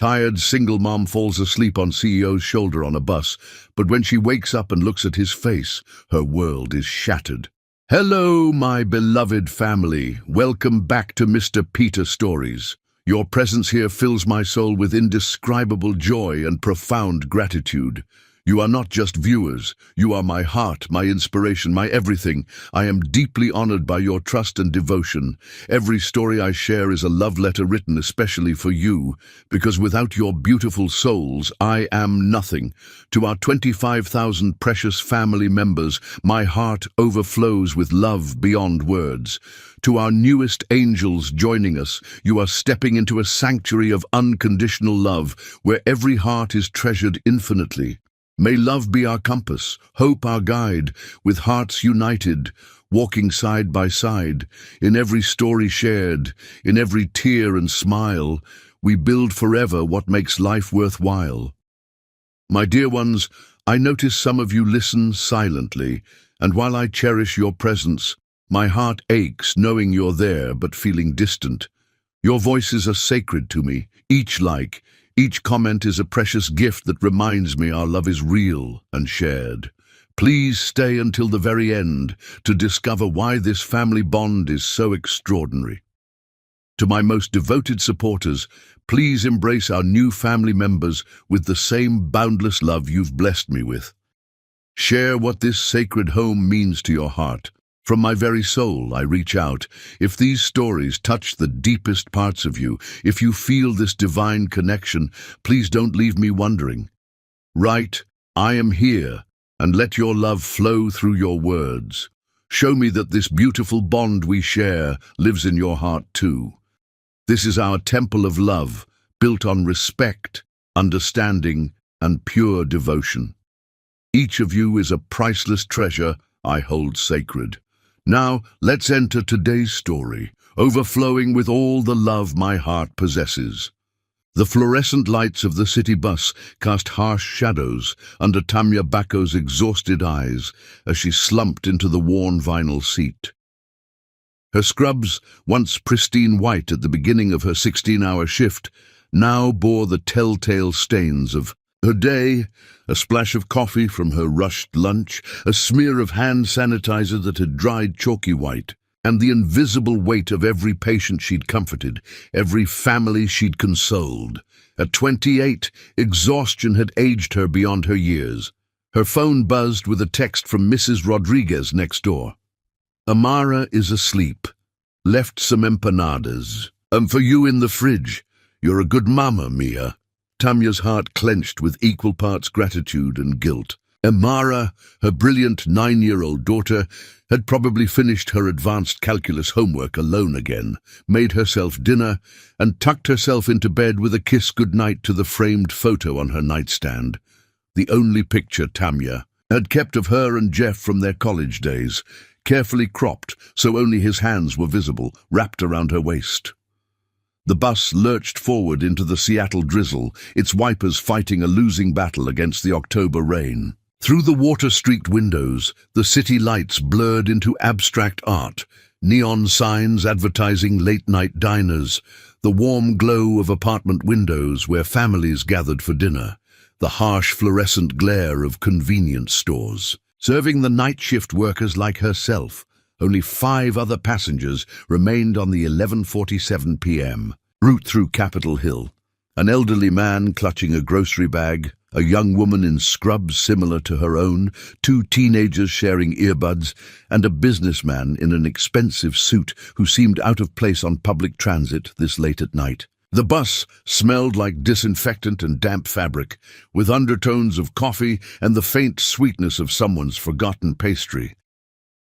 Tired single mom falls asleep on CEO's shoulder on a bus, but when she wakes up and looks at his face, her world is shattered. Hello, my beloved family. Welcome back to Mr. Peter Stories. Your presence here fills my soul with indescribable joy and profound gratitude. You are not just viewers. You are my heart, my inspiration, my everything. I am deeply honored by your trust and devotion. Every story I share is a love letter written especially for you, because without your beautiful souls, I am nothing. To our 25,000 precious family members, my heart overflows with love beyond words. To our newest angels joining us, you are stepping into a sanctuary of unconditional love, where every heart is treasured infinitely. May love be our compass, hope our guide, with hearts united, walking side by side. In every story shared, in every tear and smile, we build forever what makes life worthwhile. My dear ones, I notice some of you listen silently, and while I cherish your presence, my heart aches knowing you're there but feeling distant. Your voices are sacred to me, each comment is a precious gift that reminds me our love is real and shared. Please stay until the very end to discover why this family bond is so extraordinary. To my most devoted supporters, please embrace our new family members with the same boundless love you've blessed me with. Share what this sacred home means to your heart. From my very soul, I reach out. If these stories touch the deepest parts of you, if you feel this divine connection, please don't leave me wondering. Write, I am here, and let your love flow through your words. Show me that this beautiful bond we share lives in your heart too. This is our temple of love, built on respect, understanding, and pure devotion. Each of you is a priceless treasure I hold sacred. Now, let's enter today's story, overflowing with all the love my heart possesses. The fluorescent lights of the city bus cast harsh shadows under Tamya Bako's exhausted eyes as she slumped into the worn vinyl seat. Her scrubs, once pristine white at the beginning of her 16-hour shift, now bore the telltale stains of her day, a splash of coffee from her rushed lunch, a smear of hand sanitizer that had dried chalky white, and the invisible weight of every patient she'd comforted, every family she'd consoled. At 28, exhaustion had aged her beyond her years. Her phone buzzed with a text from Mrs. Rodriguez next door. Amara is asleep. Left some empanadas. For you in the fridge. You're a good mama, Mia. Tamya's heart clenched with equal parts gratitude and guilt. Amara, her brilliant 9-year-old daughter, had probably finished her advanced calculus homework alone again, made herself dinner, and tucked herself into bed with a kiss goodnight to the framed photo on her nightstand. The only picture Tamya had kept of her and Jeff from their college days, carefully cropped so only his hands were visible, wrapped around her waist. The bus lurched forward into the Seattle drizzle, its wipers fighting a losing battle against the October rain. Through the water-streaked windows, the city lights blurred into abstract art, neon signs advertising late-night diners, the warm glow of apartment windows where families gathered for dinner, the harsh fluorescent glare of convenience stores. Serving the night shift workers like herself, only 5 other passengers remained on the 11:47 p.m. route through Capitol Hill. An elderly man clutching a grocery bag, a young woman in scrubs similar to her own, 2 teenagers sharing earbuds, and a businessman in an expensive suit who seemed out of place on public transit this late at night. The bus smelled like disinfectant and damp fabric, with undertones of coffee and the faint sweetness of someone's forgotten pastry.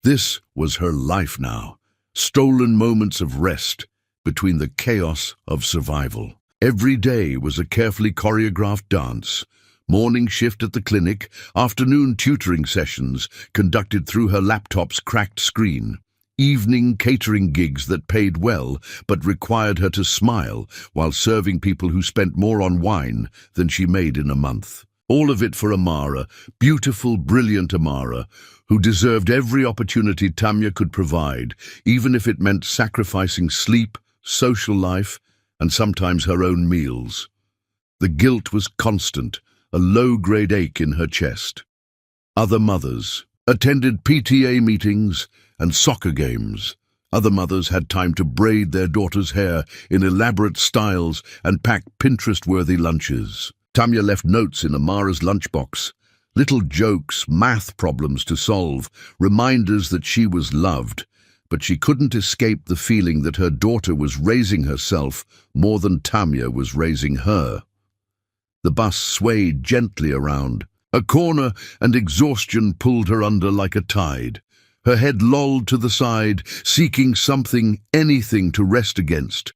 This was her life now, stolen moments of rest between the chaos of survival. Every day was a carefully choreographed dance. Morning shift at the clinic, afternoon tutoring sessions conducted through her laptop's cracked screen, evening catering gigs that paid well but required her to smile while serving people who spent more on wine than she made in a month. All of it for Amara, beautiful, brilliant Amara, who deserved every opportunity Tamya could provide, even if it meant sacrificing sleep, social life, and sometimes her own meals. The guilt was constant, a low-grade ache in her chest. Other mothers attended PTA meetings and soccer games. Other mothers had time to braid their daughters' hair in elaborate styles and pack Pinterest-worthy lunches. Tamya left notes in Amara's lunchbox. Little jokes, math problems to solve, reminders that she was loved. But she couldn't escape the feeling that her daughter was raising herself more than Tamya was raising her. The bus swayed gently around a corner, and exhaustion pulled her under like a tide. Her head lolled to the side, seeking something, anything to rest against.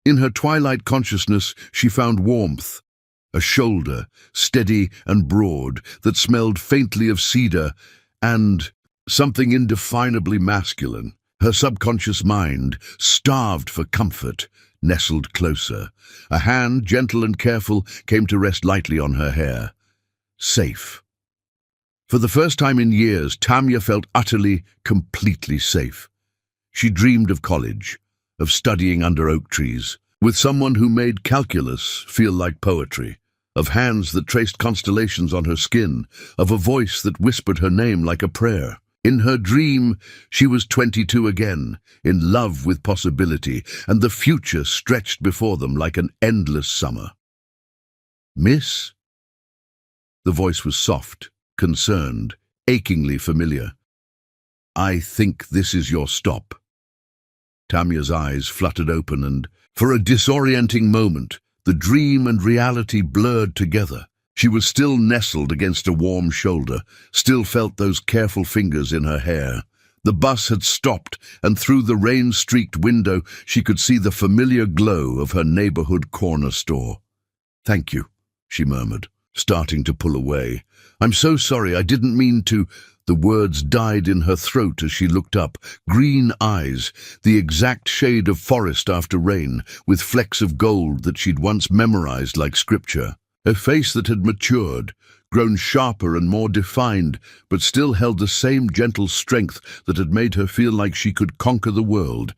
In her twilight consciousness, she found warmth. A shoulder, steady and broad, that smelled faintly of cedar, and something indefinably masculine. Her subconscious mind, starved for comfort, nestled closer. A hand, gentle and careful, came to rest lightly on her hair. Safe. For the first time in years, Tamya felt utterly, completely safe. She dreamed of college, of studying under oak trees, with someone who made calculus feel like poetry, of hands that traced constellations on her skin, of a voice that whispered her name like a prayer. In her dream, she was 22 again, in love with possibility, and the future stretched before them like an endless summer. "Miss?" The voice was soft, concerned, achingly familiar. "I think this is your stop." Tamya's eyes fluttered open, and, for a disorienting moment, the dream and reality blurred together. She was still nestled against a warm shoulder, still felt those careful fingers in her hair. The bus had stopped, and through the rain-streaked window she could see the familiar glow of her neighborhood corner store. "Thank you," she murmured, starting to pull away. "I'm so sorry, I didn't mean to—" The words died in her throat as she looked up. Green eyes, the exact shade of forest after rain, with flecks of gold that she'd once memorized like scripture. A face that had matured, grown sharper and more defined, but still held the same gentle strength that had made her feel like she could conquer the world.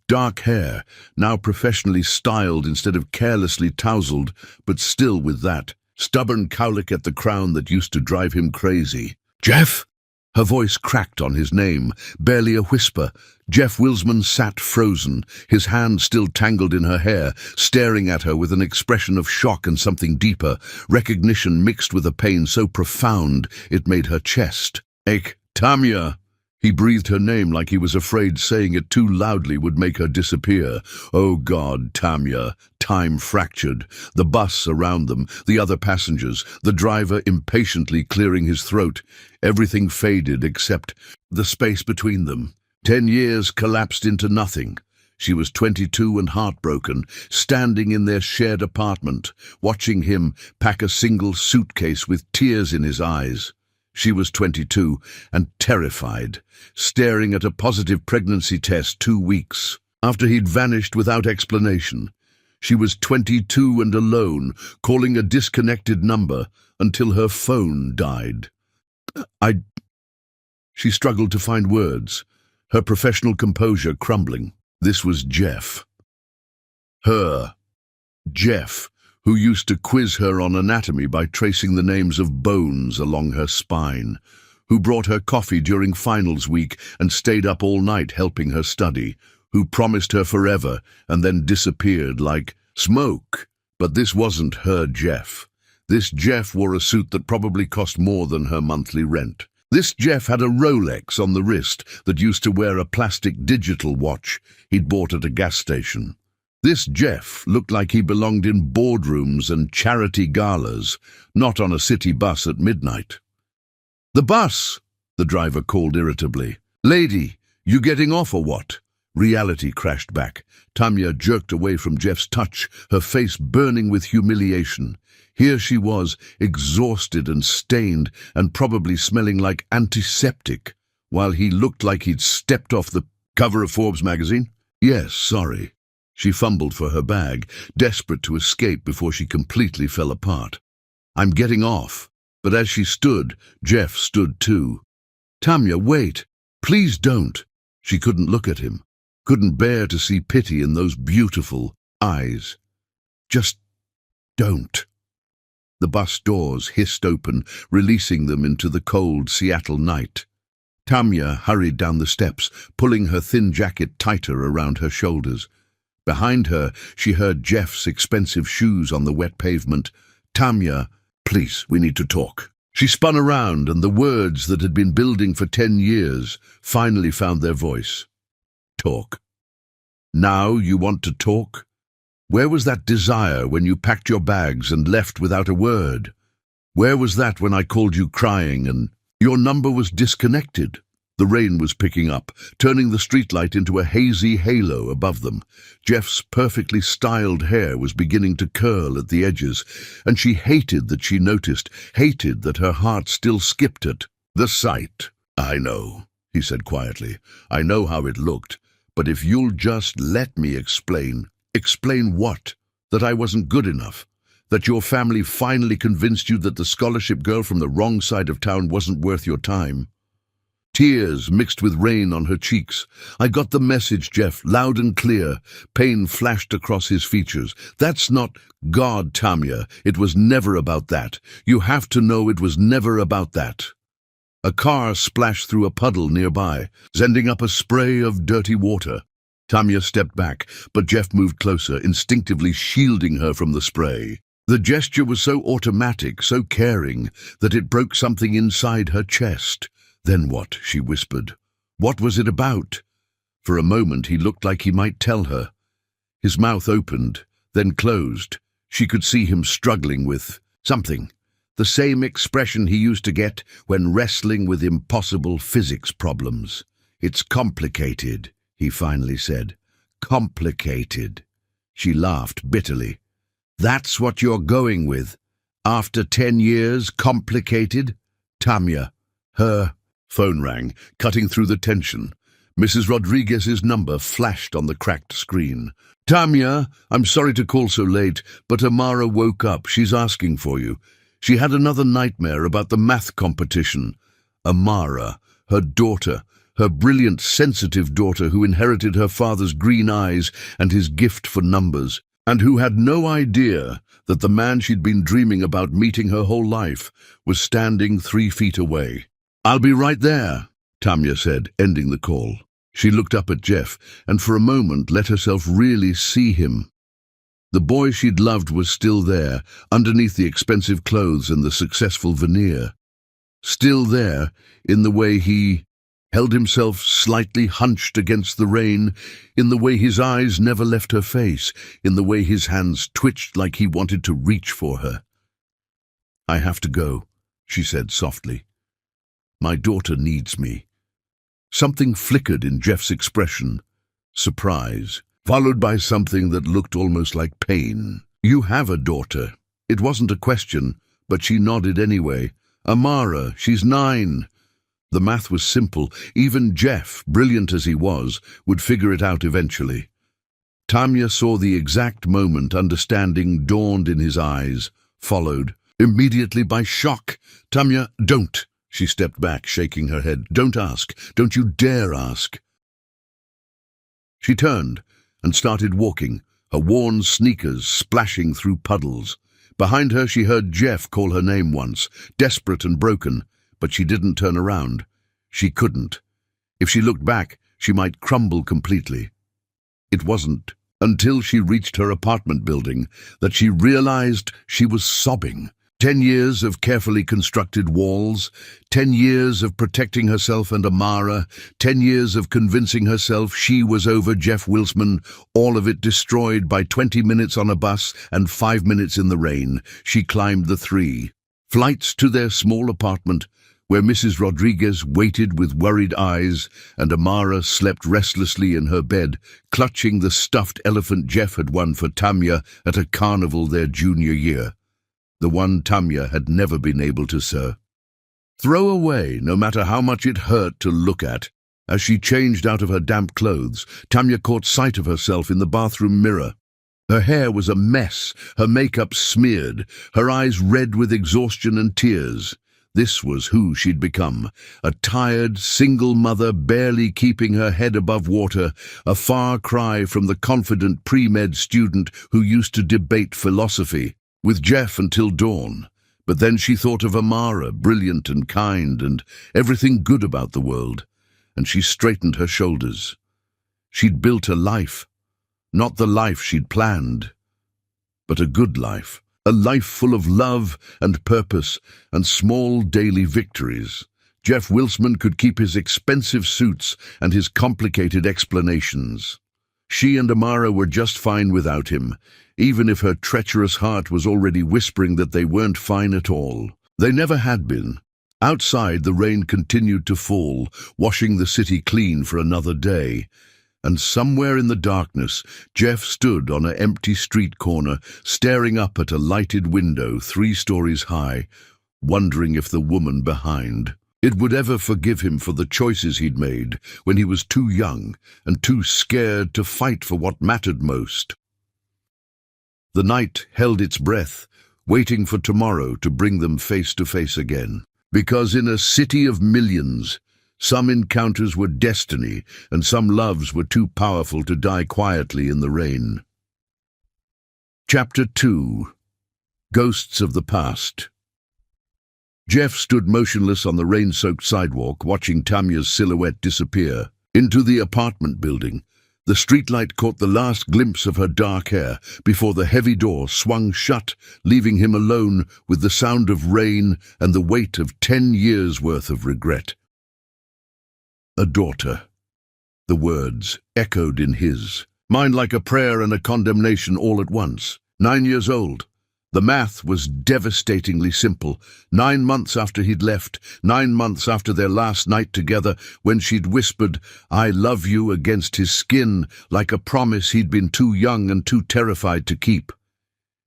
Dark hair, now professionally styled instead of carelessly tousled, but still with that stubborn cowlick at the crown that used to drive him crazy. "Jeff?" Her voice cracked on his name, barely a whisper. Jeff Wilsman sat frozen, his hand still tangled in her hair, staring at her with an expression of shock and something deeper, recognition mixed with a pain so profound it made her chest ache. "Tamya!" He breathed her name like he was afraid saying it too loudly would make her disappear. Oh God, Tamya. Time fractured. The bus around them, the other passengers, the driver impatiently clearing his throat. Everything faded except the space between them. 10 years collapsed into nothing. She was 22 and heartbroken, standing in their shared apartment, watching him pack a single suitcase with tears in his eyes. She was 22 and terrified, staring at a positive pregnancy test 2 weeks after he'd vanished without explanation. She was 22 and alone, calling a disconnected number until her phone died. She struggled to find words, her professional composure crumbling. This was Jeff. Jeff, who used to quiz her on anatomy by tracing the names of bones along her spine, who brought her coffee during finals week and stayed up all night helping her study, who promised her forever and then disappeared like smoke. But this wasn't her Jeff. This Jeff wore a suit that probably cost more than her monthly rent. This Jeff had a Rolex on the wrist that used to wear a plastic digital watch he'd bought at a gas station. This Jeff looked like he belonged in boardrooms and charity galas, not on a city bus at midnight. "The bus!" the driver called irritably. "Lady, you getting off or what?" Reality crashed back. Tamya jerked away from Jeff's touch, her face burning with humiliation. Here she was, exhausted and stained, and probably smelling like antiseptic, while he looked like he'd stepped off the cover of Forbes magazine. "Yes, sorry." She fumbled for her bag, desperate to escape before she completely fell apart. "I'm getting off." But as she stood, Jeff stood too. "Tamya, wait. Please don't." She couldn't look at him, couldn't bear to see pity in those beautiful eyes. "Just Don't. The bus doors hissed open, releasing them into the cold Seattle night. Tamya hurried down the steps, pulling her thin jacket tighter around her shoulders. Behind her, she heard Jeff's expensive shoes on the wet pavement. "Tamya, please, we need to talk." She spun around, and the words that had been building for 10 years finally found their voice. Talk. Now you want to talk? Where was that desire when you packed your bags and left without a word? Where was that when I called you crying and your number was disconnected? The rain was picking up, turning the streetlight into a hazy halo above them. Jeff's perfectly styled hair was beginning to curl at the edges, and she hated that she noticed, hated that her heart still skipped at the sight. "I know," he said quietly. "I know how it looked, but if you'll just let me explain." "Explain what? That I wasn't good enough? That your family finally convinced you that the scholarship girl from the wrong side of town wasn't worth your time?" Tears mixed with rain on her cheeks. "I got the message, Jeff, loud and clear." Pain flashed across his features. "That's not God, Tamya. It was never about that. You have to know it was never about that." A car splashed through a puddle nearby, sending up a spray of dirty water. Tamya stepped back, but Jeff moved closer, instinctively shielding her from the spray. The gesture was so automatic, so caring, that it broke something inside her chest. "Then what?" she whispered. "What was it about?" For a moment he looked like he might tell her. His mouth opened, then closed. She could see him struggling with something. The same expression he used to get when wrestling with impossible physics problems. "It's complicated," he finally said. "Complicated." She laughed bitterly. "That's what you're going with? After 10 years, complicated?" Tamya. Her phone rang, cutting through the tension. Mrs. Rodriguez's number flashed on the cracked screen. "Tamya, I'm sorry to call so late, but Amara woke up. She's asking for you. She had another nightmare about the math competition." Amara, her daughter, her brilliant, sensitive daughter who inherited her father's green eyes and his gift for numbers, and who had no idea that the man she'd been dreaming about meeting her whole life was standing 3 feet away. "I'll be right there," Tamya said, ending the call. She looked up at Jeff and for a moment let herself really see him. The boy she'd loved was still there, underneath the expensive clothes and the successful veneer. Still there, in the way he held himself slightly hunched against the rain, in the way his eyes never left her face, in the way his hands twitched like he wanted to reach for her. "I have to go," she said softly. "My daughter needs me." Something flickered in Jeff's expression. Surprise, followed by something that looked almost like pain. "You have a daughter." It wasn't a question, but she nodded anyway. "Amara, she's 9. The math was simple. Even Jeff, brilliant as he was, would figure it out eventually. Tamya saw the exact moment understanding dawned in his eyes, followed immediately by shock. "Tamya, don't." She stepped back, shaking her head. "Don't ask. Don't you dare ask." She turned and started walking, her worn sneakers splashing through puddles. Behind her she heard Jeff call her name once, desperate and broken, but she didn't turn around. She couldn't. If she looked back, she might crumble completely. It wasn't until she reached her apartment building that she realized she was sobbing. 10 years of carefully constructed walls, 10 years of protecting herself and Amara, 10 years of convincing herself she was over Jeff Wilsman, all of it destroyed by 20 minutes on a bus and 5 minutes in the rain. She climbed the 3 flights to their small apartment, where Mrs. Rodriguez waited with worried eyes and Amara slept restlessly in her bed, clutching the stuffed elephant Jeff had won for Tamya at a carnival their junior year. The one Tamya had never been able to throw away, no matter how much it hurt to look at. As she changed out of her damp clothes, Tamya caught sight of herself in the bathroom mirror. Her hair was a mess, her makeup smeared, her eyes red with exhaustion and tears. This was who she'd become, a tired, single mother barely keeping her head above water, a far cry from the confident pre-med student who used to debate philosophy. with Jeff until dawn. But then she thought of Amara, brilliant and kind and everything good about the world, and she straightened her shoulders. She'd built a life, not the life she'd planned, but a good life. A life full of love and purpose and small daily victories. Jeff Wilsman could keep his expensive suits and his complicated explanations. She and Amara were just fine without him, even if her treacherous heart was already whispering that they weren't fine at all. They never had been. Outside, the rain continued to fall, washing the city clean for another day. And somewhere in the darkness, Jeff stood on an empty street corner, staring up at a lighted window 3 stories high, wondering if the woman behind it would ever forgive him for the choices he'd made when he was too young and too scared to fight for what mattered most. The night held its breath, waiting for tomorrow to bring them face to face again. Because in a city of millions, some encounters were destiny, and some loves were too powerful to die quietly in the rain. Chapter 2. Ghosts of the Past. Jeff stood motionless on the rain-soaked sidewalk, watching Tamya's silhouette disappear into the apartment building. The streetlight caught the last glimpse of her dark hair before the heavy door swung shut, leaving him alone with the sound of rain and the weight of 10 years' worth of regret. A daughter. The words echoed in his mind like a prayer and a condemnation all at once. 9 years old. The math was devastatingly simple. 9 months after he'd left, 9 months after their last night together, when she'd whispered, "I love you," against his skin, like a promise he'd been too young and too terrified to keep.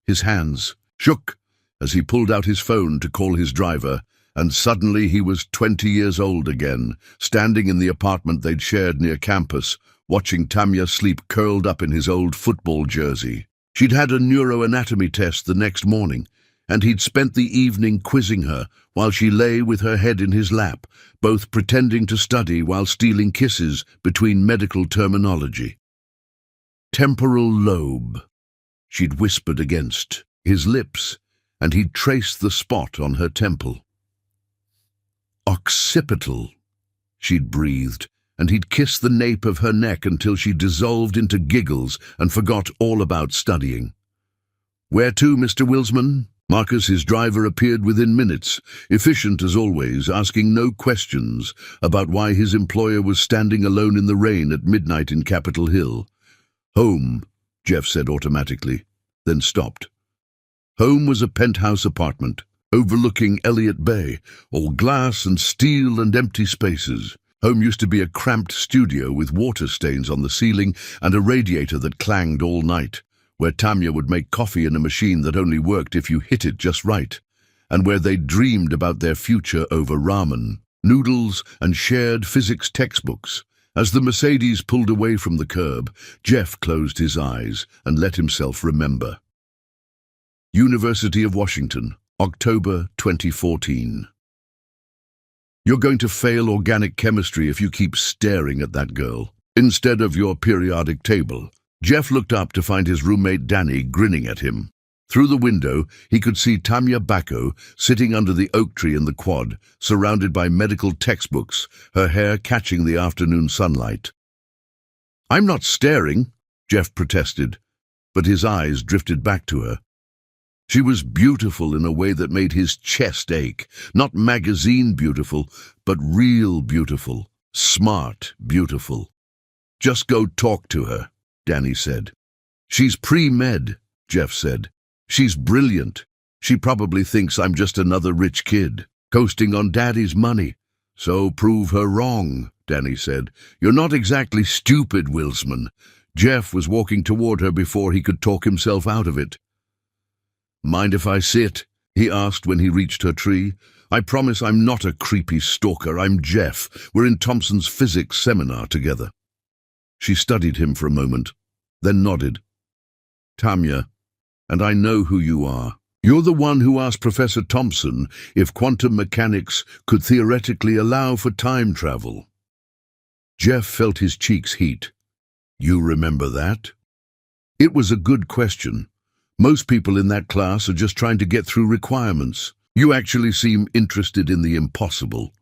His hands shook as he pulled out his phone to call his driver, and suddenly he was 20 years old again, standing in the apartment they'd shared near campus, watching Tamya sleep curled up in his old football jersey. She'd had a neuroanatomy test the next morning, and he'd spent the evening quizzing her while she lay with her head in his lap, both pretending to study while stealing kisses between medical terminology. Temporal lobe, she'd whispered against his lips, and he'd traced the spot on her temple. Occipital, she'd breathed, and he'd kissed the nape of her neck until she dissolved into giggles and forgot all about studying. "Where to, Mr. Wilsman?" Marcus, his driver, appeared within minutes, efficient as always, asking no questions about why his employer was standing alone in the rain at midnight in Capitol Hill. "Home," Jeff said automatically, then stopped. Home was a penthouse apartment, overlooking Elliott Bay, all glass and steel and empty spaces. Home used to be a cramped studio with water stains on the ceiling and a radiator that clanged all night, where Tamya would make coffee in a machine that only worked if you hit it just right, and where they dreamed about their future over ramen, noodles, and shared physics textbooks. As the Mercedes pulled away from the curb, Jeff closed his eyes and let himself remember. University of Washington, October 2014. "You're going to fail organic chemistry if you keep staring at that girl instead of your periodic table." Jeff looked up to find his roommate Danny grinning at him. Through the window, he could see Tamya Bacco sitting under the oak tree in the quad, surrounded by medical textbooks, her hair catching the afternoon sunlight. "I'm not staring," Jeff protested, but his eyes drifted back to her. She was beautiful in a way that made his chest ache. Not magazine beautiful, but real beautiful. Smart beautiful. "Just go talk to her," Danny said. "She's pre-med," Jeff said. "She's brilliant. She probably thinks I'm just another rich kid, coasting on Daddy's money. So prove her wrong," Danny said. "You're not exactly stupid, Wilsman." Jeff was walking toward her before he could talk himself out of it. "Mind if I sit?" he asked when he reached her tree. "I promise I'm not a creepy stalker. I'm Jeff. We're in Thompson's physics seminar together." She studied him for a moment, then nodded. "Tamya, and I know who you are. You're the one who asked Professor Thompson if quantum mechanics could theoretically allow for time travel." Jeff felt his cheeks heat. "You remember that?" It was a good question. Most people in that class are just trying to get through requirements. You actually seem interested in the impossible.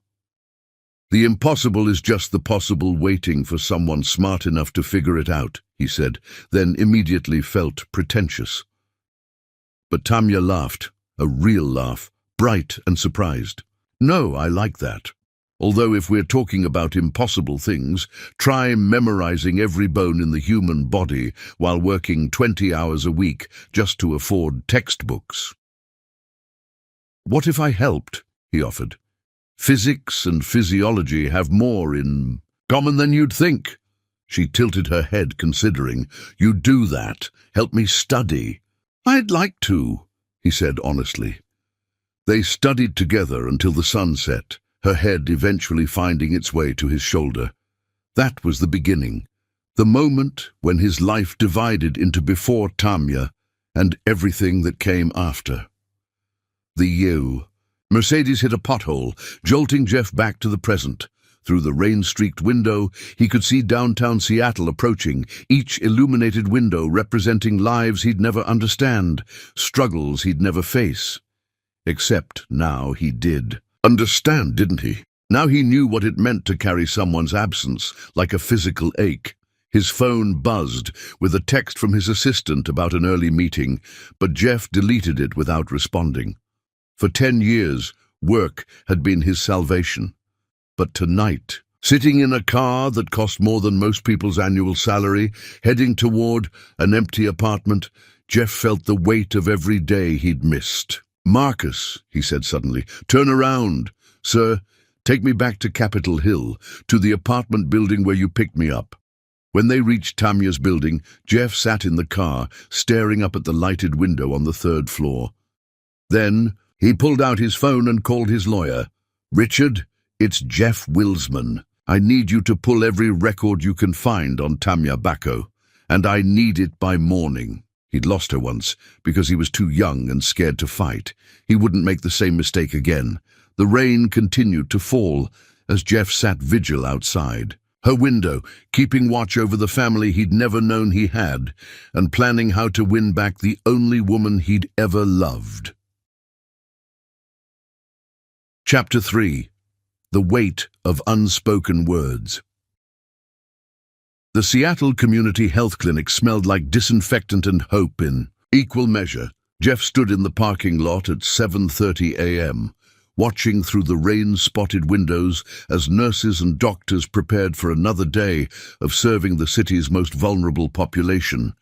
The impossible is just the possible waiting for someone smart enough to figure it out, he said, then immediately felt pretentious. But Tamya laughed, a real laugh, bright and surprised. No, I like that. Although if we're talking about impossible things, try memorizing every bone in the human body while working 20 hours a week just to afford textbooks. What if I helped? He offered. Physics and physiology have more in common than you'd think. She tilted her head, considering. You do that. Help me study. I'd like to, he said honestly. They studied together until the sun set, her head eventually finding its way to his shoulder. That was the beginning, the moment when his life divided into before Tamya and everything that came after. The U. Mercedes hit a pothole, jolting Jeff back to the present. Through the rain-streaked window, he could see downtown Seattle approaching, each illuminated window representing lives he'd never understand, struggles he'd never face. Except now he did. Understand, didn't he? Now he knew what it meant to carry someone's absence, like a physical ache. His phone buzzed, with a text from his assistant about an early meeting, but Jeff deleted it without responding. For 10 years, work had been his salvation. But tonight, sitting in a car that cost more than most people's annual salary, heading toward an empty apartment, Jeff felt the weight of every day he'd missed. Marcus, he said suddenly, turn around. Sir, take me back to Capitol Hill, to the apartment building where you picked me up. When they reached Tamya's building, Jeff sat in the car, staring up at the lighted window on the 3rd floor. Then he pulled out his phone and called his lawyer. Richard, it's Jeff Wilsman. I need you to pull every record you can find on Tamya Bacco, and I need it by morning. He'd lost her once, because he was too young and scared to fight. He wouldn't make the same mistake again. The rain continued to fall as Jeff sat vigil outside. Her window, keeping watch over the family he'd never known he had, and planning how to win back the only woman he'd ever loved. Chapter 3. The Weight of Unspoken Words. The Seattle Community Health Clinic smelled like disinfectant and hope in equal measure. Jeff stood in the parking lot at 7:30 a.m., watching through the rain-spotted windows as nurses and doctors prepared for another day of serving the city's most vulnerable population.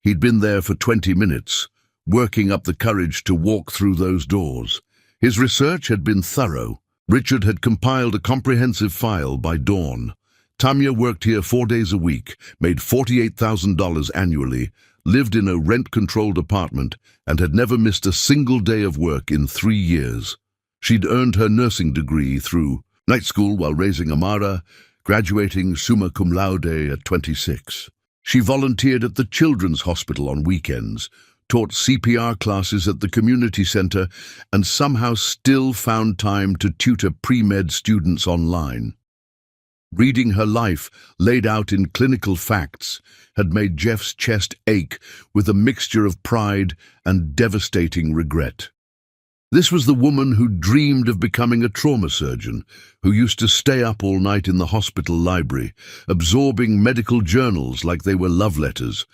He'd been there for 20 minutes, working up the courage to walk through those doors. His research had been thorough. Richard had compiled a comprehensive file by dawn. Tamya worked here 4 days a week, made $48,000 annually, lived in a rent-controlled apartment, and had never missed a single day of work in 3 years. She'd earned her nursing degree through night school while raising Amara, graduating summa cum laude at 26. She volunteered at the Children's Hospital on weekends, taught CPR classes at the community center, and somehow still found time to tutor pre-med students online. Reading her life, laid out in clinical facts, had made Jeff's chest ache with a mixture of pride and devastating regret. This was the woman who dreamed of becoming a trauma surgeon, who used to stay up all night in the hospital library, absorbing medical journals like they were love letters.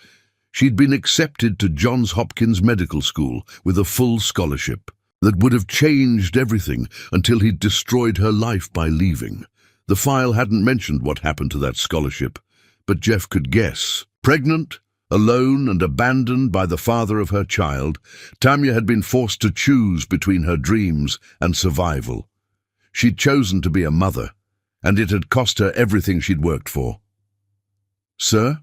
She'd been accepted to Johns Hopkins Medical School with a full scholarship that would have changed everything until he'd destroyed her life by leaving. The file hadn't mentioned what happened to that scholarship, but Jeff could guess. Pregnant, alone and abandoned by the father of her child, Tamya had been forced to choose between her dreams and survival. She'd chosen to be a mother, and it had cost her everything she'd worked for. Sir,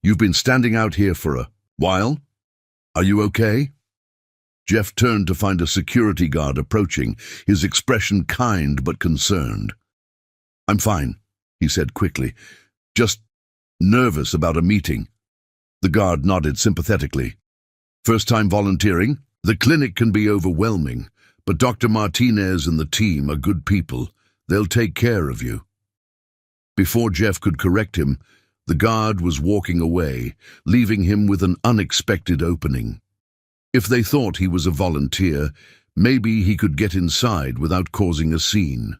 you've been standing out here for a while. Are you okay? Jeff turned to find a security guard approaching, his expression kind but concerned. I'm fine, he said quickly. Just nervous about a meeting. The guard nodded sympathetically. First time volunteering? The clinic can be overwhelming, but Dr. Martinez and the team are good people. They'll take care of you. Before Jeff could correct him, The guard was walking away, leaving him with an unexpected opening. If they thought he was a volunteer, maybe he could get inside without causing a scene.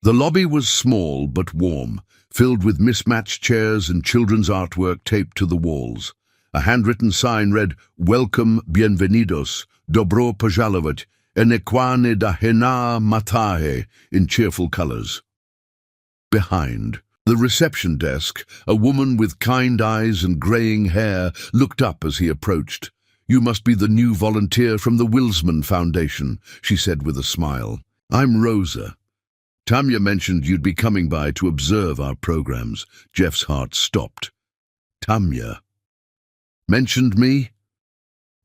The lobby was small but warm, filled with mismatched chairs and children's artwork taped to the walls. A handwritten sign read, "Welcome, bienvenidos, dobro požalovat, enequane da hena matahe," in cheerful colors. Behind the reception desk, a woman with kind eyes and graying hair looked up as he approached. "You must be the new volunteer from the Wilsman Foundation," she said with a smile. "I'm Rosa. Tanya mentioned you'd be coming by to observe our programs." Jeff's heart stopped. Tanya mentioned me?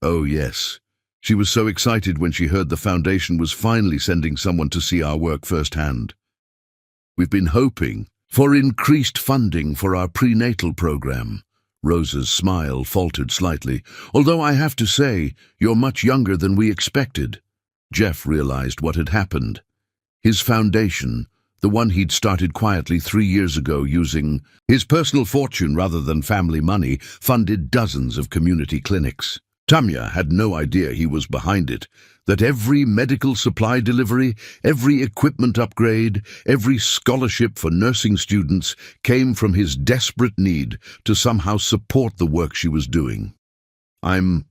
Oh, yes. She was so excited when she heard the foundation was finally sending someone to see our work firsthand. "We've been hoping for increased funding for our prenatal program." Rosa's smile faltered slightly. "Although I have to say, you're much younger than we expected." Jeff realized what had happened. His foundation, the one he'd started quietly 3 years ago using his personal fortune rather than family money, funded dozens of community clinics. Tanya had no idea he was behind it, that every medical supply delivery, every equipment upgrade, every scholarship for nursing students came from his desperate need to somehow support the work she was doing. "I'm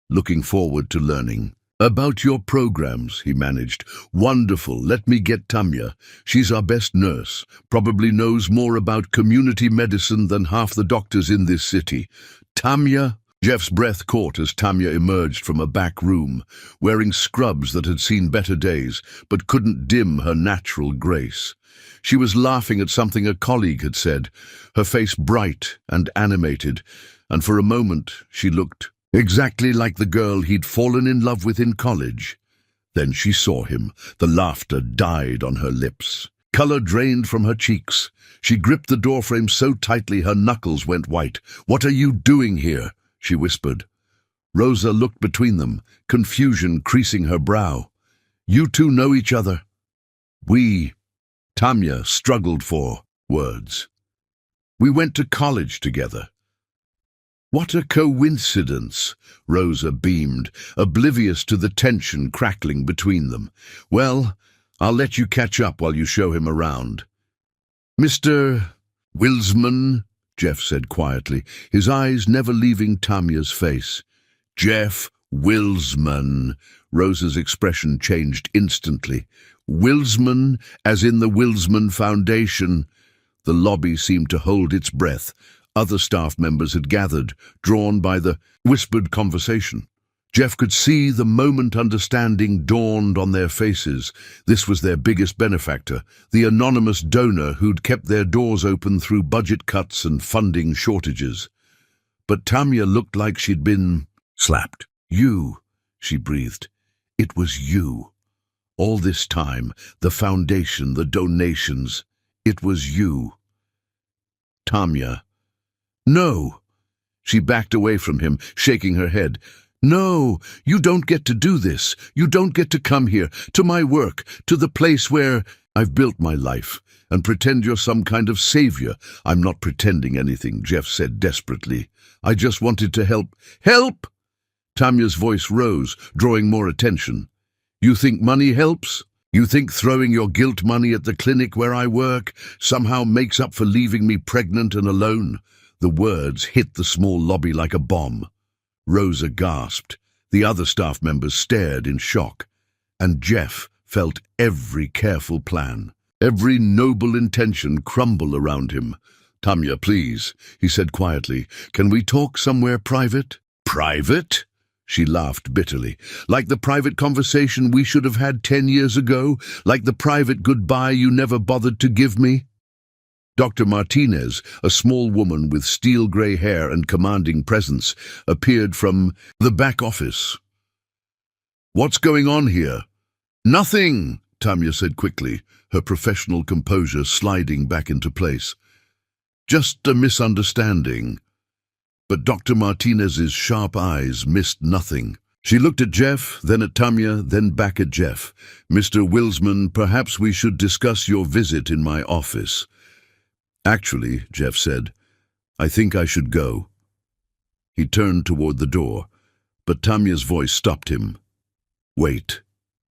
looking forward to learning about your programs," he managed. "Wonderful. Let me get Tanya. She's our best nurse, probably knows more about community medicine than half the doctors in this city." "Tanya?" Jeff's breath caught as Tanya emerged from a back room, wearing scrubs that had seen better days, but couldn't dim her natural grace. She was laughing at something a colleague had said, her face bright and animated, and for a moment she looked exactly like the girl he'd fallen in love with in college. Then she saw him. The laughter died on her lips. Color drained from her cheeks. She gripped the doorframe so tightly her knuckles went white. "What are you doing here?" she whispered. Rosa looked between them, confusion creasing her brow. "You two know each other?" Tanya struggled for words. "We went to college together." "What a coincidence," Rosa beamed, oblivious to the tension crackling between them. "Well, I'll let you catch up while you show him around." "Mr. Wilsman," Jeff said quietly, his eyes never leaving Tanya's face. "Jeff Wilsman." Rosa's expression changed instantly. "Wilsman, as in the Wilsman Foundation." The lobby seemed to hold its breath. Other staff members had gathered, drawn by the whispered conversation. Jeff could see the moment understanding dawned on their faces. This was their biggest benefactor, the anonymous donor who'd kept their doors open through budget cuts and funding shortages. But Tanya looked like she'd been slapped. "You," she breathed. "It was you. All this time, the foundation, the donations, it was you." Tanya. "No." She backed away from him, shaking her head. "No, you don't get to do this. You don't get to come here, to my work, to the place where I've built my life, and pretend you're some kind of savior." "I'm not pretending anything," Jeff said desperately. "I just wanted to help." "Help?" Tanya's voice rose, drawing more attention. "You think money helps? You think throwing your guilt money at the clinic where I work somehow makes up for leaving me pregnant and alone?" The words hit the small lobby like a bomb. Rosa gasped. The other staff members stared in shock. And Jeff felt every careful plan, every noble intention crumble around him. "Tanya, please," he said quietly. "Can we talk somewhere private?" "Private?" She laughed bitterly. "Like the private conversation we should have had 10 years ago? Like the private goodbye you never bothered to give me?" Dr. Martinez, a small woman with steel-gray hair and commanding presence, appeared from the back office. "What's going on here?" "Nothing," Tanya said quickly, her professional composure sliding back into place. "Just a misunderstanding." But Dr. Martinez's sharp eyes missed nothing. She looked at Jeff, then at Tanya, then back at Jeff. "Mr. Wilsman, perhaps we should discuss your visit in my office." Actually, Jeff said, I think I should go. He turned toward the door, but Tamya's voice stopped him. Wait.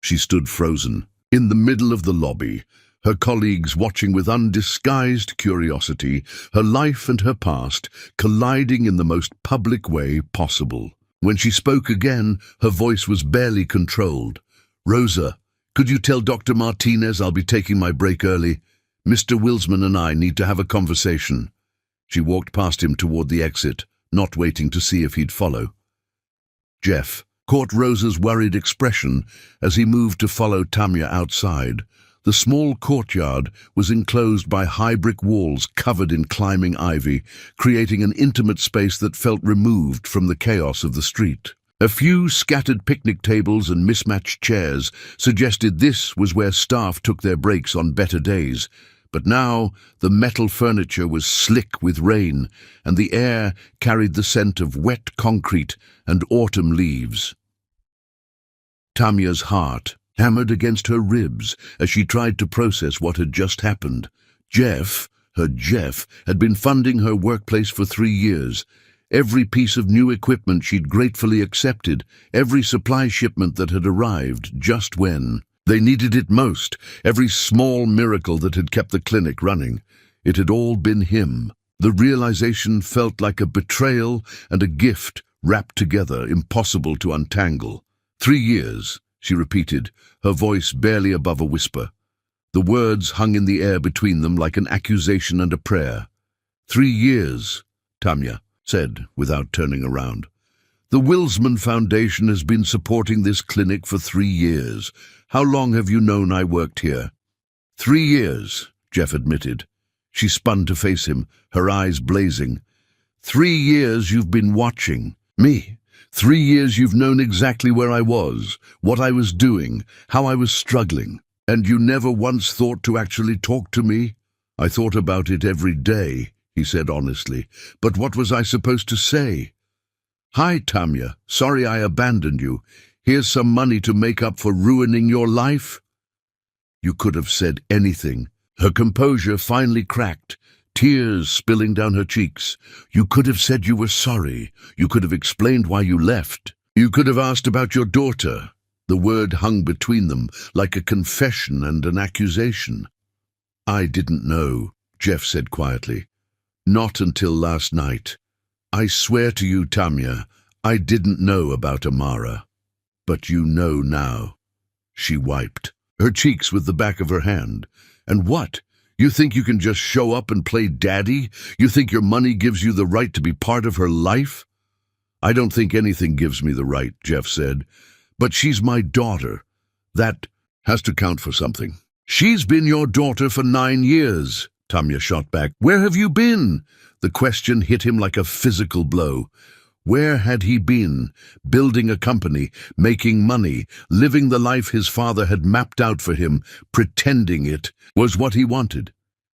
She stood frozen, in the middle of the lobby, her colleagues watching with undisguised curiosity, her life and her past colliding in the most public way possible. When she spoke again, her voice was barely controlled. Rosa, could you tell Dr. Martinez I'll be taking my break early? Mr. Wilsman and I need to have a conversation. She walked past him toward the exit, not waiting to see if he'd follow. Jeff caught Rosa's worried expression as he moved to follow Tamya outside. The small courtyard was enclosed by high brick walls covered in climbing ivy, creating an intimate space that felt removed from the chaos of the street. A few scattered picnic tables and mismatched chairs suggested this was where staff took their breaks on better days, but now the metal furniture was slick with rain, and the air carried the scent of wet concrete and autumn leaves. Tamya's heart hammered against her ribs as she tried to process what had just happened. Jeff had been funding her workplace for 3 years. Every piece of new equipment she'd gratefully accepted, every supply shipment that had arrived just when they needed it most, every small miracle that had kept the clinic running. It had all been him. The realization felt like a betrayal and a gift wrapped together, impossible to untangle. 3 years, she repeated, her voice barely above a whisper. The words hung in the air between them like an accusation and a prayer. 3 years, Tamya said without turning around. The Wilsman Foundation has been supporting this clinic for 3 years. How long have you known I worked here? 3 years, Jeff admitted. She spun to face him, her eyes blazing. 3 years you've been watching me. 3 years you've known exactly where I was, what I was doing, how I was struggling. And you never once thought to actually talk to me? I thought about it every day, he said honestly. But what was I supposed to say? Hi, Tamya. Sorry I abandoned you. Here's some money to make up for ruining your life. You could have said anything. Her composure finally cracked, tears spilling down her cheeks. You could have said you were sorry. You could have explained why you left. You could have asked about your daughter. The word hung between them, like a confession and an accusation. I didn't know, Jeff said quietly. Not until last night. I swear to you, Tamya, I didn't know about Amara. But you know now. She wiped her cheeks with the back of her hand. And what? You think you can just show up and play daddy? You think your money gives you the right to be part of her life? I don't think anything gives me the right, Jeff said. But she's my daughter. That has to count for something. She's been your daughter for 9 years, Tamya shot back. Where have you been? The question hit him like a physical blow. Where had he been? Building a company, making money, living the life his father had mapped out for him, pretending it was what he wanted.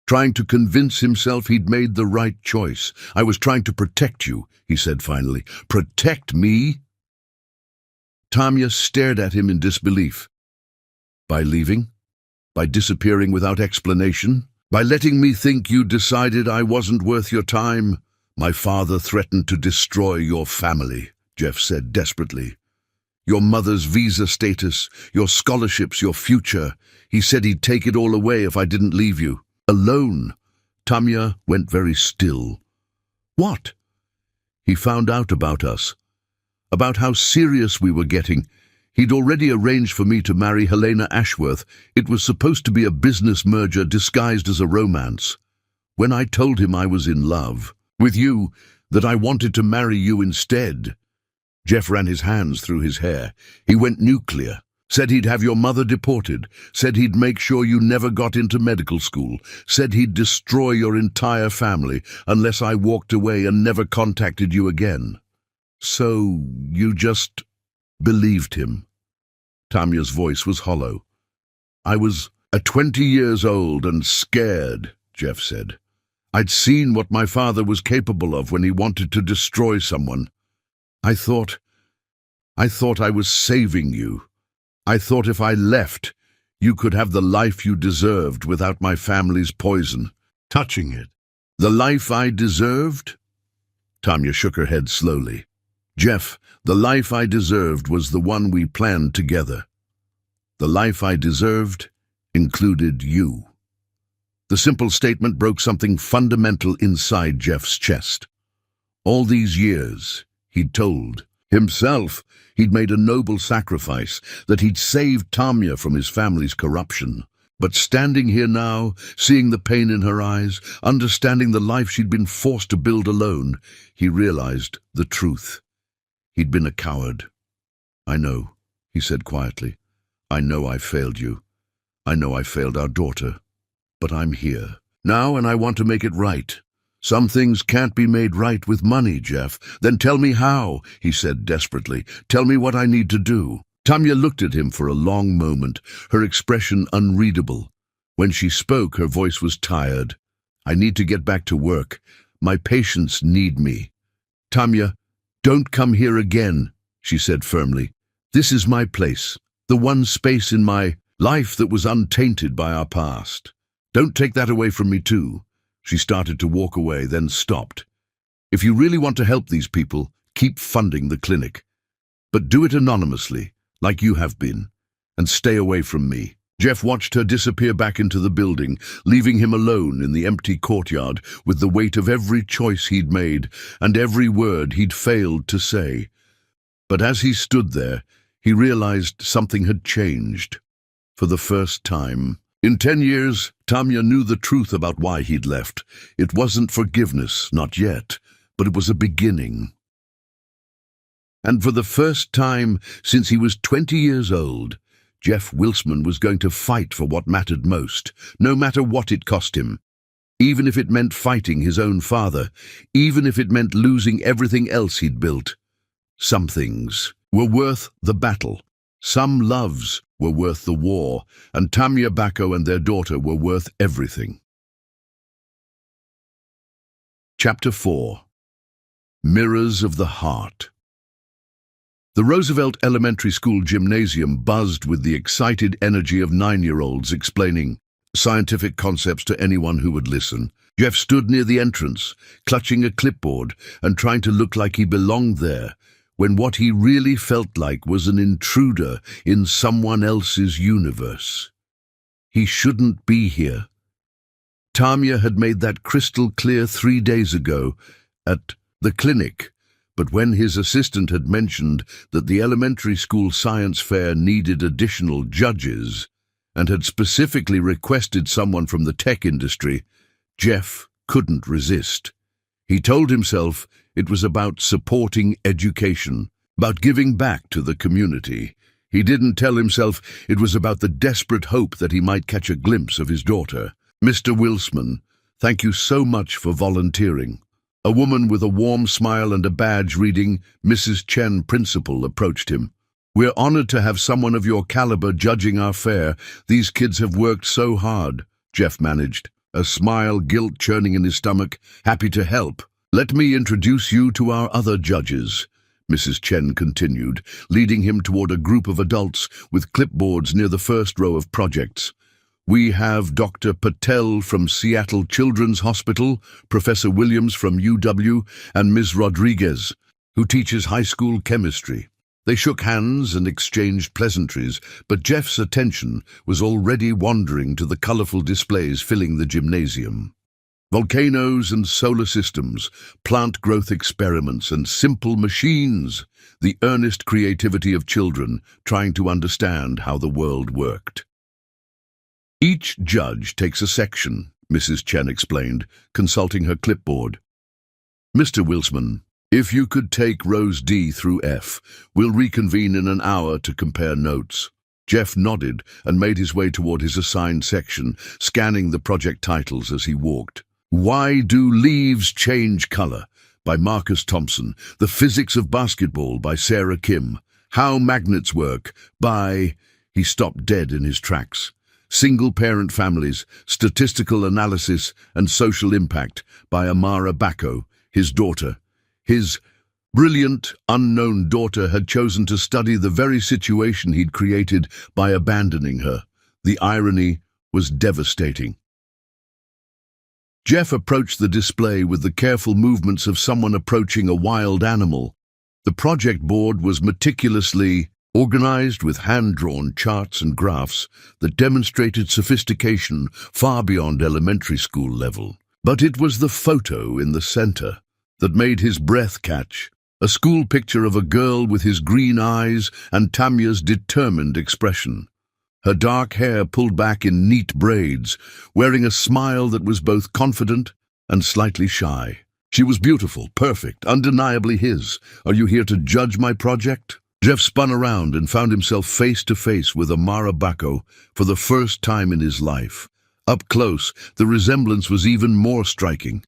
Trying to convince himself he'd made the right choice. I was trying to protect you, he said finally. Protect me? Tamya stared at him in disbelief. By leaving? By disappearing without explanation? By letting me think you decided I wasn't worth your time? My father threatened to destroy your family, Jeff said desperately. Your mother's visa status, your scholarships, your future. He said he'd take it all away if I didn't leave you. Alone. Tamya went very still. What? He found out about us. About how serious we were getting. He'd already arranged for me to marry Helena Ashworth. It was supposed to be a business merger disguised as a romance. When I told him I was in love with you, that I wanted to marry you instead. Jeff ran his hands through his hair. He went nuclear. Said he'd have your mother deported. Said he'd make sure you never got into medical school. Said he'd destroy your entire family unless I walked away and never contacted you again. So you just believed him. Tamya's voice was hollow. I was 20 years old and scared, Jeff said. I'd seen what my father was capable of when he wanted to destroy someone. I thought I was saving you. I thought if I left, you could have the life you deserved without my family's poison. Touching it, The life I deserved? Tanya shook her head slowly. Jeff, the life I deserved was the one we planned together. The life I deserved included you. The simple statement broke something fundamental inside Jeff's chest. All these years, he'd told himself he'd made a noble sacrifice, that he'd saved Tanya from his family's corruption. But standing here now, seeing the pain in her eyes, understanding the life she'd been forced to build alone, he realized the truth. He'd been a coward. I know, he said quietly. I know I failed you. I know I failed our daughter. But I'm here now, and I want to make it right. Some things can't be made right with money, Jeff. Then tell me how, he said desperately. Tell me what I need to do. Tanya looked at him for a long moment, her expression unreadable. When she spoke, her voice was tired. I need to get back to work. My patients need me. Tanya, don't come here again, she said firmly. This is my place, the one space in my life that was untainted by our past. Don't take that away from me too. She started to walk away, then stopped. If you really want to help these people, keep funding the clinic. But do it anonymously, like you have been, and stay away from me. Jeff watched her disappear back into the building, leaving him alone in the empty courtyard with the weight of every choice he'd made and every word he'd failed to say. But as he stood there, he realized something had changed. For the first time in 10 years, Tanya knew the truth about why he'd left. It wasn't forgiveness, not yet, but it was a beginning. And for the first time since he was 20 years old, Jeff Wilsman was going to fight for what mattered most, no matter what it cost him. Even if it meant fighting his own father, even if it meant losing everything else he'd built. Some things were worth the battle. Some loves were worth the war, and Tanya Bacco and their daughter were worth everything. Chapter 4. Mirrors of the Heart. The Roosevelt Elementary School gymnasium buzzed with the excited energy of 9-year-olds explaining scientific concepts to anyone who would listen. Jeff stood near the entrance, clutching a clipboard and trying to look like he belonged there, when what he really felt like was an intruder in someone else's universe. He shouldn't be here. Tanya had made that crystal clear 3 days ago at the clinic, but when his assistant had mentioned that the elementary school science fair needed additional judges and had specifically requested someone from the tech industry, Jeff couldn't resist. He told himself it was about supporting education, about giving back to the community. He didn't tell himself it was about the desperate hope that he might catch a glimpse of his daughter. Mr. Wilsman, thank you so much for volunteering. A woman with a warm smile and a badge reading Mrs. Chen Principal approached him. We're honored to have someone of your caliber judging our fair. These kids have worked so hard, Jeff managed, a smile guilt churning in his stomach. Happy to help. Let me introduce you to our other judges, Mrs. Chen continued, leading him toward a group of adults with clipboards near the first row of projects. We have Dr. Patel from Seattle Children's Hospital, Professor Williams from UW, and Ms. Rodriguez, who teaches high school chemistry. They shook hands and exchanged pleasantries, but Jeff's attention was already wandering to the colorful displays filling the gymnasium. Volcanoes and solar systems, plant growth experiments and simple machines, the earnest creativity of children trying to understand how the world worked. Each judge takes a section, Mrs. Chen explained, consulting her clipboard. Mr. Wilsman, if you could take rows D through F, we'll reconvene in an hour to compare notes. Jeff nodded and made his way toward his assigned section, scanning the project titles as he walked. Why Do Leaves Change Color? By Marcus Thompson. The Physics of Basketball by Sarah Kim. How Magnets Work by... He stopped dead in his tracks. Single-Parent Families, Statistical Analysis and Social Impact by Amara Bacco, his daughter. His brilliant, unknown daughter had chosen to study the very situation he'd created by abandoning her. The irony was devastating. Jeff approached the display with the careful movements of someone approaching a wild animal. The project board was meticulously organized with hand-drawn charts and graphs that demonstrated sophistication far beyond elementary school level. But it was the photo in the center that made his breath catch. A school picture of a girl with his green eyes and Tamya's determined expression. Her dark hair pulled back in neat braids, wearing a smile that was both confident and slightly shy. She was beautiful, perfect, undeniably his. Are you here to judge my project? Jeff spun around and found himself face to face with Amara Bacco for the first time in his life. Up close, the resemblance was even more striking.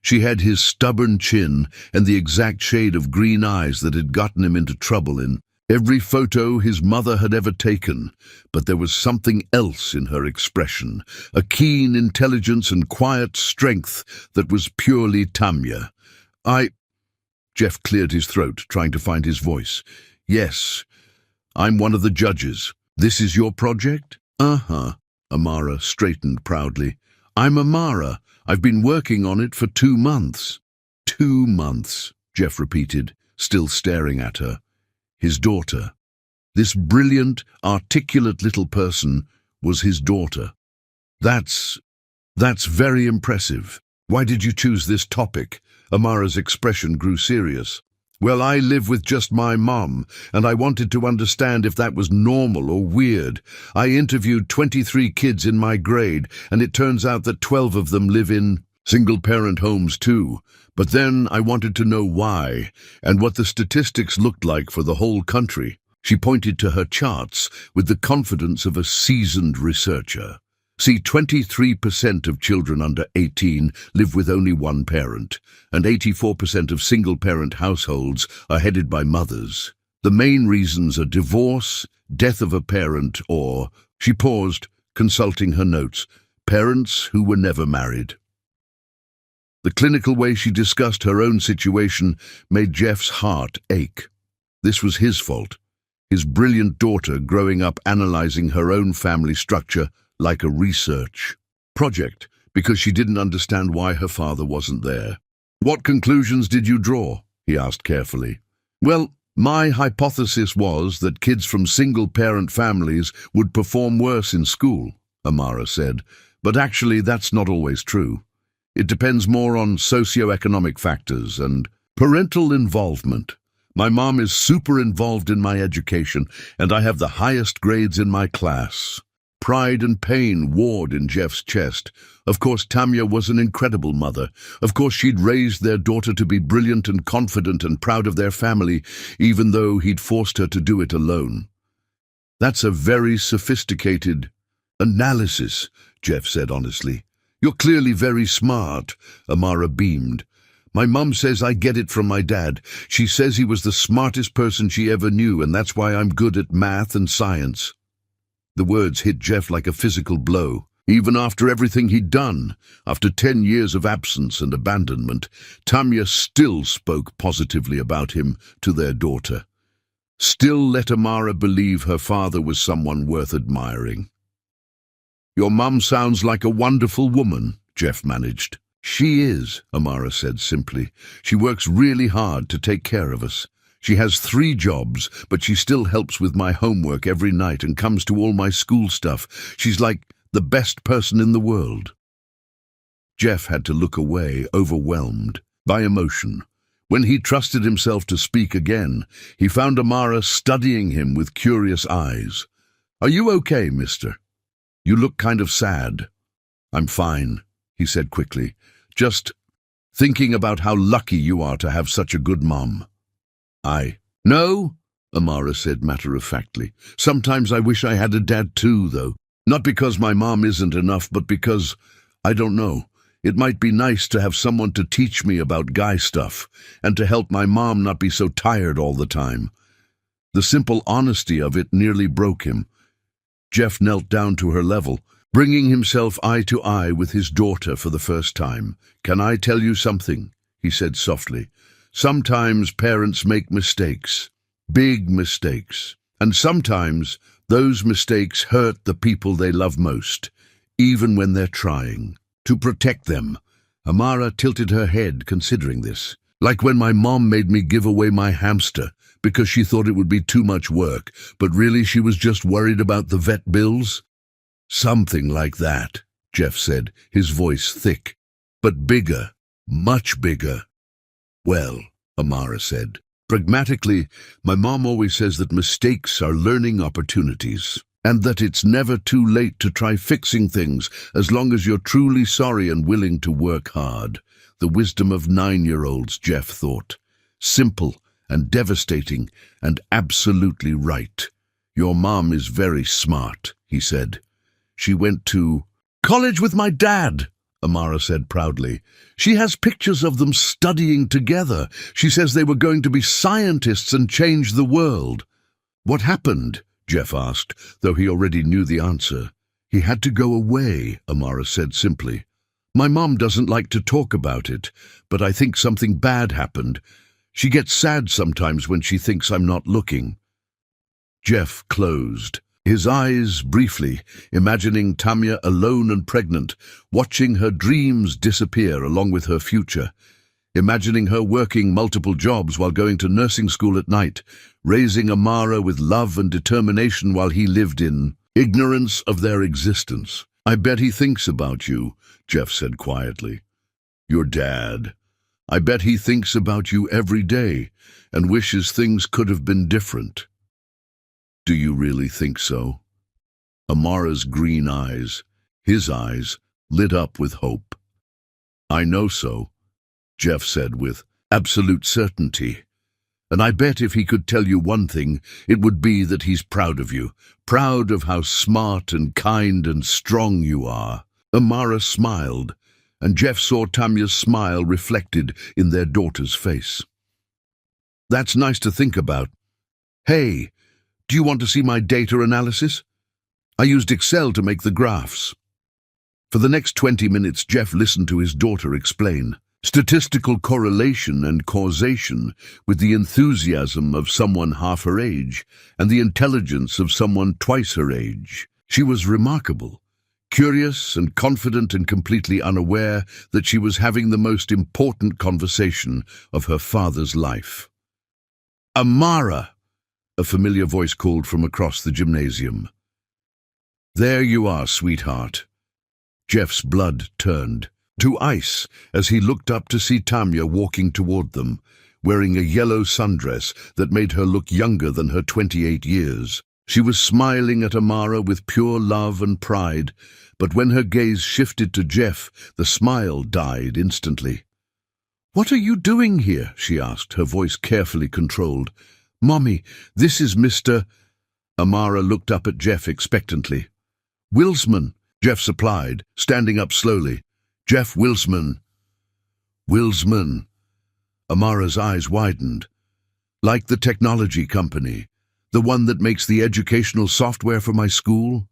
She had his stubborn chin and the exact shade of green eyes that had gotten him into trouble in every photo his mother had ever taken. But there was something else in her expression, a keen intelligence and quiet strength that was purely Tamya. Jeff cleared his throat, trying to find his voice. Yes, I'm one of the judges. This is your project? Uh-huh. Amara straightened proudly. I'm Amara. I've been working on it for 2 months. 2 months, Jeff repeated, still staring at her. His daughter. This brilliant, articulate little person was his daughter. That's very impressive. Why did you choose this topic? Amara's expression grew serious. Well, I live with just my mom, and I wanted to understand if that was normal or weird. I interviewed 23 kids in my grade, and it turns out that 12 of them live in single-parent homes too. But then I wanted to know why, and what the statistics looked like for the whole country. She pointed to her charts with the confidence of a seasoned researcher. See, 23% of children under 18 live with only one parent, and 84% of single-parent households are headed by mothers. The main reasons are divorce, death of a parent, or, she paused, consulting her notes, parents who were never married. The clinical way she discussed her own situation made Jeff's heart ache. This was his fault. His brilliant daughter growing up analyzing her own family structure like a research project because she didn't understand why her father wasn't there. What conclusions did you draw? He asked carefully. Well, my hypothesis was that kids from single-parent families would perform worse in school, Amara said, but actually that's not always true. It depends more on socioeconomic factors and parental involvement. My mom is super involved in my education, and I have the highest grades in my class. Pride and pain warred in Jeff's chest. Of course, Tamya was an incredible mother. Of course, she'd raised their daughter to be brilliant and confident and proud of their family, even though he'd forced her to do it alone. That's a very sophisticated analysis, Jeff said honestly. You're clearly very smart, Amara beamed. My mum says I get it from my dad. She says he was the smartest person she ever knew, and that's why I'm good at math and science. The words hit Jeff like a physical blow. Even after everything he'd done, after 10 years of absence and abandonment, Tamya still spoke positively about him to their daughter. Still let Amara believe her father was someone worth admiring. Your mum sounds like a wonderful woman, Jeff managed. She is, Amara said simply. She works really hard to take care of us. She has 3 jobs, but she still helps with my homework every night and comes to all my school stuff. She's like the best person in the world. Jeff had to look away, overwhelmed by emotion. When he trusted himself to speak again, he found Amara studying him with curious eyes. Are you okay, mister? You look kind of sad. I'm fine, he said quickly. Just thinking about how lucky you are to have such a good mom. No, Amara said matter-of-factly. Sometimes I wish I had a dad too, though. Not because my mom isn't enough, but because, I don't know, it might be nice to have someone to teach me about guy stuff and to help my mom not be so tired all the time. The simple honesty of it nearly broke him. Jeff knelt down to her level, bringing himself eye to eye with his daughter for the first time. Can I tell you something? He said softly. Sometimes parents make mistakes, big mistakes, and sometimes those mistakes hurt the people they love most, even when they're trying to protect them. Amara tilted her head, considering this. Like when my mom made me give away my hamster because she thought it would be too much work, but really she was just worried about the vet bills? Something like that, Jeff said, his voice thick. But bigger, much bigger. Well, Amara said, pragmatically, my mom always says that mistakes are learning opportunities, and that it's never too late to try fixing things as long as you're truly sorry and willing to work hard. The wisdom of 9-year-olds, Jeff thought. Simple and devastating and absolutely right. Your mom is very smart, he said. She went to college with my dad, Amara said proudly. She has pictures of them studying together. She says they were going to be scientists and change the world. What happened? Jeff asked, though he already knew the answer. He had to go away, Amara said simply. My mom doesn't like to talk about it, but I think something bad happened. She gets sad sometimes when she thinks I'm not looking. Jeff closed his eyes briefly, imagining Tamya alone and pregnant, watching her dreams disappear along with her future, imagining her working multiple jobs while going to nursing school at night, raising Amara with love and determination while he lived in ignorance of their existence. I bet he thinks about you, Jeff said quietly. Your dad. I bet he thinks about you every day and wishes things could have been different. Do you really think so? Amara's green eyes, his eyes, lit up with hope. I know so, Jeff said with absolute certainty. And I bet if he could tell you one thing, it would be that he's proud of you, proud of how smart and kind and strong you are. Amara smiled, and Jeff saw Tamya's smile reflected in their daughter's face. That's nice to think about. Hey, do you want to see my data analysis? I used Excel to make the graphs. For the next 20 minutes, Jeff listened to his daughter explain statistical correlation and causation with the enthusiasm of someone half her age and the intelligence of someone twice her age. She was remarkable, curious and confident and completely unaware that she was having the most important conversation of her father's life. Amara! A familiar voice called from across the gymnasium. There you are, sweetheart. Jeff's blood turned to ice as he looked up to see Tamya walking toward them, wearing a yellow sundress that made her look younger than her 28 years. She was smiling at Amara with pure love and pride, but when her gaze shifted to Jeff, the smile died instantly. What are you doing here? She asked, her voice carefully controlled. Mommy, this is Mr. Amara looked up at Jeff expectantly. Wilsman, Jeff supplied, standing up slowly. Jeff Wilsman. Wilsman. Amara's eyes widened. Like the technology company, the one that makes the educational software for my school?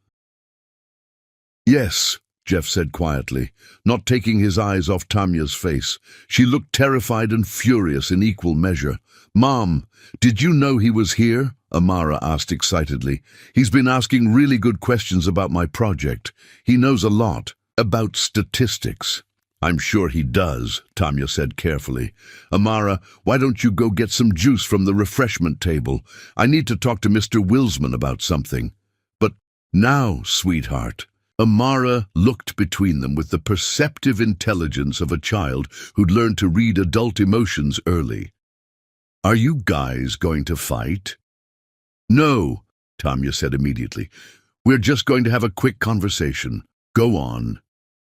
Yes, Jeff said quietly, not taking his eyes off Tamya's face. She looked terrified and furious in equal measure. Mom, did you know he was here? Amara asked excitedly. He's been asking really good questions about my project. He knows a lot about statistics. I'm sure he does, Tamya said carefully. Amara, why don't you go get some juice from the refreshment table? I need to talk to Mr. Wilsman about something. But now, sweetheart. Amara looked between them with the perceptive intelligence of a child who'd learned to read adult emotions early. Are you guys going to fight? No, Tamya said immediately. We're just going to have a quick conversation. Go on.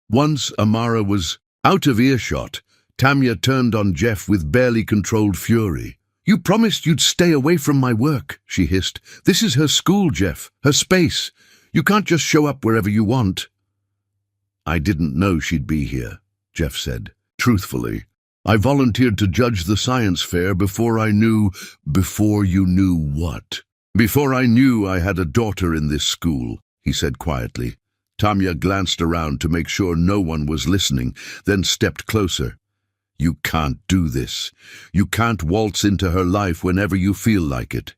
Once Amara was out of earshot, Tamya turned on Jeff with barely controlled fury. You promised you'd stay away from my work, she hissed. This is her school, Jeff, her space. You can't just show up wherever you want. I didn't know she'd be here, Jeff said, truthfully. I volunteered to judge the science fair before you knew what? Before I knew I had a daughter in this school, he said quietly. Tamya glanced around to make sure no one was listening, then stepped closer. You can't do this. You can't waltz into her life whenever you feel like it.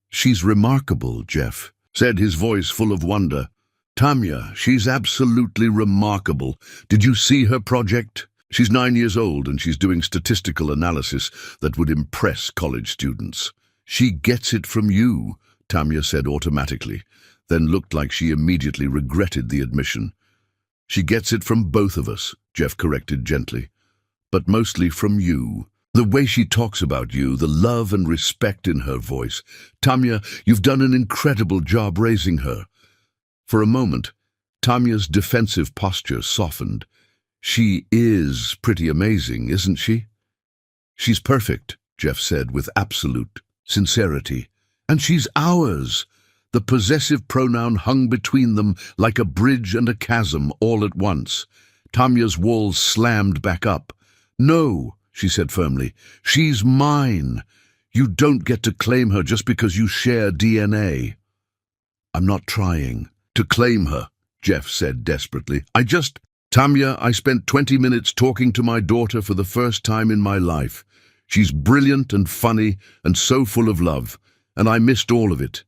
She's remarkable, Jeff said, his voice full of wonder. Tamya, she's absolutely remarkable. Did you see her project? She's 9 years old and she's doing statistical analysis that would impress college students. She gets it from you, Tamya said automatically, then looked like she immediately regretted the admission. She gets it from both of us, Jeff corrected gently, but mostly from you. The way she talks about you, the love and respect in her voice. Tamya, you've done an incredible job raising her. For a moment, Tamya's defensive posture softened. She is pretty amazing, isn't she? She's perfect, Jeff said with absolute sincerity. And she's ours. The possessive pronoun hung between them like a bridge and a chasm all at once. Tamya's walls slammed back up. No, she said firmly, she's mine. You don't get to claim her just because you share DNA. I'm not trying to claim her, Jeff said desperately. Tamya, I spent 20 minutes talking to my daughter for the first time in my life. She's brilliant and funny and so full of love, and I missed all of it.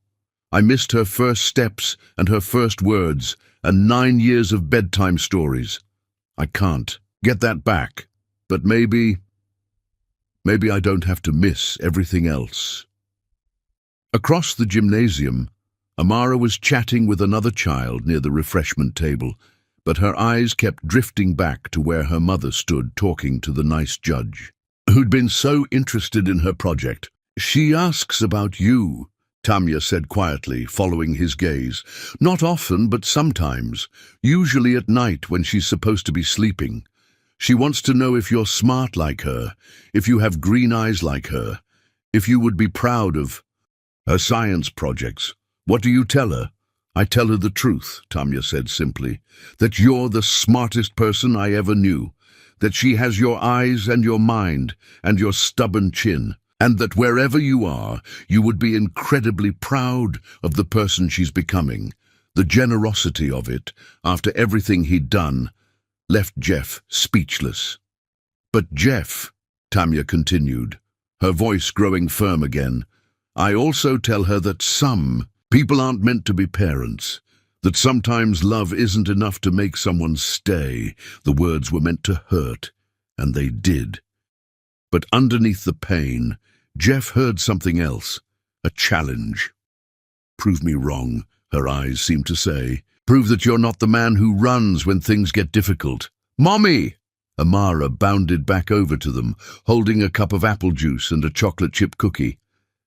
I missed her first steps and her first words and 9 years of bedtime stories. I can't get that back, but maybe I don't have to miss everything else. Across the gymnasium, Amara was chatting with another child near the refreshment table, but her eyes kept drifting back to where her mother stood talking to the nice judge, who'd been so interested in her project. She asks about you, Tamya said quietly, following his gaze. Not often, but sometimes, usually at night when she's supposed to be sleeping. She wants to know if you're smart like her, if you have green eyes like her, if you would be proud of her science projects. What do you tell her? I tell her the truth, Tamya said simply, that you're the smartest person I ever knew, that she has your eyes and your mind and your stubborn chin, and that wherever you are, you would be incredibly proud of the person she's becoming. The generosity of it, after everything he'd done, left Jeff speechless. But Jeff, Tamya continued, her voice growing firm again, I also tell her that some people aren't meant to be parents, that sometimes love isn't enough to make someone stay. The words were meant to hurt, and they did. But underneath the pain, Jeff heard something else, a challenge. Prove me wrong, her eyes seemed to say. Prove that you're not the man who runs when things get difficult. Mommy! Amara bounded back over to them, holding a cup of apple juice and a chocolate chip cookie.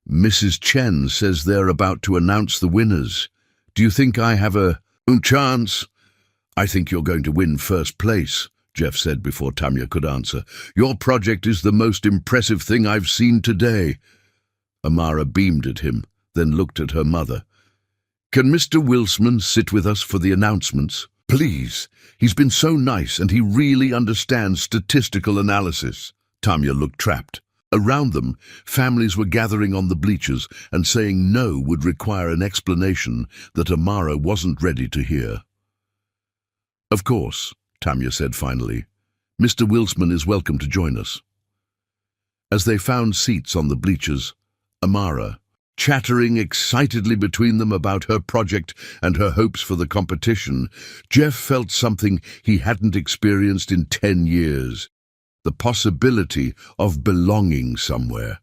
Mrs. Chen says they're about to announce the winners. Do you think I have a chance? I think you're going to win first place, Jeff said before Tamya could answer. Your project is the most impressive thing I've seen today. Amara beamed at him, then looked at her mother. Can Mr. Wilsman sit with us for the announcements? Please. He's been so nice and he really understands statistical analysis. Tamya looked trapped. Around them, families were gathering on the bleachers and saying no would require an explanation that Amara wasn't ready to hear. Of course, Tamya said finally. Mr. Wilsman is welcome to join us. As they found seats on the bleachers, Amara, chattering excitedly between them about her project and her hopes for the competition, Jeff felt something he hadn't experienced in 10 years. The possibility of belonging somewhere,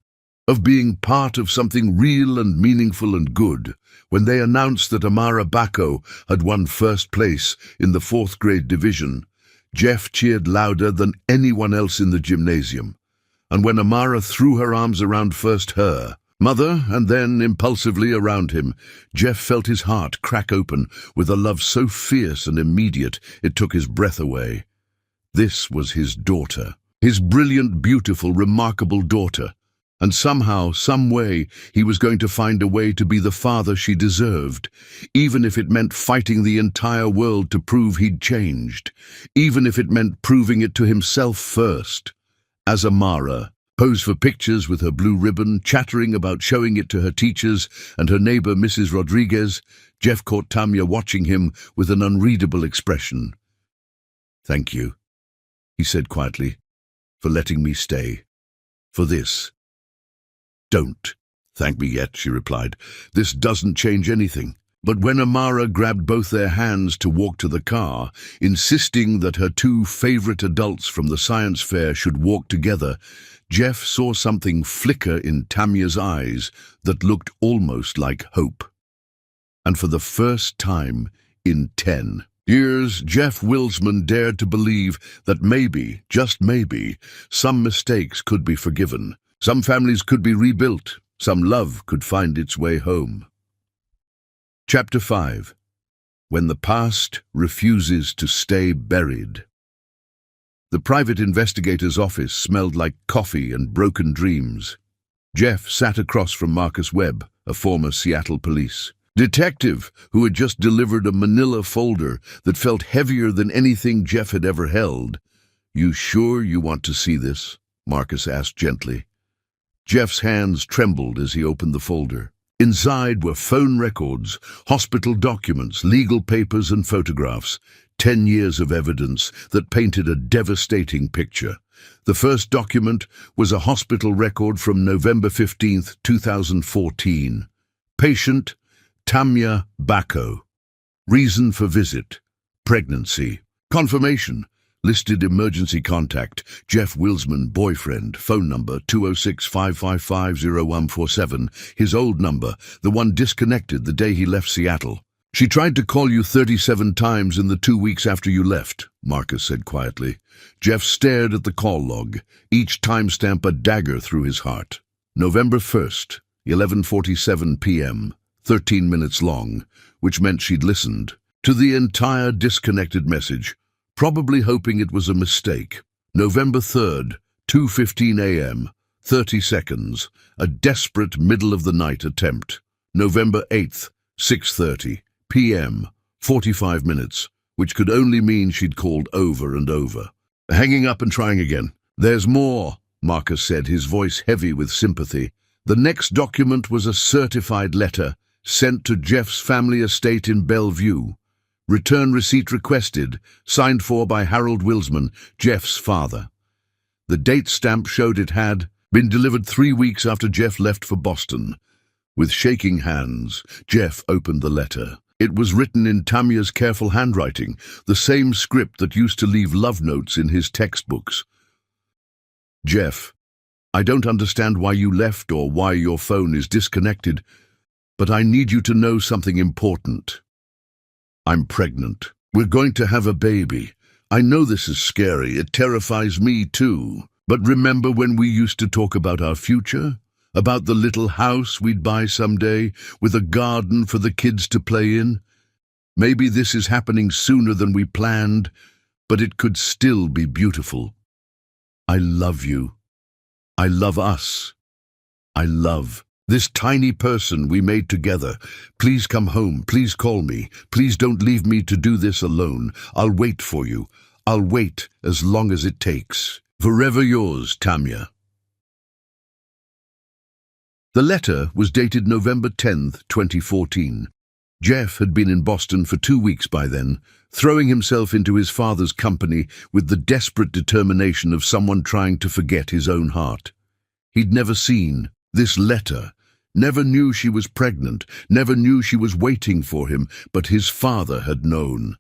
of being part of something real and meaningful and good. When they announced that Amara Bacco had won first place in the 4th grade division, Jeff cheered louder than anyone else in the gymnasium. And when Amara threw her arms around first her mother and then impulsively around him, Jeff felt his heart crack open with a love so fierce and immediate it took his breath away. This was his daughter. His brilliant, beautiful, remarkable daughter, and somehow, some way, he was going to find a way to be the father she deserved, even if it meant fighting the entire world to prove he'd changed, even if it meant proving it to himself first. As Amara posed for pictures with her blue ribbon, chattering about showing it to her teachers and her neighbor Mrs. Rodriguez, Jeff caught Tamya watching him with an unreadable expression. Thank you, he said quietly, for letting me stay. For this. Don't thank me yet, she replied. This doesn't change anything. But when Amara grabbed both their hands to walk to the car, insisting that her two favorite adults from the science fair should walk together, Jeff saw something flicker in Tamia's eyes that looked almost like hope. And for the first time in 10 years, Jeff Wilsman dared to believe that maybe, just maybe, some mistakes could be forgiven. Some families could be rebuilt. Some love could find its way home. Chapter 5. When the past refuses to stay buried. The private investigator's office smelled like coffee and broken dreams. Jeff sat across from Marcus Webb, a former Seattle police detective who had just delivered a manila folder that felt heavier than anything Jeff had ever held. "You sure you want to see this?" Marcus asked gently. Jeff's hands trembled as he opened the folder. Inside were phone records, hospital documents, legal papers and photographs. 10 years of evidence that painted a devastating picture. The first document was a hospital record from November 15, 2014. Patient Tamia Bacco. Reason for visit: pregnancy. Confirmation: listed emergency contact, Jeff Wilsman, boyfriend, phone number 206-555-0147, his old number, the one disconnected the day he left Seattle. "She tried to call you 37 times in the 2 weeks after you left," Marcus said quietly. Jeff stared at the call log, each timestamp a dagger through his heart. November 1st, 11:47 p.m., 13 minutes long, which meant she'd listened to the entire disconnected message, probably hoping it was a mistake. November 3rd, 2:15 a.m., 30 seconds, a desperate middle-of-the-night attempt. November 8th, 6:30 p.m., 45 minutes, which could only mean she'd called over and over. Hanging up and trying again. "There's more," Marcus said, his voice heavy with sympathy. The next document was a certified letter sent to Jeff's family estate in Bellevue. Return receipt requested, signed for by Harold Wilsman, Jeff's father. The date stamp showed it had been delivered 3 weeks after Jeff left for Boston. With shaking hands, Jeff opened the letter. It was written in Tamia's careful handwriting, the same script that used to leave love notes in his textbooks. "Jeff, I don't understand why you left or why your phone is disconnected, but I need you to know something important. I'm pregnant. We're going to have a baby. I know this is scary. It terrifies me too. But remember when we used to talk about our future? About the little house we'd buy someday, with a garden for the kids to play in? Maybe this is happening sooner than we planned, but it could still be beautiful. I love you. I love us. I love this tiny person we made together. Please come home. Please call me. Please don't leave me to do this alone. I'll wait for you. I'll wait as long as it takes. Forever yours, Tamia." The letter was dated November 10th, 2014. Jeff had been in Boston for 2 weeks by then, throwing himself into his father's company with the desperate determination of someone trying to forget his own heart. He'd never seen this letter, never knew she was pregnant, never knew she was waiting for him, but his father had known.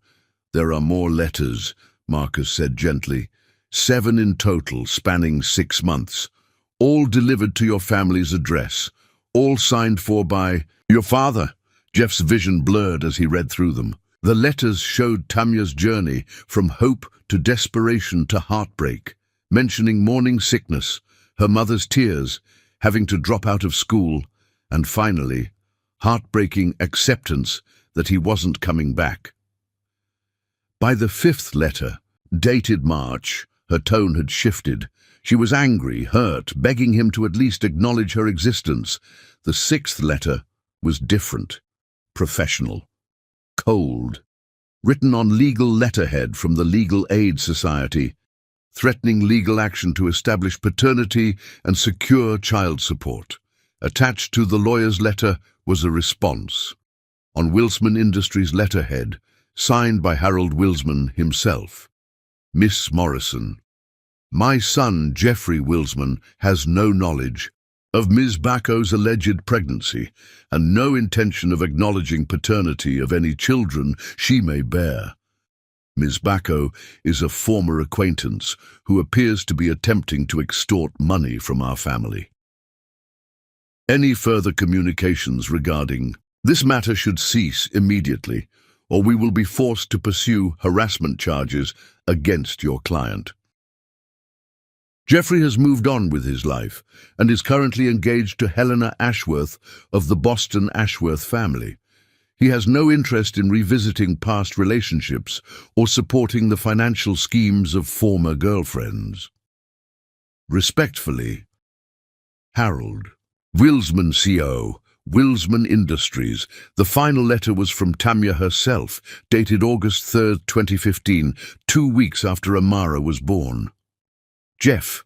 "There are more letters," Marcus said gently. 7 in total, spanning 6 months. All delivered to your family's address. All signed for by your father. Jeff's vision blurred as he read through them. The letters showed Tamia's journey from hope to desperation to heartbreak, mentioning morning sickness, her mother's tears, having to drop out of school, and finally, heartbreaking acceptance that he wasn't coming back. By the 5th letter, dated March, her tone had shifted. She was angry, hurt, begging him to at least acknowledge her existence. The 6th letter was different, professional, cold, written on legal letterhead from the Legal Aid Society, threatening legal action to establish paternity and secure child support. Attached to the lawyer's letter was a response, on Wilsman Industries' letterhead, signed by Harold Wilsman himself. "Miss Morrison, my son Jeffrey Wilsman has no knowledge of Ms. Bacco's alleged pregnancy and no intention of acknowledging paternity of any children she may bear. Ms. Bacco is a former acquaintance who appears to be attempting to extort money from our family. Any further communications regarding this matter should cease immediately, or we will be forced to pursue harassment charges against your client. Jeffrey has moved on with his life and is currently engaged to Helena Ashworth of the Boston Ashworth family. He has no interest in revisiting past relationships or supporting the financial schemes of former girlfriends. Respectfully, Harold. Wilsman CO, Wilsman Industries. The final letter was from Tamya herself, dated August 3, 2015, 2 weeks after Amara was born. Jeff,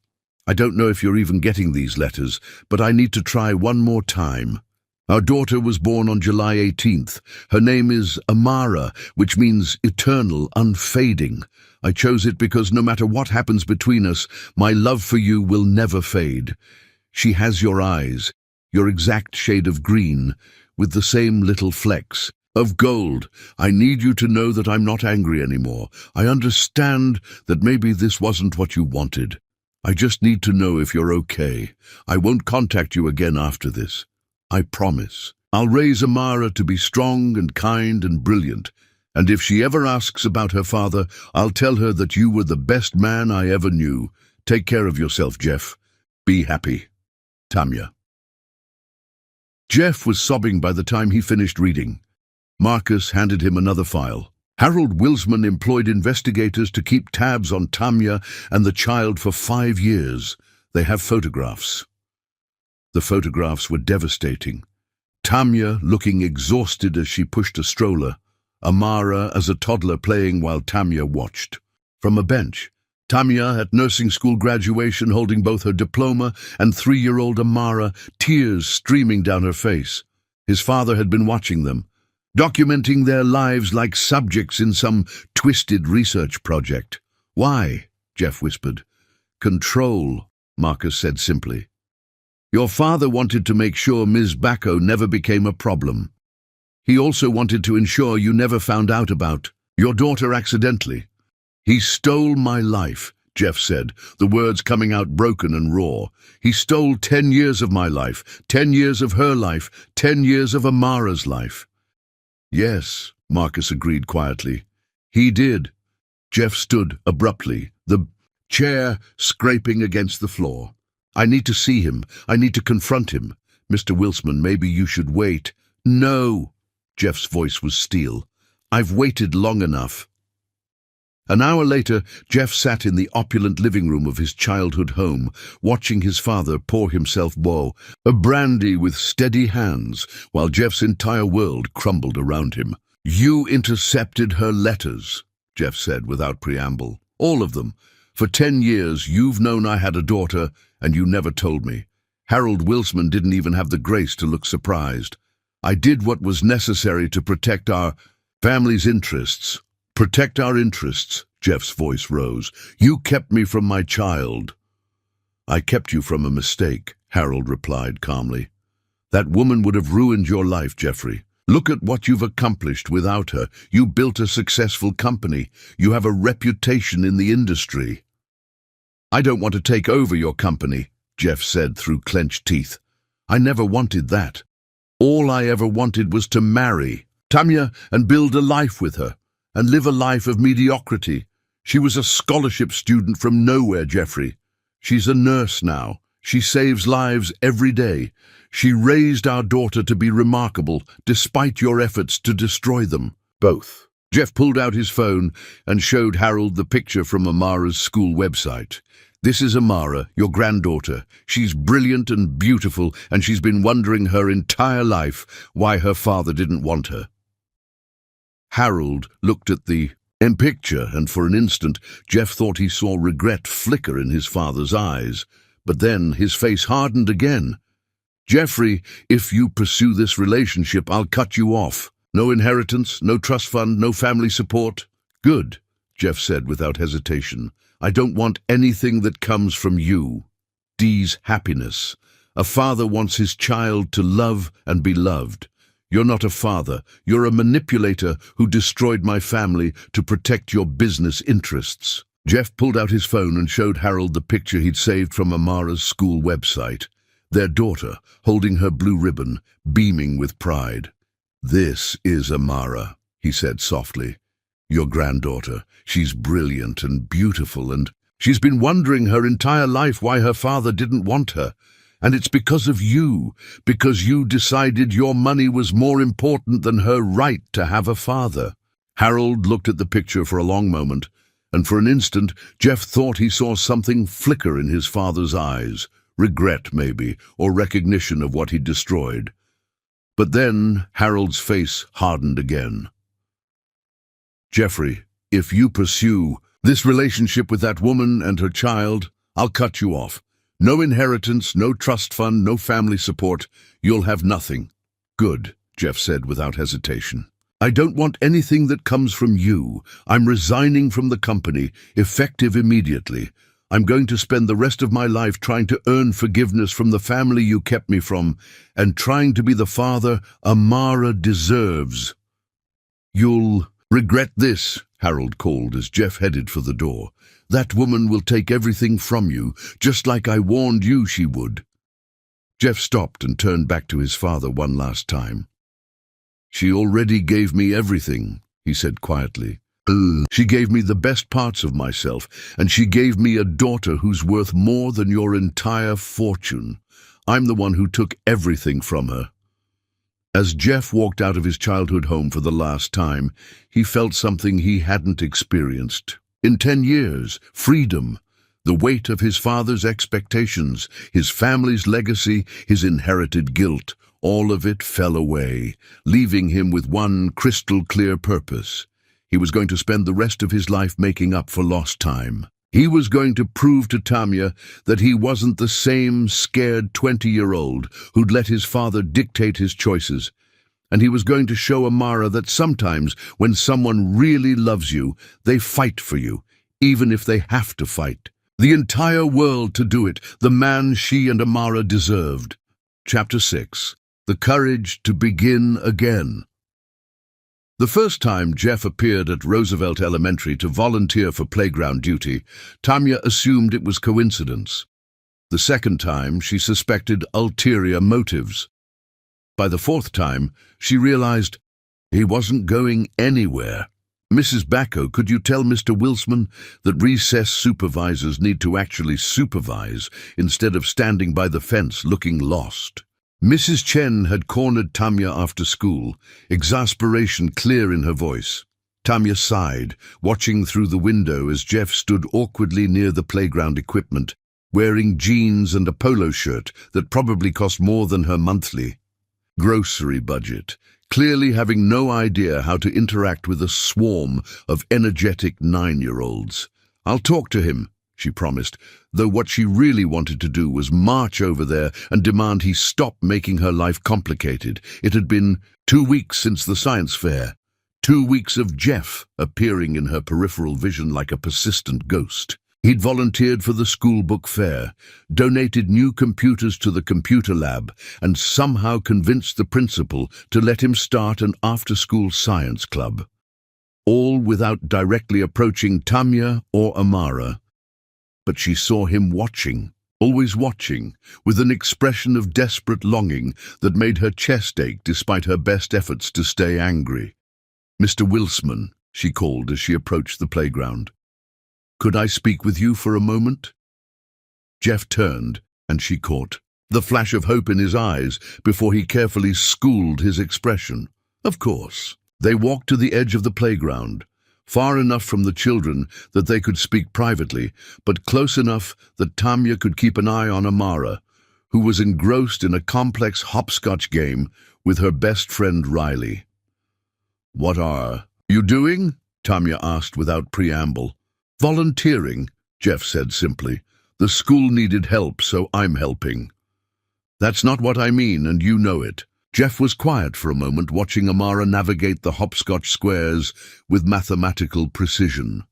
I don't know if you're even getting these letters, but I need to try one more time. Our daughter was born on July 18th. Her name is Amara, which means eternal, unfading. I chose it because no matter what happens between us, my love for you will never fade. She has your eyes, your exact shade of green, with the same little flecks of gold. I need you to know that I'm not angry anymore. I understand that maybe this wasn't what you wanted. I just need to know if you're okay. I won't contact you again after this. I promise. I'll raise Amara to be strong and kind and brilliant, and if she ever asks about her father, I'll tell her that you were the best man I ever knew. Take care of yourself, Jeff. Be happy. Tamya. Jeff was sobbing by the time he finished reading. Marcus handed him another file. Harold Wilsman employed investigators to keep tabs on Tamya and the child for 5 years. They have photographs. The photographs were devastating. Tamya looking exhausted as she pushed a stroller. Amara as a toddler playing while Tamya watched. From a bench, Tamya at nursing school graduation holding both her diploma and 3-year-old Amara, tears streaming down her face. His father had been watching them, documenting their lives like subjects in some twisted research project. Why? Jeff whispered. Control, Marcus said simply. Your father wanted to make sure Ms. Bacco never became a problem. He also wanted to ensure you never found out about your daughter accidentally. He stole my life, Jeff said, the words coming out broken and raw. He stole 10 years of my life, 10 years of her life, 10 years of Amara's life. Yes, Marcus agreed quietly. He did. Jeff stood abruptly, the chair scraping against the floor. I need to see him. I need to confront him. Mr. Wilsman, maybe you should wait. No. Jeff's voice was steel. I've waited long enough. An hour later, Jeff sat in the opulent living room of his childhood home, watching his father pour himself a brandy with steady hands, while Jeff's entire world crumbled around him. You intercepted her letters, Jeff said without preamble. All of them. For 10 years, you've known I had a daughter, and you never told me. Harold Wilsman didn't even have the grace to look surprised. I did what was necessary to protect our family's interests. Protect our interests, Jeff's voice rose. You kept me from my child. I kept you from a mistake, Harold replied calmly. That woman would have ruined your life, Jeffrey. Look at what you've accomplished without her. You built a successful company. You have a reputation in the industry. I don't want to take over your company, Jeff said through clenched teeth. I never wanted that. All I ever wanted was to marry Tamya and build a life with her, and live a life of mediocrity. She was a scholarship student from nowhere, Jeffrey. She's a nurse now. She saves lives every day. She raised our daughter to be remarkable, despite your efforts to destroy them. Both. Jeff pulled out his phone and showed Harold the picture from Amara's school website. This is Amara, your granddaughter. She's brilliant and beautiful, and she's been wondering her entire life why her father didn't want her. Harold looked at the picture, and for an instant, Jeff thought he saw regret flicker in his father's eyes. But then his face hardened again. Jeffrey, if you pursue this relationship, I'll cut you off. No inheritance, no trust fund, no family support. Good, Jeff said without hesitation. I don't want anything that comes from you. Dee's happiness. A father wants his child to love and be loved. You're not a father. You're a manipulator who destroyed my family to protect your business interests. Jeff pulled out his phone and showed Harold the picture he'd saved from Amara's school website. Their daughter, holding her blue ribbon, beaming with pride. "This is Amara," he said softly. "Your granddaughter. She's brilliant and beautiful, and she's been wondering her entire life why her father didn't want her. And it's because of you, because you decided your money was more important than her right to have a father." Harold looked at the picture for a long moment, and for an instant Jeff thought he saw something flicker in his father's eyes, regret maybe, or recognition of what he'd destroyed. But then Harold's face hardened again. "Jeffrey, if you pursue this relationship with that woman and her child, I'll cut you off. No inheritance, no trust fund, no family support. You'll have nothing." "Good," Jeff said without hesitation. "I don't want anything that comes from you. I'm resigning from the company, effective immediately. I'm going to spend the rest of my life trying to earn forgiveness from the family you kept me from, and trying to be the father Amara deserves." "You'll regret this," Harold called as Jeff headed for the door. "That woman will take everything from you, just like I warned you she would." Jeff stopped and turned back to his father one last time. "She already gave me everything," he said quietly. "She gave me the best parts of myself, and she gave me a daughter who's worth more than your entire fortune. I'm the one who took everything from her." As Jeff walked out of his childhood home for the last time, he felt something he hadn't experienced in 10 years, freedom. The weight of his father's expectations, his family's legacy, his inherited guilt, all of it fell away, leaving him with one crystal-clear purpose. He was going to spend the rest of his life making up for lost time. He was going to prove to Tamia that he wasn't the same scared 20-year-old who'd let his father dictate his choices. And he was going to show Amara that sometimes when someone really loves you, they fight for you, even if they have to fight. The entire world to do it, the man she and Amara deserved. Chapter 6. The Courage to Begin Again. The first time Jeff appeared at Roosevelt Elementary to volunteer for playground duty, Tamia assumed it was coincidence. The second time, she suspected ulterior motives. By the fourth time, she realized he wasn't going anywhere. "Mrs. Bacco, could you tell Mr. Wilsman that recess supervisors need to actually supervise instead of standing by the fence looking lost?" Mrs. Chen had cornered Tamia after school, exasperation clear in her voice. Tamia sighed, watching through the window as Jeff stood awkwardly near the playground equipment, wearing jeans and a polo shirt that probably cost more than her monthly grocery budget, clearly having no idea how to interact with a swarm of energetic 9-year-olds. "I'll talk to him," she promised, though what she really wanted to do was march over there and demand he stop making her life complicated. It had been 2 weeks since the science fair, 2 weeks of Jeff appearing in her peripheral vision like a persistent ghost. He'd volunteered for the school book fair, donated new computers to the computer lab, and somehow convinced the principal to let him start an after-school science club. All without directly approaching Tamia or Amara. But she saw him watching, always watching, with an expression of desperate longing that made her chest ache despite her best efforts to stay angry. "Mr. Wilsman," she called as she approached the playground. "Could I speak with you for a moment?" Jeff turned, and she caught the flash of hope in his eyes before he carefully schooled his expression. "Of course." They walked to the edge of the playground, far enough from the children that they could speak privately, but close enough that Tamia could keep an eye on Amara, who was engrossed in a complex hopscotch game with her best friend Riley. "What are you doing?" Tamia asked without preamble. "Volunteering," Jeff said simply. "The school needed help, so I'm helping." "That's not what I mean, and you know it." Jeff was quiet for a moment, watching Amara navigate the hopscotch squares with mathematical precision.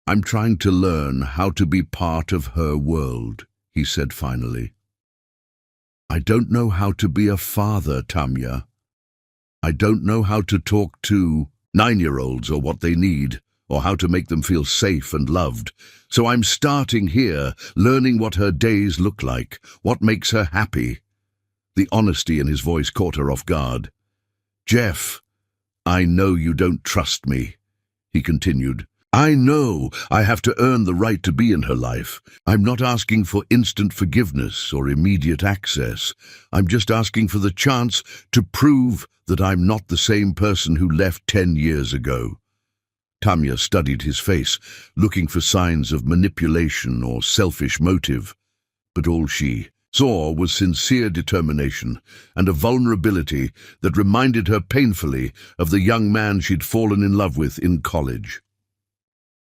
"I'm trying to learn how to be part of her world," he said finally. I don't know how to be a father, Tamya. I don't know how to talk to 9-year-olds or what they need, or how to make them feel safe and loved. So I'm starting here, learning what her days look like, what makes her happy. The honesty in his voice caught her off guard. Jeff, I know you don't trust me, he continued. I know I have to earn the right to be in her life. I'm not asking for instant forgiveness or immediate access. I'm just asking for the chance to prove that I'm not the same person who left 10 years ago. Tamya studied his face, looking for signs of manipulation or selfish motive. But all she saw was sincere determination and a vulnerability that reminded her painfully of the young man she'd fallen in love with in college.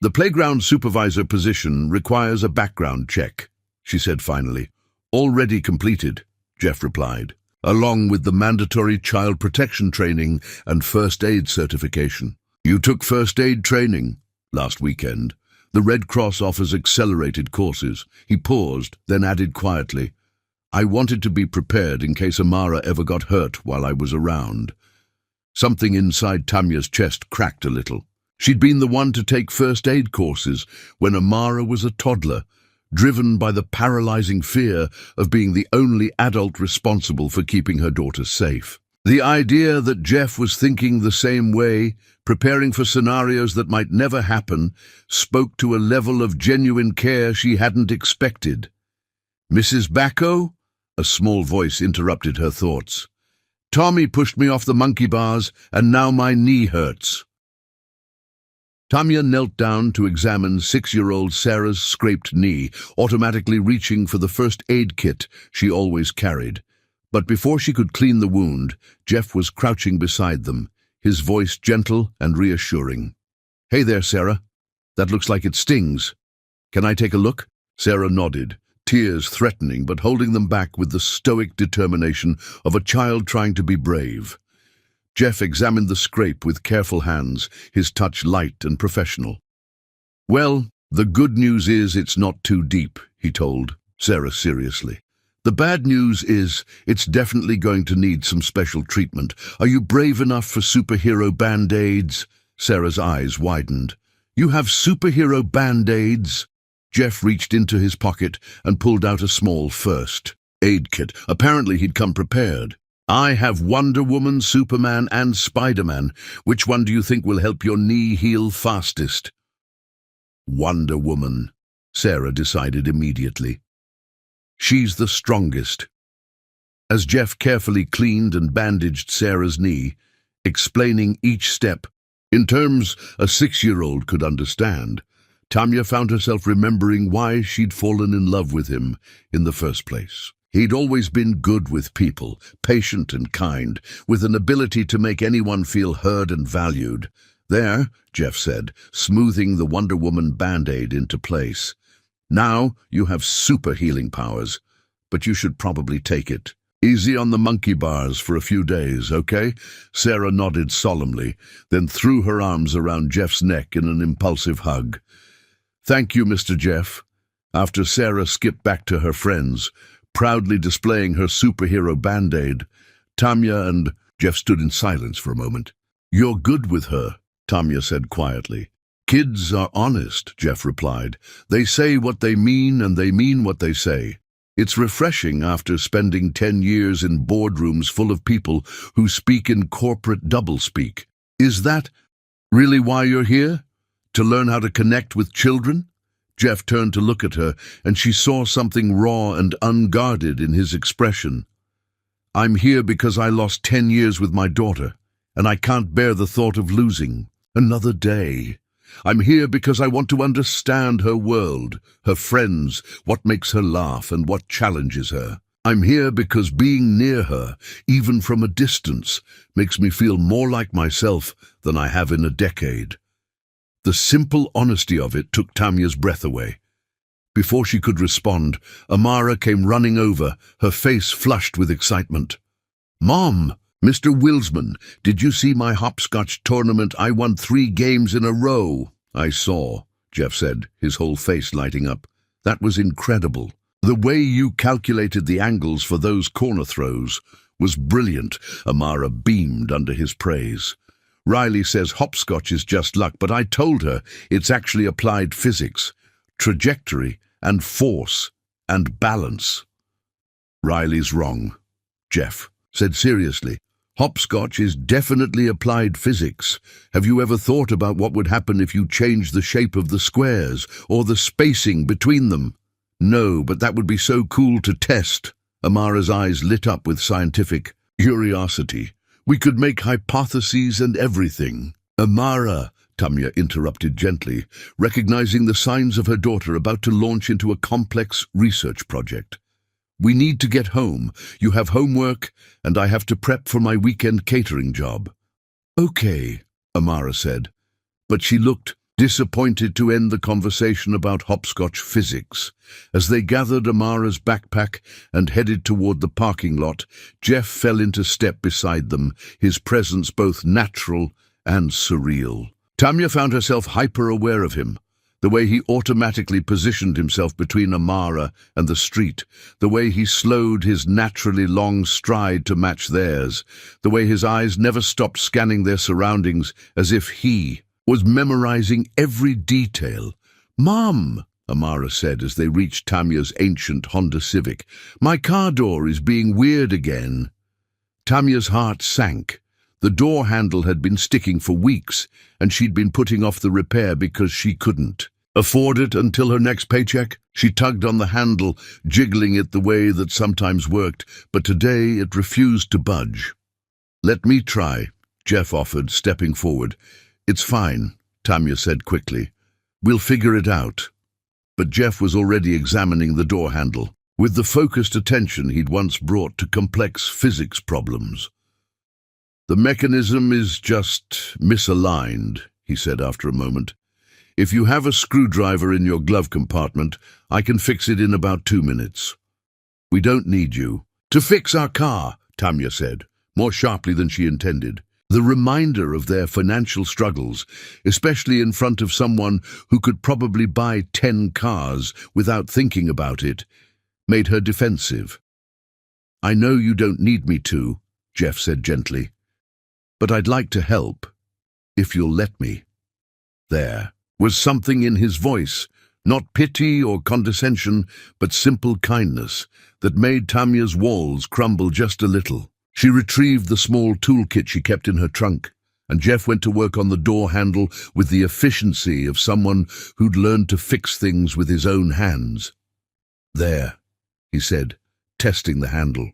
The playground supervisor position requires a background check, she said finally. Already completed, Jeff replied, along with the mandatory child protection training and first aid certification. You took first aid training last weekend. The Red Cross offers accelerated courses. He paused, then added quietly, I wanted to be prepared in case Amara ever got hurt while I was around. Something inside Tamya's chest cracked a little. She'd been the one to take first aid courses when Amara was a toddler, driven by the paralyzing fear of being the only adult responsible for keeping her daughter safe. The idea that Jeff was thinking the same way, preparing for scenarios that might never happen, spoke to a level of genuine care she hadn't expected. Mrs. Bacco? A small voice interrupted her thoughts. Tommy pushed me off the monkey bars, and now my knee hurts. Tamya knelt down to examine 6-year-old Sarah's scraped knee, automatically reaching for the first aid kit she always carried. But before she could clean the wound, Jeff was crouching beside them, his voice gentle and reassuring. Hey there, Sarah. That looks like it stings. Can I take a look? Sarah nodded, tears threatening but holding them back with the stoic determination of a child trying to be brave. Jeff examined the scrape with careful hands, his touch light and professional. Well, the good news is it's not too deep, he told Sarah seriously. The bad news is it's definitely going to need some special treatment. Are you brave enough for superhero band-aids? Sarah's eyes widened. You have superhero band-aids? Jeff reached into his pocket and pulled out a small first aid kit. Apparently he'd come prepared. I have Wonder Woman, Superman, and Spider-Man. Which one do you think will help your knee heal fastest? Wonder Woman, Sarah decided immediately. She's the strongest. As Jeff carefully cleaned and bandaged Sarah's knee, explaining each step in terms a 6-year-old could understand, Tamya found herself remembering why she'd fallen in love with him in the first place. He'd always been good with people, patient and kind, with an ability to make anyone feel heard and valued. There, Jeff said, smoothing the Wonder Woman band-aid into place. Now you have super healing powers, but you should probably take it. Easy on the monkey bars for a few days, okay? Sarah nodded solemnly, then threw her arms around Jeff's neck in an impulsive hug. Thank you, Mr. Jeff. After Sarah skipped back to her friends, proudly displaying her superhero band-aid, Tamya and Jeff stood in silence for a moment. You're good with her, Tamya said quietly. Kids are honest, Jeff replied. They say what they mean and they mean what they say. It's refreshing after spending 10 years in boardrooms full of people who speak in corporate doublespeak. Is that really why you're here? To learn how to connect with children? Jeff turned to look at her, and she saw something raw and unguarded in his expression. I'm here because I lost 10 years with my daughter, and I can't bear the thought of losing another day. I'm here because I want to understand her world, her friends, what makes her laugh and what challenges her. I'm here because being near her, even from a distance, makes me feel more like myself than I have in a decade. The simple honesty of it took Tamya's breath away. Before she could respond, Amara came running over, her face flushed with excitement. Mom! Mr. Wilsman, did you see my hopscotch tournament? I won 3 games in a row. I saw, Jeff said, his whole face lighting up. That was incredible. The way you calculated the angles for those corner throws was brilliant. Amara beamed under his praise. Riley says hopscotch is just luck, but I told her it's actually applied physics, trajectory and force and balance. Riley's wrong, Jeff said seriously. Hopscotch is definitely applied physics. Have you ever thought about what would happen if you changed the shape of the squares or the spacing between them? No, but that would be so cool to test. Amara's eyes lit up with scientific curiosity. We could make hypotheses and everything. Amara, Tamya interrupted gently, recognizing the signs of her daughter about to launch into a complex research project. We need to get home. You have homework, and I have to prep for my weekend catering job. Okay, Amara said, but she looked disappointed to end the conversation about hopscotch physics. As they gathered Amara's backpack and headed toward the parking lot, Jeff fell into step beside them, his presence both natural and surreal. Tamya found herself hyper-aware of him. The way he automatically positioned himself between Amara and the street, the way he slowed his naturally long stride to match theirs, the way his eyes never stopped scanning their surroundings as if he was memorizing every detail. "Mom," Amara said as they reached Tamya's ancient Honda Civic, "my car door is being weird again." Tamya's heart sank. The door handle had been sticking for weeks, and she'd been putting off the repair because she couldn't afford it until her next paycheck. She tugged on the handle, jiggling it the way that sometimes worked, but today it refused to budge. "Let me try," Jeff offered, stepping forward. "It's fine," Tamya said quickly. "We'll figure it out." But Jeff was already examining the door handle, with the focused attention he'd once brought to complex physics problems. "The mechanism is just misaligned," he said after a moment. "If you have a screwdriver in your glove compartment, I can fix it in about 2 minutes." "We don't need you to fix our car," Tamya said, more sharply than she intended. The reminder of their financial struggles, especially in front of someone who could probably buy 10 cars without thinking about it, made her defensive. "I know you don't need me to," Jeff said gently, "but I'd like to help, if you'll let me." There was something in his voice, not pity or condescension, but simple kindness, that made Tamya's walls crumble just a little. She retrieved the small toolkit she kept in her trunk, and Jeff went to work on the door handle with the efficiency of someone who'd learned to fix things with his own hands. "There," he said, testing the handle.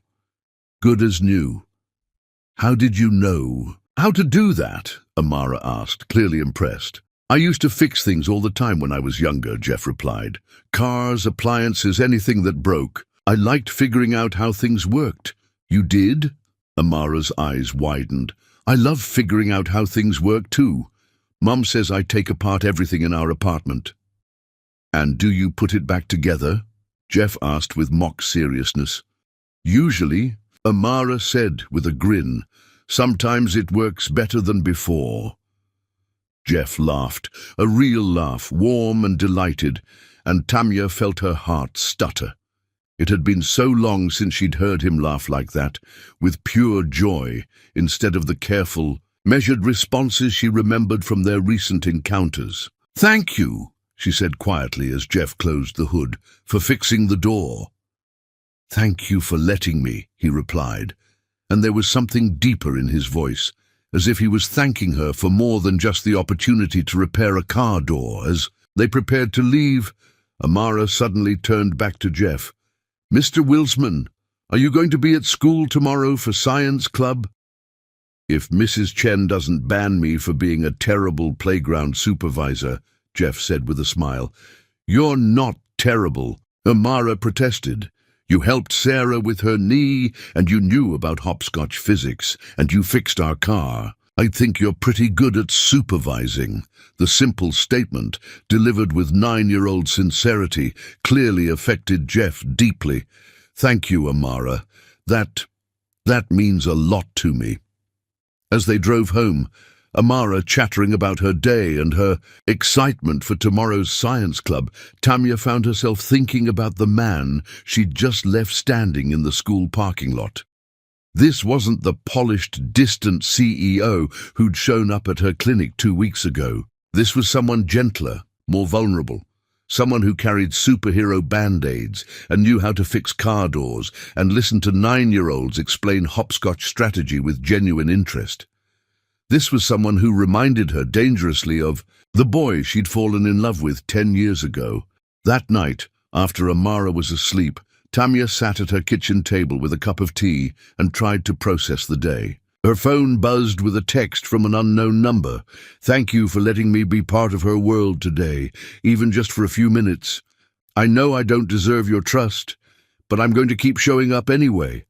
"Good as new." "How did you know how to do that?" Amara asked, clearly impressed. "I used to fix things all the time when I was younger," Jeff replied. "Cars, appliances, anything that broke. I liked figuring out how things worked." "You did?" Amara's eyes widened. "I love figuring out how things work too. Mum says I take apart everything in our apartment." "And do you put it back together?" Jeff asked with mock seriousness. "Usually," Amara said with a grin. "Sometimes it works better than before." Jeff laughed, a real laugh, warm and delighted, and Tamya felt her heart stutter. It had been so long since she'd heard him laugh like that, with pure joy, instead of the careful, measured responses she remembered from their recent encounters. "Thank you," she said quietly as Jeff closed the hood, "for fixing the door." "Thank you for letting me," he replied, and there was something deeper in his voice, as if he was thanking her for more than just the opportunity to repair a car door. As they prepared to leave, Amara suddenly turned back to Jeff. "Mr. Wilsman, are you going to be at school tomorrow for science club?" "If Mrs. Chen doesn't ban me for being a terrible playground supervisor," Jeff said with a smile. "You're not terrible," Amara protested. "You helped Sarah with her knee, and you knew about hopscotch physics, and you fixed our car. I think you're pretty good at supervising." The simple statement, delivered with 9-year-old sincerity, clearly affected Jeff deeply. "Thank you, Amara. That means a lot to me." As they drove home, Amara chattering about her day and her excitement for tomorrow's science club, Tamya found herself thinking about the man she'd just left standing in the school parking lot. This wasn't the polished, distant CEO who'd shown up at her clinic 2 weeks ago. This was someone gentler, more vulnerable. Someone who carried superhero band-aids and knew how to fix car doors and listened to 9-year-olds explain hopscotch strategy with genuine interest. This was someone who reminded her dangerously of the boy she'd fallen in love with 10 years ago. That night, after Amara was asleep, Tamya sat at her kitchen table with a cup of tea and tried to process the day. Her phone buzzed with a text from an unknown number. "Thank you for letting me be part of her world today, even just for a few minutes. I know I don't deserve your trust, but I'm going to keep showing up anyway.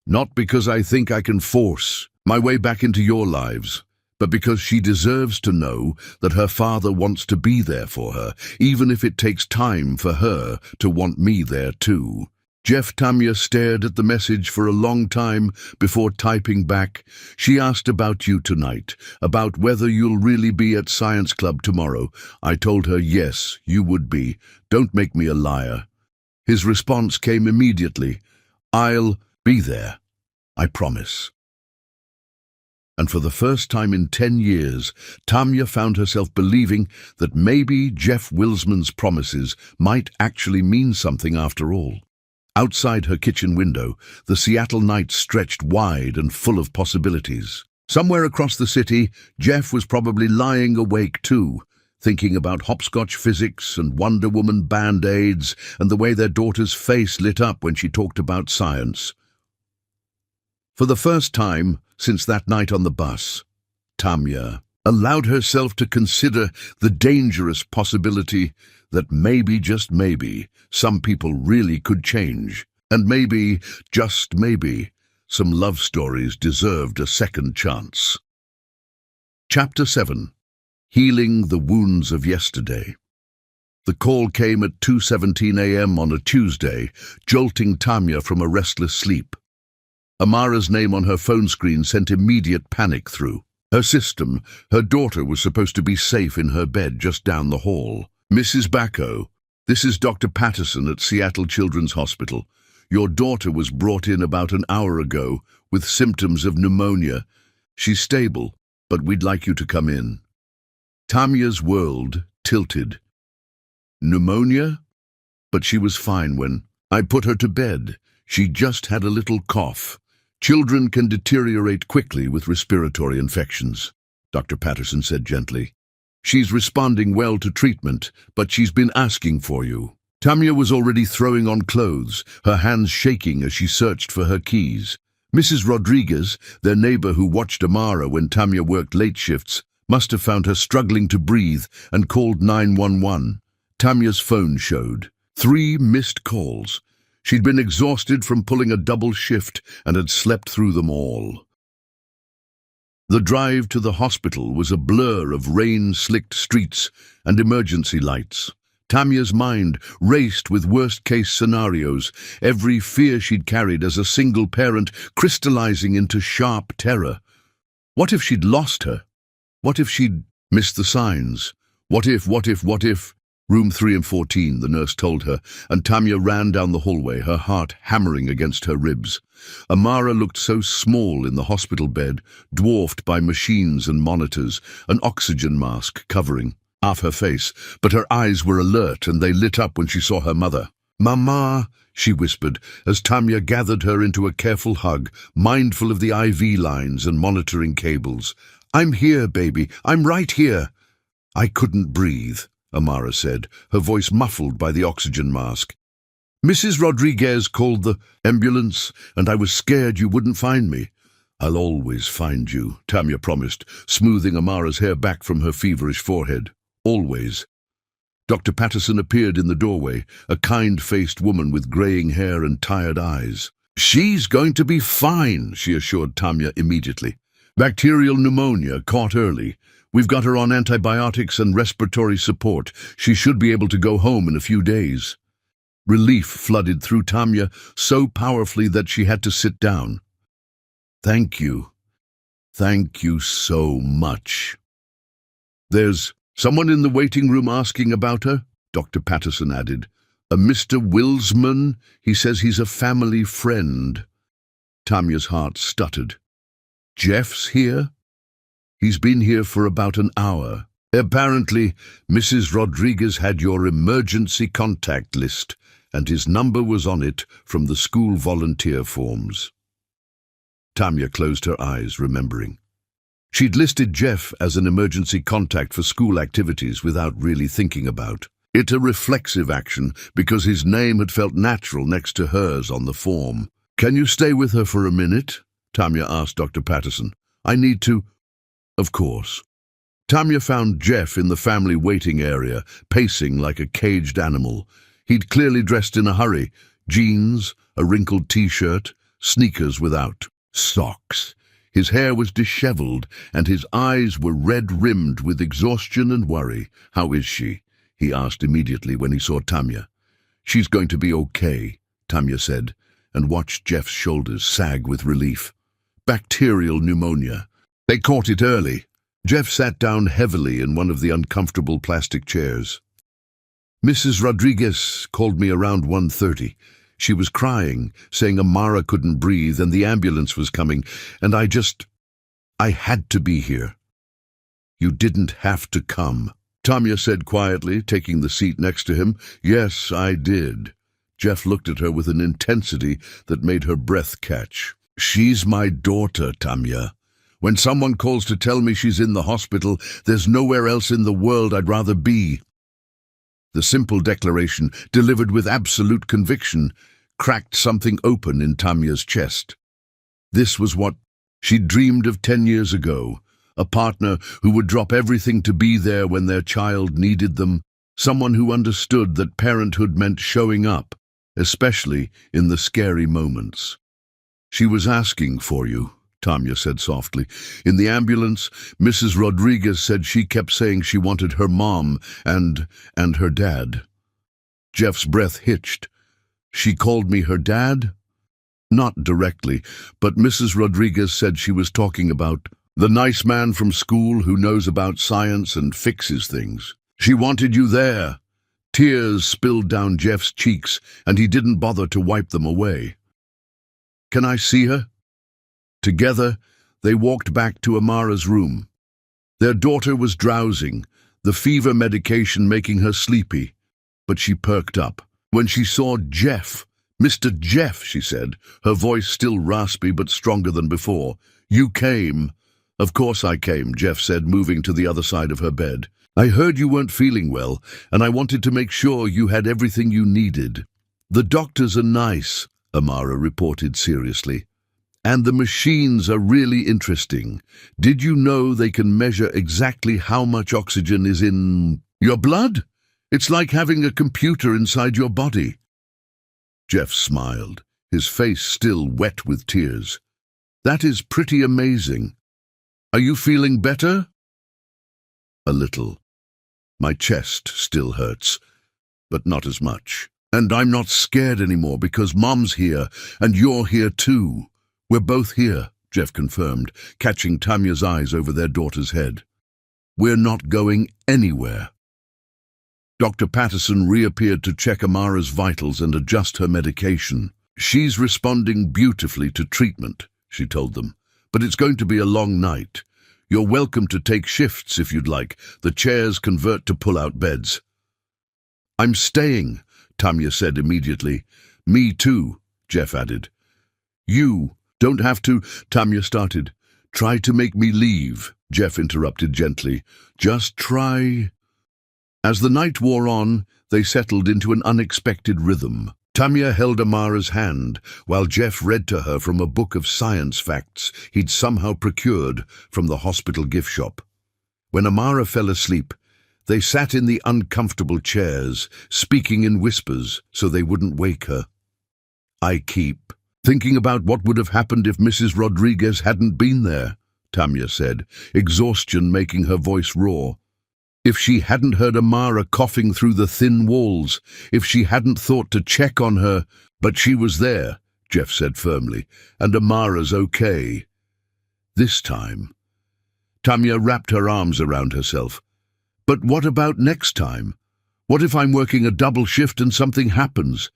Not because I think I can force my way back into your lives, but because she deserves to know that her father wants to be there for her, even if it takes time for her to want me there too." Tamya stared at the message for a long time before typing back. "She asked about you tonight, about whether you'll really be at science club tomorrow. I told her yes, you would be. Don't make me a liar." His response came immediately. "I'll be there. I promise." And for the first time in 10 years, Tamya found herself believing that maybe Jeff Wilsman's promises might actually mean something after all. Outside her kitchen window, the Seattle night stretched wide and full of possibilities. Somewhere across the city, Jeff was probably lying awake too, thinking about hopscotch physics and Wonder Woman band-aids and the way their daughter's face lit up when she talked about science. For the first time since that night on the bus, Tamya allowed herself to consider the dangerous possibility that maybe, just maybe, some people really could change, and maybe, just maybe, some love stories deserved a second chance. Chapter 7. Healing the Wounds of Yesterday. The call came at 2:17 a.m. on a Tuesday, jolting Tamya from a restless sleep. Amara's name on her phone screen sent immediate panic through her system. Her daughter was supposed to be safe in her bed just down the hall. "Mrs. Bacco, this is Dr. Patterson at Seattle Children's Hospital. Your daughter was brought in about an hour ago with symptoms of pneumonia. She's stable, but we'd like you to come in." Tamya's world tilted. Pneumonia? But she was fine when I put her to bed. She just had a little cough. "Children can deteriorate quickly with respiratory infections," Dr. Patterson said gently. "She's responding well to treatment, but she's been asking for you." Tamya was already throwing on clothes, her hands shaking as she searched for her keys. Mrs. Rodriguez, their neighbor who watched Amara when Tamya worked late shifts, must have found her struggling to breathe and called 911. Tamya's phone showed 3 missed calls. She'd been exhausted from pulling a double shift and had slept through them all. The drive to the hospital was a blur of rain-slicked streets and emergency lights. Tamya's mind raced with worst-case scenarios, every fear she'd carried as a single parent crystallizing into sharp terror. What if she'd lost her? What if she'd missed the signs? What if? Room 314, the nurse told her, and Tamya ran down the hallway, her heart hammering against her ribs. Amara looked so small in the hospital bed, dwarfed by machines and monitors, an oxygen mask covering half her face, but her eyes were alert and they lit up when she saw her mother. "Mama," she whispered, as Tamya gathered her into a careful hug, mindful of the IV lines and monitoring cables. "I'm here, baby. I'm right here." "I couldn't breathe," Amara said, her voice muffled by the oxygen mask. "Mrs. Rodriguez called the ambulance, and I was scared you wouldn't find me." "I'll always find you," Tamya promised, smoothing Amara's hair back from her feverish forehead. "Always." Dr. Patterson appeared in the doorway, a kind-faced woman with graying hair and tired eyes. "She's going to be fine," she assured Tamya immediately. "Bacterial pneumonia, caught early. We've got her on antibiotics and respiratory support. She should be able to go home in a few days." Relief flooded through Tamya so powerfully that she had to sit down. "Thank you." Thank you so much. There's someone in the waiting room asking about her, Dr. Patterson added. A Mr. Wilsman. He says he's a family friend. Tanya's heart stuttered. Jeff's here? He's been here for about an hour. Apparently, Mrs. Rodriguez had your emergency contact list, and his number was on it from the school volunteer forms. Tanya closed her eyes, remembering. She'd listed Jeff as an emergency contact for school activities without really thinking about it, a reflexive action because his name had felt natural next to hers on the form. Can you stay with her for a minute? Tanya asked Dr. Patterson. I need to. Of course. Tanya found Jeff in the family waiting area, pacing like a caged animal. He'd clearly dressed in a hurry, jeans, a wrinkled t-shirt, sneakers without socks. His hair was disheveled, and his eyes were red-rimmed with exhaustion and worry. How is she? He asked immediately when he saw Tanya. She's going to be okay, Tanya said, and watched Jeff's shoulders sag with relief. Bacterial pneumonia. They caught it early. Jeff sat down heavily in one of the uncomfortable plastic chairs. Mrs. Rodriguez called me around 1:30. She was crying, saying Amara couldn't breathe and the ambulance was coming, and I had to be here. You didn't have to come, Tanya said quietly, taking the seat next to him. Yes, I did. Jeff looked at her with an intensity that made her breath catch. She's my daughter, Tanya. When someone calls to tell me she's in the hospital, there's nowhere else in the world I'd rather be. The simple declaration, delivered with absolute conviction, cracked something open in Tanya's chest. This was what she'd dreamed of 10 years ago, a partner who would drop everything to be there when their child needed them, someone who understood that parenthood meant showing up, especially in the scary moments. She was asking for you, Tanya said softly. In the ambulance, Mrs. Rodriguez said she kept saying she wanted her mom and her dad. Jeff's breath hitched. She called me her dad? Not directly, but Mrs. Rodriguez said she was talking about the nice man from school who knows about science and fixes things. She wanted you there. Tears spilled down Jeff's cheeks, and he didn't bother to wipe them away. Can I see her? Together, they walked back to Amara's room. Their daughter was drowsing, the fever medication making her sleepy, but she perked up. When she saw Jeff, Mr. Jeff, she said, her voice still raspy but stronger than before. You came. Of course I came, Jeff said, moving to the other side of her bed. I heard you weren't feeling well, and I wanted to make sure you had everything you needed. The doctors are nice, Amara reported seriously. And the machines are really interesting. Did you know they can measure exactly how much oxygen is in your blood? It's like having a computer inside your body. Jeff smiled, his face still wet with tears. That is pretty amazing. Are you feeling better? A little. My chest still hurts, but not as much. And I'm not scared anymore because Mom's here, and you're here too. We're both here, Jeff confirmed, catching Tanya's eyes over their daughter's head. We're not going anywhere. Dr. Patterson reappeared to check Amara's vitals and adjust her medication. She's responding beautifully to treatment, she told them, but it's going to be a long night. You're welcome to take shifts if you'd like. The chairs convert to pull-out beds. I'm staying, Tanya said immediately. Me too, Jeff added. You don't have to, Tanya started. Try to make me leave, Jeff interrupted gently. Just try. As the night wore on, they settled into an unexpected rhythm. Tanya held Amara's hand while Jeff read to her from a book of science facts he'd somehow procured from the hospital gift shop. When Amara fell asleep, they sat in the uncomfortable chairs, speaking in whispers so they wouldn't wake her. I keep thinking about what would have happened if Mrs. Rodriguez hadn't been there, Tanya said, exhaustion making her voice raw. If she hadn't heard Amara coughing through the thin walls, if she hadn't thought to check on her, but she was there, Jeff said firmly, and Amara's okay. This time. Tanya wrapped her arms around herself. But what about next time? What if I'm working a double shift and something happens?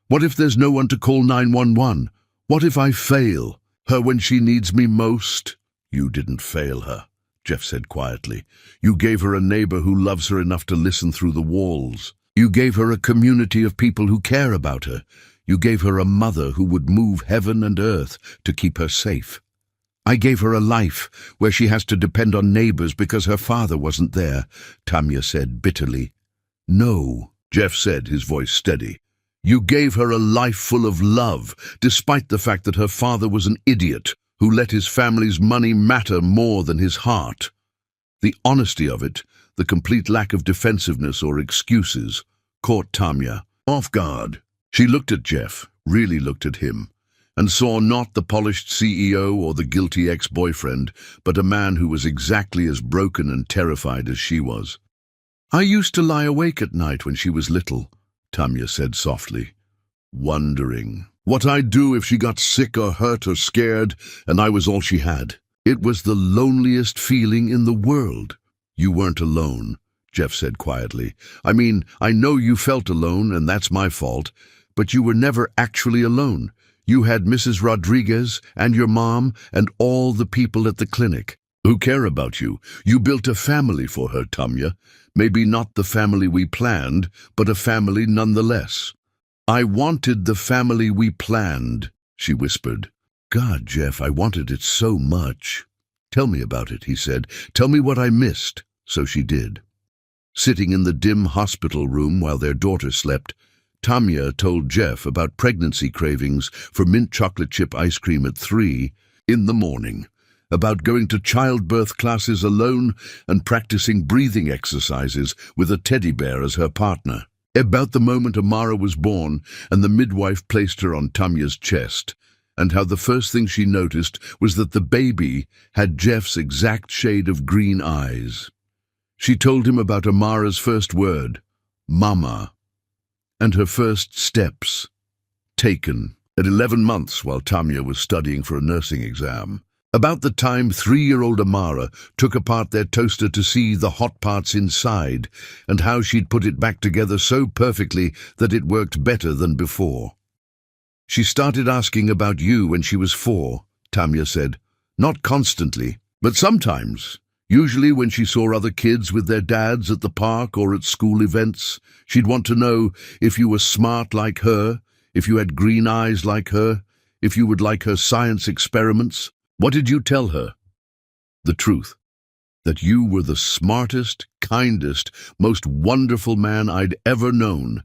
What if there's no one to call 911? What if I fail her when she needs me most? You didn't fail her, Jeff said quietly. You gave her a neighbor who loves her enough to listen through the walls. You gave her a community of people who care about her. You gave her a mother who would move heaven and earth to keep her safe. I gave her a life where she has to depend on neighbors because her father wasn't there, Tanya said bitterly. No, Jeff said, his voice steady. You gave her a life full of love, despite the fact that her father was an idiot who let his family's money matter more than his heart. The honesty of it, the complete lack of defensiveness or excuses, caught Tanya off guard. She looked at Jeff, really looked at him, and saw not the polished CEO or the guilty ex-boyfriend, but a man who was exactly as broken and terrified as she was. I used to lie awake at night when she was little, Tanya said softly, wondering what I'd do if she got sick or hurt or scared and I was all she had. It was the loneliest feeling in the world. You weren't alone, Jeff said quietly. I mean, I know you felt alone and that's my fault, but you were never actually alone. You had Mrs. Rodriguez and your mom and all the people at the clinic who care about you. You built a family for her, Tanya. Maybe not the family we planned, but a family nonetheless. I wanted the family we planned, she whispered. God, Jeff, I wanted it so much. Tell me about it, he said. Tell me what I missed. So she did. Sitting in the dim hospital room while their daughter slept, Tanya told Jeff about pregnancy cravings for mint chocolate chip ice cream at 3 in the morning, about going to childbirth classes alone and practicing breathing exercises with a teddy bear as her partner, about the moment Amara was born and the midwife placed her on Tanya's chest, and how the first thing she noticed was that the baby had Jeff's exact shade of green eyes. She told him about Amara's first word, Mama, and her first steps, taken, at 11 months while Tanya was studying for a nursing exam. About the time 3-year-old Amara took apart their toaster to see the hot parts inside and how she'd put it back together so perfectly that it worked better than before. She started asking about you when she was 4, Tanya said. Not constantly, but sometimes. Usually when she saw other kids with their dads at the park or at school events, she'd want to know if you were smart like her, if you had green eyes like her, if you would like her science experiments. What did you tell her? The truth. That you were the smartest, kindest, most wonderful man I'd ever known.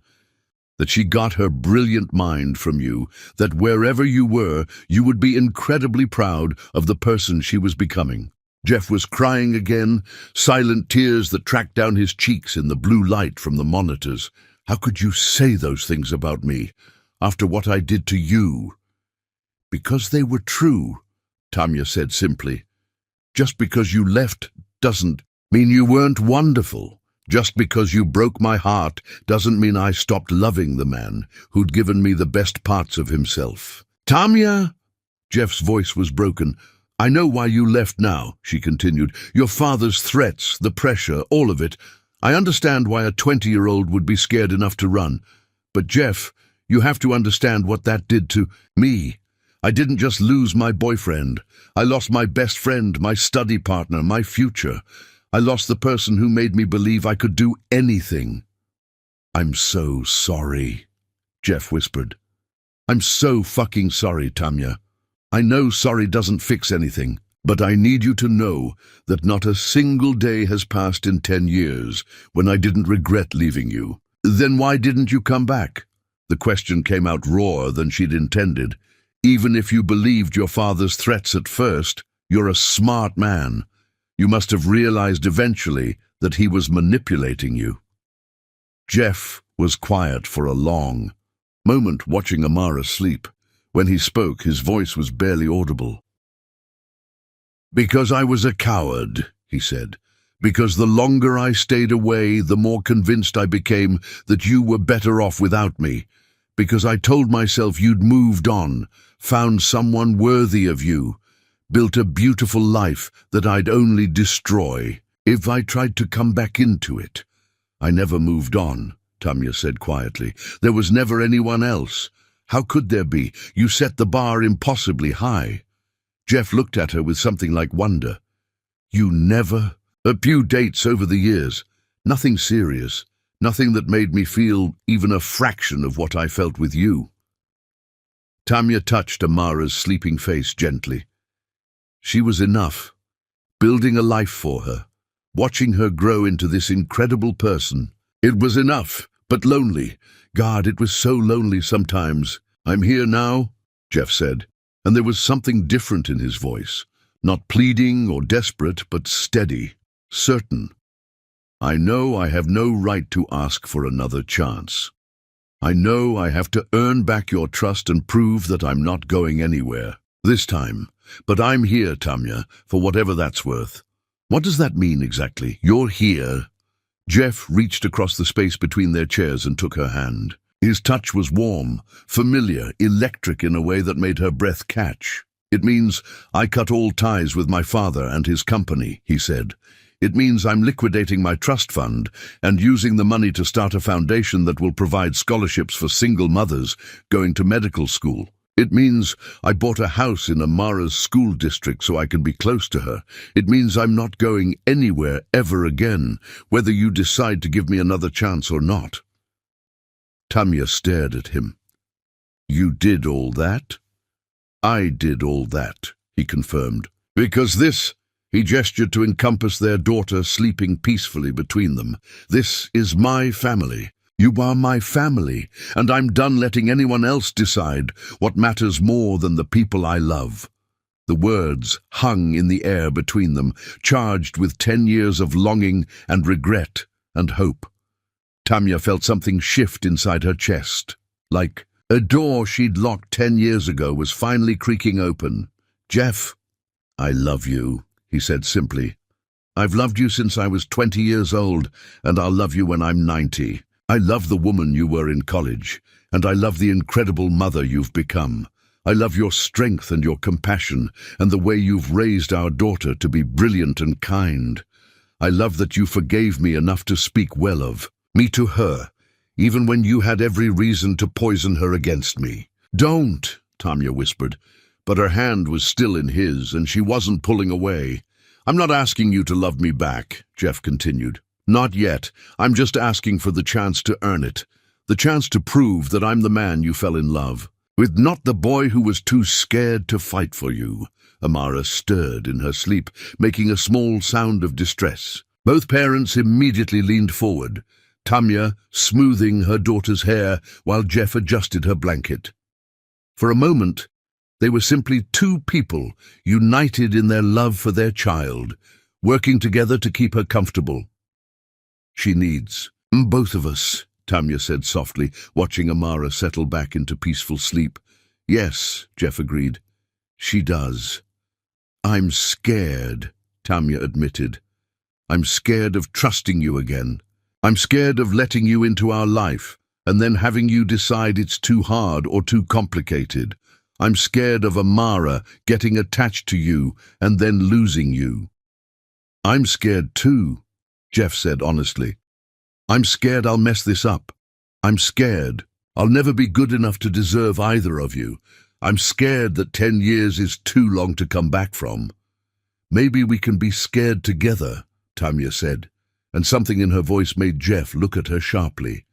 That she got her brilliant mind from you, that wherever you were, you would be incredibly proud of the person she was becoming. Jeff was crying again, silent tears that tracked down his cheeks in the blue light from the monitors. How could you say those things about me, after what I did to you? Because they were true, Tanya said simply. Just because you left doesn't mean you weren't wonderful. Just because you broke my heart doesn't mean I stopped loving the man who'd given me the best parts of himself. Tanya! Jeff's voice was broken. I know why you left now, she continued. Your father's threats, the pressure, all of it. I understand why a 20-year-old would be scared enough to run. But Jeff, you have to understand what that did to me. I didn't just lose my boyfriend. I lost my best friend, my study partner, my future. I lost the person who made me believe I could do anything. I'm so sorry, Jeff whispered. I'm so fucking sorry, Tanya. I know sorry doesn't fix anything, but I need you to know that not a single day has passed in 10 years when I didn't regret leaving you. Then why didn't you come back? The question came out rawer than she'd intended. Even if you believed your father's threats at first, you're a smart man. You must have realized eventually that he was manipulating you. Jeff was quiet for a long moment watching Amara sleep. When he spoke, his voice was barely audible. Because I was a coward, he said. Because the longer I stayed away, the more convinced I became that you were better off without me. Because I told myself you'd moved on, found someone worthy of you. built a beautiful life that I'd only destroy if I tried to come back into it. I never moved on, Tamya said quietly. There was never anyone else. How could there be? You set the bar impossibly high. Jeff looked at her with something like wonder. You never? A few dates over the years. Nothing serious. Nothing that made me feel even a fraction of what I felt with you. Tamya touched Amara's sleeping face gently. She was enough. Building a life for her. Watching her grow into this incredible person. It was enough, but lonely. God, it was so lonely sometimes. I'm here now, Jeff said, and there was something different in his voice. Not pleading or desperate, but steady, certain. I know I have no right to ask for another chance. I know I have to earn back your trust and prove that I'm not going anywhere. This time. But I'm here, Tamya, for whatever that's worth. What does that mean exactly? You're here. Jeff reached across the space between their chairs and took her hand. His touch was warm, familiar, electric in a way that made her breath catch. It means I cut all ties with my father and his company, he said. It means I'm liquidating my trust fund and using the money to start a foundation that will provide scholarships for single mothers going to medical school. It means I bought a house in Amara's school district so I can be close to her. It means I'm not going anywhere ever again, whether you decide to give me another chance or not. Tamya stared at him. You did all that? I did all that, he confirmed. Because this, he gestured to encompass their daughter sleeping peacefully between them. This is my family. You are my family, and I'm done letting anyone else decide what matters more than the people I love. The words hung in the air between them, charged with 10 years of longing and regret and hope. Tamya felt something shift inside her chest, like a door she'd locked 10 years ago was finally creaking open. Jeff, I love you, he said simply. I've loved you since I was 20 years old, and I'll love you when I'm 90. I love the woman you were in college, and I love the incredible mother you've become. I love your strength and your compassion, and the way you've raised our daughter to be brilliant and kind. I love that you forgave me enough to speak well of me to her, even when you had every reason to poison her against me. Don't, Tamya whispered, but her hand was still in his, and she wasn't pulling away. I'm not asking you to love me back, Jeff continued. Not yet. I'm just asking for the chance to earn it. The chance to prove that I'm the man you fell in love with, not the boy who was too scared to fight for you. Amara stirred in her sleep, making a small sound of distress. Both parents immediately leaned forward, Tamya smoothing her daughter's hair while Jeff adjusted her blanket. For a moment, they were simply two people united in their love for their child, working together to keep her comfortable. She needs both of us, Tamya said softly, watching Amara settle back into peaceful sleep. Yes, Jeff agreed. She does. I'm scared, Tamya admitted. I'm scared of trusting you again. I'm scared of letting you into our life and then having you decide it's too hard or too complicated. I'm scared of Amara getting attached to you and then losing you. I'm scared too, Jeff said honestly. I'm scared I'll mess this up. I'm scared I'll never be good enough to deserve either of you. I'm scared that 10 years is too long to come back from. Maybe we can be scared together, Tamya said, and something in her voice made Jeff look at her sharply.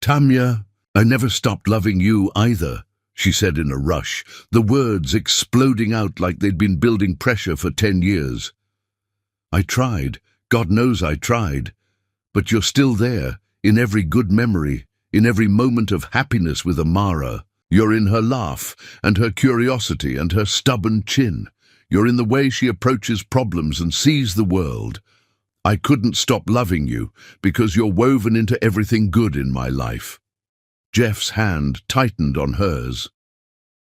Tamya, I never stopped loving you either, she said in a rush, the words exploding out like they'd been building pressure for 10 years. I tried. God knows I tried. But you're still there, in every good memory, in every moment of happiness with Amara. You're in her laugh, and her curiosity, and her stubborn chin. You're in the way she approaches problems and sees the world. I couldn't stop loving you, because you're woven into everything good in my life. Jeff's hand tightened on hers.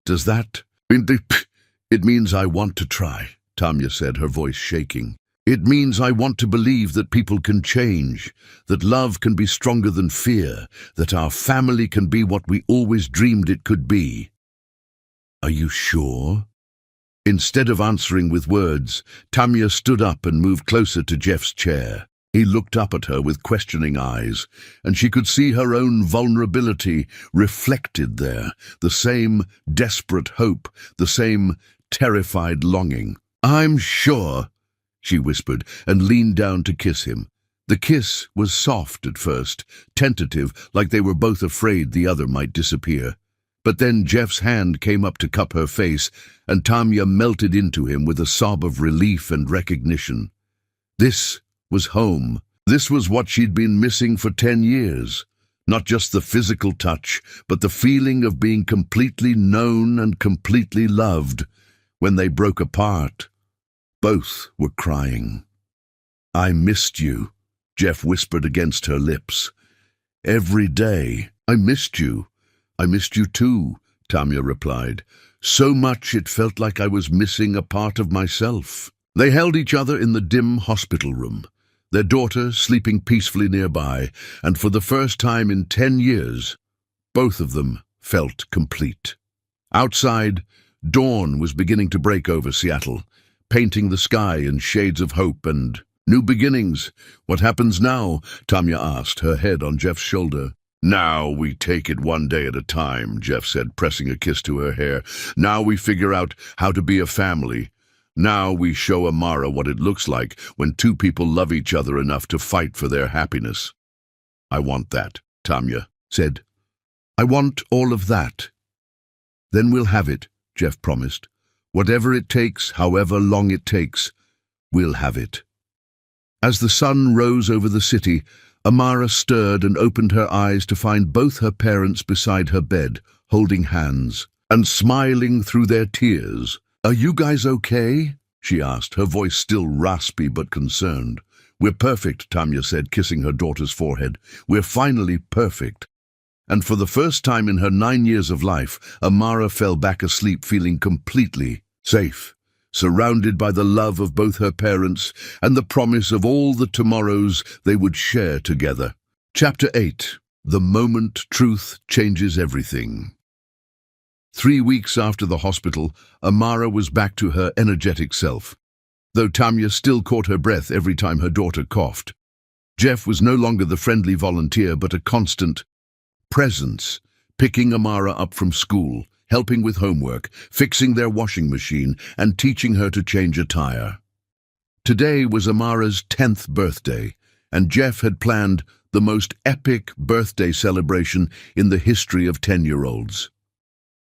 Does that... It means I want to try, Tamya said, her voice shaking. It means I want to believe that people can change, that love can be stronger than fear, that our family can be what we always dreamed it could be. Are you sure? Instead of answering with words, Tamya stood up and moved closer to Jeff's chair. He looked up at her with questioning eyes, and she could see her own vulnerability reflected there, the same desperate hope, the same terrified longing. "I'm sure," she whispered, and leaned down to kiss him. The kiss was soft at first, tentative, like they were both afraid the other might disappear. But then Jeff's hand came up to cup her face, and Tamya melted into him with a sob of relief and recognition. This was home. This was what she'd been missing for 10 years. Not just the physical touch, but the feeling of being completely known and completely loved. When they broke apart, both were crying. "I missed you," Jeff whispered against her lips. "Every day. I missed you." "I missed you too," Tamya replied. "So much it felt like I was missing a part of myself." They held each other in the dim hospital room, their daughter sleeping peacefully nearby, and for the first time in 10 years, both of them felt complete. Outside, dawn was beginning to break over Seattle, painting the sky in shades of hope and new beginnings. "What happens now?" Tamya asked, her head on Jeff's shoulder. "Now we take it one day at a time," Jeff said, pressing a kiss to her hair. "Now we figure out how to be a family. Now we show Amara what it looks like when two people love each other enough to fight for their happiness." "I want that," Tamya said. "I want all of that." "Then we'll have it," Jeff promised. "Whatever it takes, however long it takes, we'll have it." As the sun rose over the city, Amara stirred and opened her eyes to find both her parents beside her bed, holding hands and smiling through their tears. "Are you guys okay?" she asked, her voice still raspy but concerned. "We're perfect," Tamya said, kissing her daughter's forehead. "We're finally perfect." And for the first time in her 9 years of life, Amara fell back asleep feeling completely safe, surrounded by the love of both her parents and the promise of all the tomorrows they would share together. Chapter 8. The Moment Truth Changes Everything. 3 weeks after the hospital, Amara was back to her energetic self, though Tamya still caught her breath every time her daughter coughed. Jeff was no longer the friendly volunteer, but a constant presence, picking Amara up from school, helping with homework, fixing their washing machine, and teaching her to change a tire. Today was Amara's 10th birthday, and Jeff had planned the most epic birthday celebration in the history of 10-year-olds.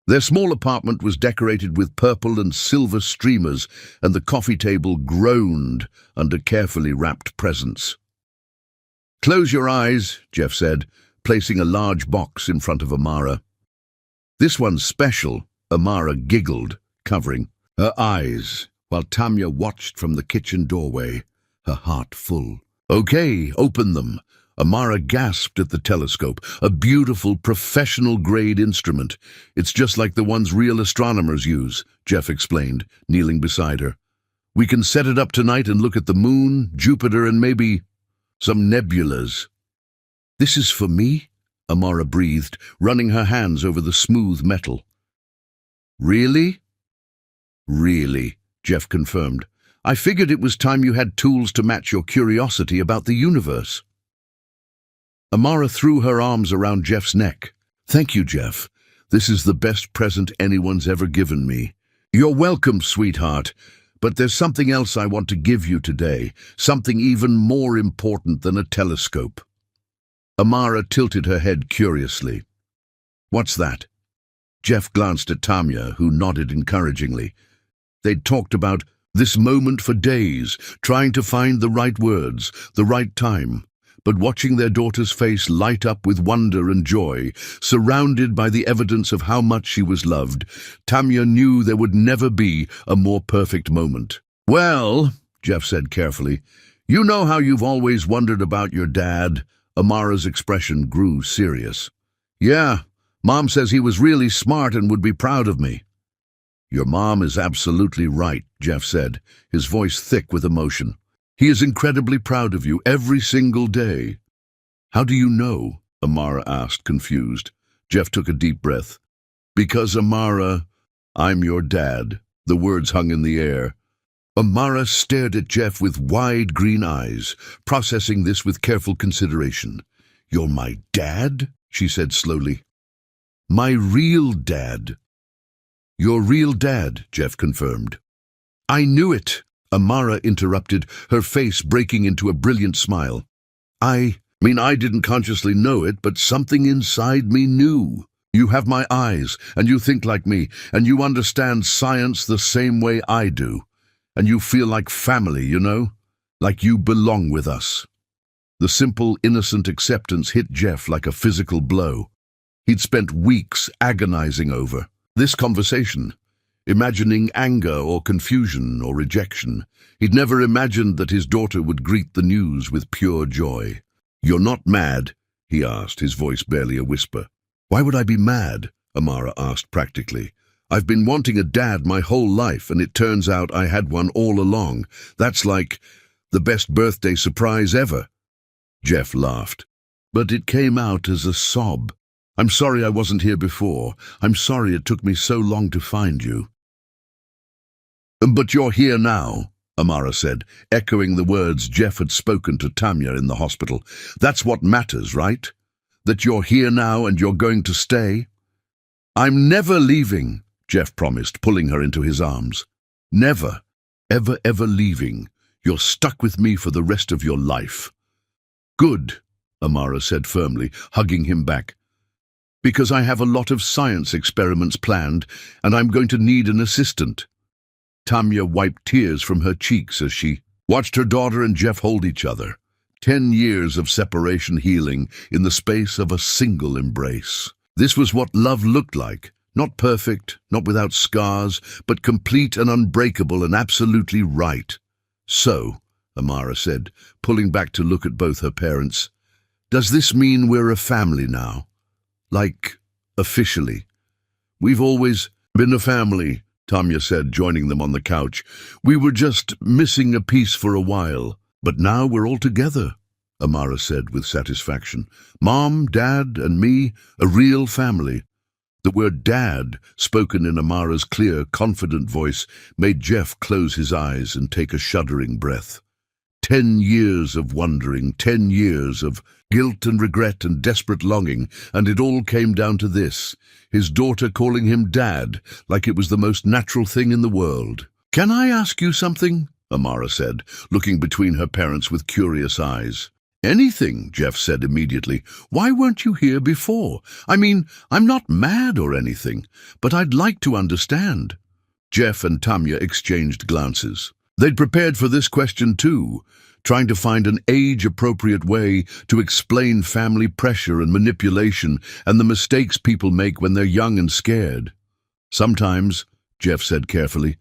Their small apartment was decorated with purple and silver streamers, and the coffee table groaned under carefully wrapped presents. "Close your eyes," Jeff said, placing a large box in front of Amara. "This one's special," Amara giggled, covering her eyes, while Tamya watched from the kitchen doorway, her heart full. "Okay, open them." Amara gasped at the telescope, a beautiful professional-grade instrument. "It's just like the ones real astronomers use," Jeff explained, kneeling beside her. "We can set it up tonight and look at the moon, Jupiter, and maybe some nebulas." "This is for me?" Amara breathed, running her hands over the smooth metal. "Really?" "Really," Jeff confirmed. "I figured it was time you had tools to match your curiosity about the universe." Amara threw her arms around Jeff's neck. "Thank you, Jeff. This is the best present anyone's ever given me." "You're welcome, sweetheart. But there's something else I want to give you today, something even more important than a telescope." Amara tilted her head curiously. "What's that?" Jeff glanced at Tamya, who nodded encouragingly. They'd talked about this moment for days, trying to find the right words, the right time. But watching their daughter's face light up with wonder and joy, surrounded by the evidence of how much she was loved, Tamya knew there would never be a more perfect moment. "Well," Jeff said carefully, "you know how you've always wondered about your dad?" Amara's expression grew serious. "Yeah, Mom says he was really smart and would be proud of me." "Your mom is absolutely right," Jeff said, his voice thick with emotion. "He is incredibly proud of you every single day." "How do you know?" Amara asked, confused. Jeff took a deep breath. "Because, Amara, I'm your dad," The words hung in the air. Amara stared at Jeff with wide green eyes, processing this with careful consideration. "You're my dad?" she said slowly. "My real dad." "Your real dad," Jeff confirmed. "I knew it," Amara interrupted, her face breaking into a brilliant smile. I mean, I didn't consciously know it, but something inside me knew. You have my eyes, and you think like me, and you understand science the same way I do. And you feel like family, you know? Like you belong with us." The simple, innocent acceptance hit Jeff like a physical blow. He'd spent weeks agonizing over this conversation, imagining anger or confusion or rejection. He'd never imagined that his daughter would greet the news with pure joy. "You're not mad?" he asked, his voice barely a whisper. "Why would I be mad?" Amara asked practically. "I've been wanting a dad my whole life, and it turns out I had one all along. That's like the best birthday surprise ever." Jeff laughed, but it came out as a sob. "I'm sorry I wasn't here before. I'm sorry it took me so long to find you." "But you're here now," Amara said, echoing the words Jeff had spoken to Tamya in the hospital. "That's what matters, right? That you're here now and you're going to stay?" "I'm never leaving," Jeff promised, pulling her into his arms. "Never, ever leaving. You're stuck with me for the rest of your life." "Good," Amara said firmly, hugging him back. "Because I have a lot of science experiments planned, and I'm going to need an assistant." Tamya wiped tears from her cheeks as she watched her daughter and Jeff hold each other. 10 years of separation healing in the space of a single embrace. This was what love looked like. Not perfect, not without scars, but complete and unbreakable and absolutely right. "So," Amara said, pulling back to look at both her parents, "does this mean we're a family now? Like, officially?" "We've always been a family," Tamya said, joining them on the couch. "We were just missing a piece for a while. But now we're all together," Amara said with satisfaction. "Mom, Dad, and me, a real family." The word "dad," spoken in Amara's clear, confident voice, made Jeff close his eyes and take a shuddering breath. 10 years of wondering, 10 years of guilt and regret and desperate longing, and it all came down to this: his daughter calling him Dad, like it was the most natural thing in the world. "Can I ask you something?" Amara said, looking between her parents with curious eyes. "Anything," Jeff said immediately. "Why weren't you here before? I mean, I'm not mad or anything, but I'd like to understand." Jeff and Tamya exchanged glances. They'd prepared for this question too, trying to find an age-appropriate way to explain family pressure and manipulation and the mistakes people make when they're young and scared. "Sometimes," Jeff said carefully,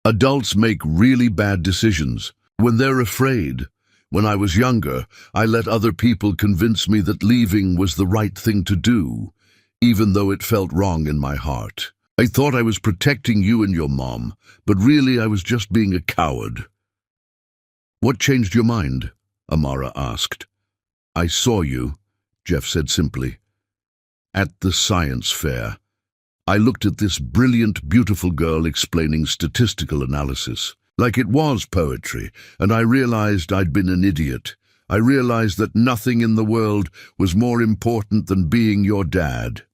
"adults make really bad decisions when they're afraid. When I was younger, I let other people convince me that leaving was the right thing to do, even though it felt wrong in my heart. I thought I was protecting you and your mom, but really I was just being a coward." "What changed your mind?" Amara asked. "I saw you," Jeff said simply. "At the science fair. I looked at this brilliant, beautiful girl explaining statistical analysis, like it was poetry, and I realized I'd been an idiot. I realized that nothing in the world was more important than being your dad."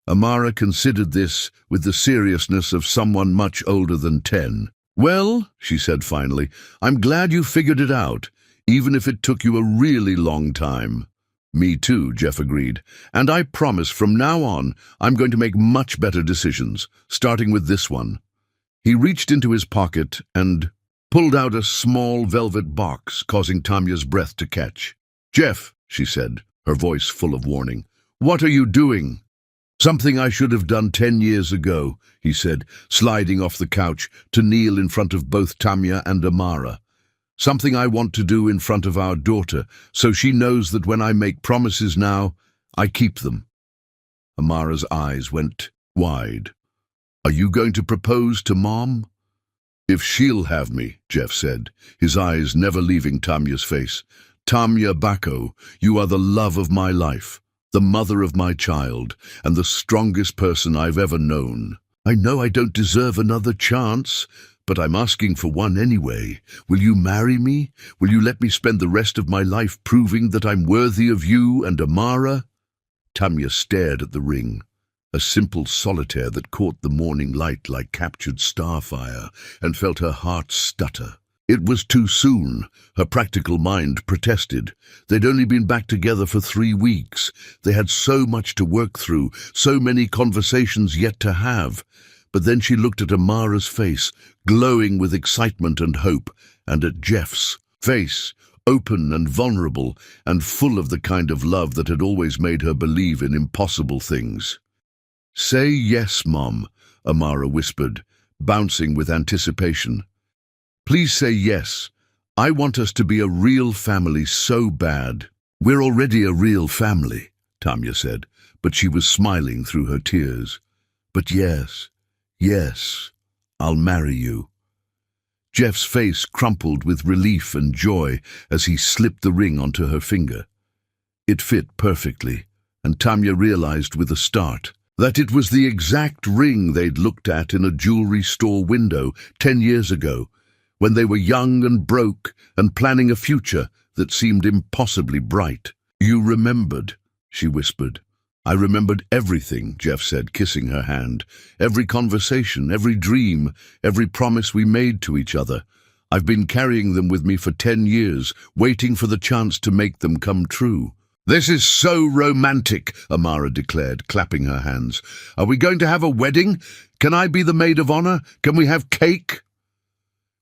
Amara considered this with the seriousness of someone much older than 10. "Well," she said finally, "I'm glad you figured it out, even if it took you a really long time." "Me too," Jeff agreed. "And I promise from now on I'm going to make much better decisions, starting with this one." He reached into his pocket and pulled out a small velvet box, causing Tamya's breath to catch. "Jeff," she said, her voice full of warning, "what are you doing?" "Something I should have done 10 years ago," he said, sliding off the couch to kneel in front of both Tamya and Amara. "Something I want to do in front of our daughter, so she knows that when I make promises now, I keep them." Amara's eyes went wide. "Are you going to propose to Mom?" "If she'll have me," Jeff said, his eyes never leaving Tamya's face. "Tamya Bako, you are the love of my life, the mother of my child, and the strongest person I've ever known." I know I don't deserve another chance, but I'm asking for one anyway. Will you marry me? Will you let me spend the rest of my life proving that I'm worthy of you and Amara?" Tamya stared at the ring, a simple solitaire that caught the morning light like captured starfire, and felt her heart stutter. It was too soon. Her practical mind protested. They'd only been back together for 3 weeks. They had so much to work through, so many conversations yet to have. But then she looked at Amara's face, glowing with excitement and hope, and at Jeff's face, open and vulnerable, and full of the kind of love that had always made her believe in impossible things. "Say yes, Mom," Amara whispered, bouncing with anticipation. "Please say yes. I want us to be a real family so bad." "We're already a real family," Tamya said, but she was smiling through her tears. "But yes, I'll marry you." Jeff's face crumpled with relief and joy as he slipped the ring onto her finger. It fit perfectly, and Tamya realized with a start that it was the exact ring they'd looked at in a jewelry store window 10 years ago, when they were young and broke and planning a future that seemed impossibly bright. "You remembered," she whispered. "I remembered everything," Jeff said, kissing her hand. "Every conversation, every dream, every promise we made to each other. I've been carrying them with me for 10 years, waiting for the chance to make them come true." "This is so romantic," Amara declared, clapping her hands. "Are we going to have a wedding? Can I be the maid of honor? Can we have cake?"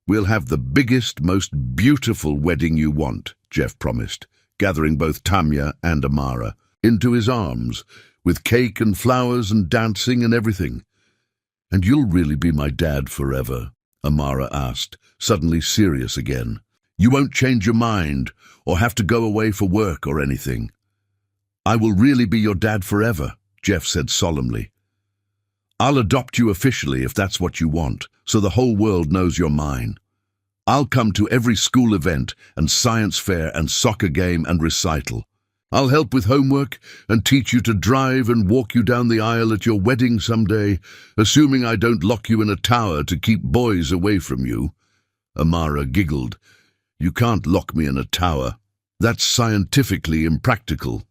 "We'll have the biggest, most beautiful wedding you want," Jeff promised, gathering both Tamya and Amara into his arms, with cake and flowers and dancing and everything. "And you'll really be my dad forever?" Amara asked, suddenly serious again. "You won't change your mind or have to go away for work or anything?" "I will really be your dad forever," Jeff said solemnly. "I'll adopt you officially if that's what you want, so the whole world knows you're mine. I'll come to every school event and science fair and soccer game and recital. I'll help with homework and teach you to drive and walk you down the aisle at your wedding someday, assuming I don't lock you in a tower to keep boys away from you." Amara giggled. "You can't lock me in a tower. That's scientifically impractical."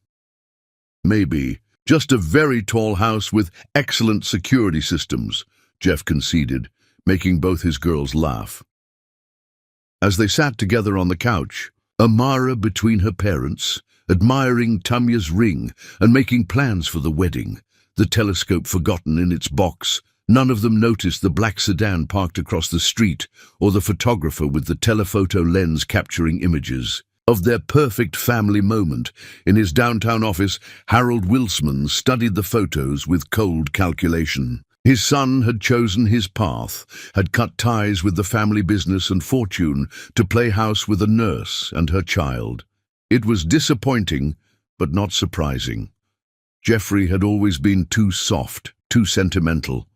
"Maybe. Just a very tall house with excellent security systems," Jeff conceded, making both his girls laugh. As they sat together on the couch, Amara between her parents, admiring Tamya's ring and making plans for the wedding, the telescope forgotten in its box, none of them noticed the black sedan parked across the street or the photographer with the telephoto lens capturing images of their perfect family moment. In his downtown office, Harold Wilsman studied the photos with cold calculation. His son had chosen his path, had cut ties with the family business and fortune to play house with a nurse and her child. It was disappointing, but not surprising. Jeffrey had always been too soft, too sentimental.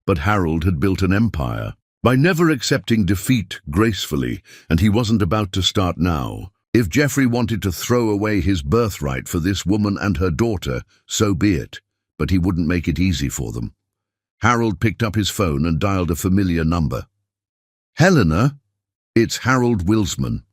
But Harold had built an empire by never accepting defeat gracefully, and he wasn't about to start now. If Jeffrey wanted to throw away his birthright for this woman and her daughter, so be it, but he wouldn't make it easy for them. Harold picked up his phone and dialed a familiar number. "Helena, it's Harold Wilsman.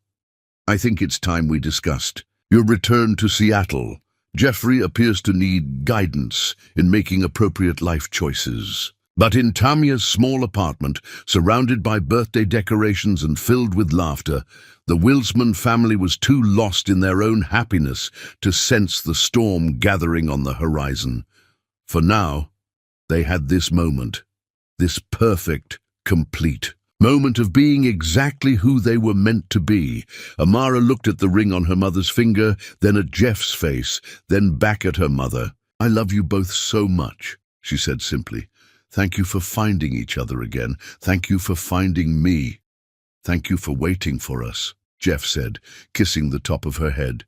I think it's time we discussed your return to Seattle. Jeffrey appears to need guidance in making appropriate life choices." But in Tamya's small apartment, surrounded by birthday decorations and filled with laughter, the Wilsman family was too lost in their own happiness to sense the storm gathering on the horizon. For now, they had this moment, this perfect, complete moment of being exactly who they were meant to be. Amara looked at the ring on her mother's finger, then at Jeff's face, then back at her mother. "I love you both so much," she said simply. "Thank you for finding each other again. Thank you for finding me. Thank you for waiting for us," Jeff said, kissing the top of her head.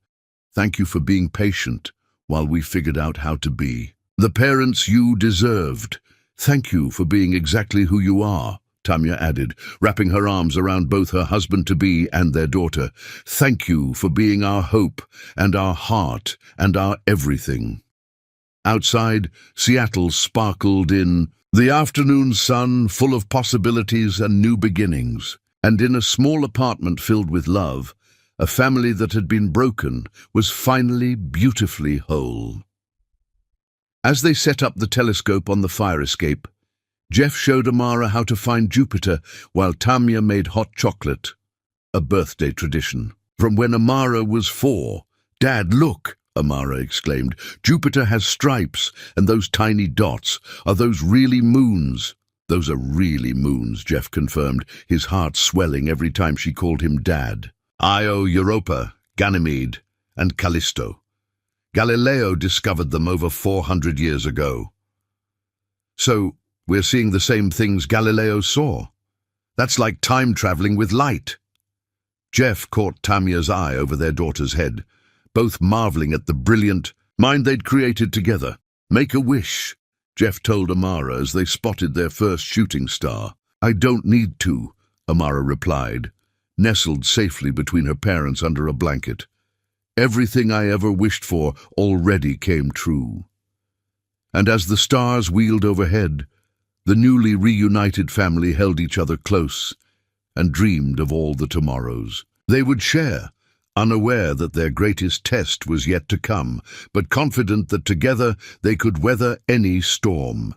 "Thank you for being patient while we figured out how to be the parents you deserved. Thank you for being exactly who you are," Tamya added, wrapping her arms around both her husband-to-be and their daughter. "Thank you for being our hope and our heart and our everything." Outside, Seattle sparkled in The afternoon sun, full of possibilities and new beginnings, and in a small apartment filled with love, a family that had been broken was finally beautifully whole. As they set up the telescope on the fire escape, Jeff showed Amara how to find Jupiter while Tamya made hot chocolate, a birthday tradition. From when Amara was 4, "Dad, look!" Amara exclaimed. "Jupiter has stripes, and those tiny dots. Are those really moons?" "Those are really moons," Jeff confirmed, his heart swelling every time she called him Dad. Io, Europa, Ganymede, and Callisto. Galileo discovered them over 400 years ago. So, we're seeing the same things Galileo saw. That's like time traveling with light. Jeff caught Tamya's eye over their daughter's head, both marveling at the brilliant mind they'd created together. "Make a wish," Jeff told Amara as they spotted their first shooting star. "I don't need to," Amara replied, nestled safely between her parents under a blanket. "Everything I ever wished for already came true." And as the stars wheeled overhead, the newly reunited family held each other close and dreamed of all the tomorrows they would share, unaware that their greatest test was yet to come, but confident that together they could weather any storm.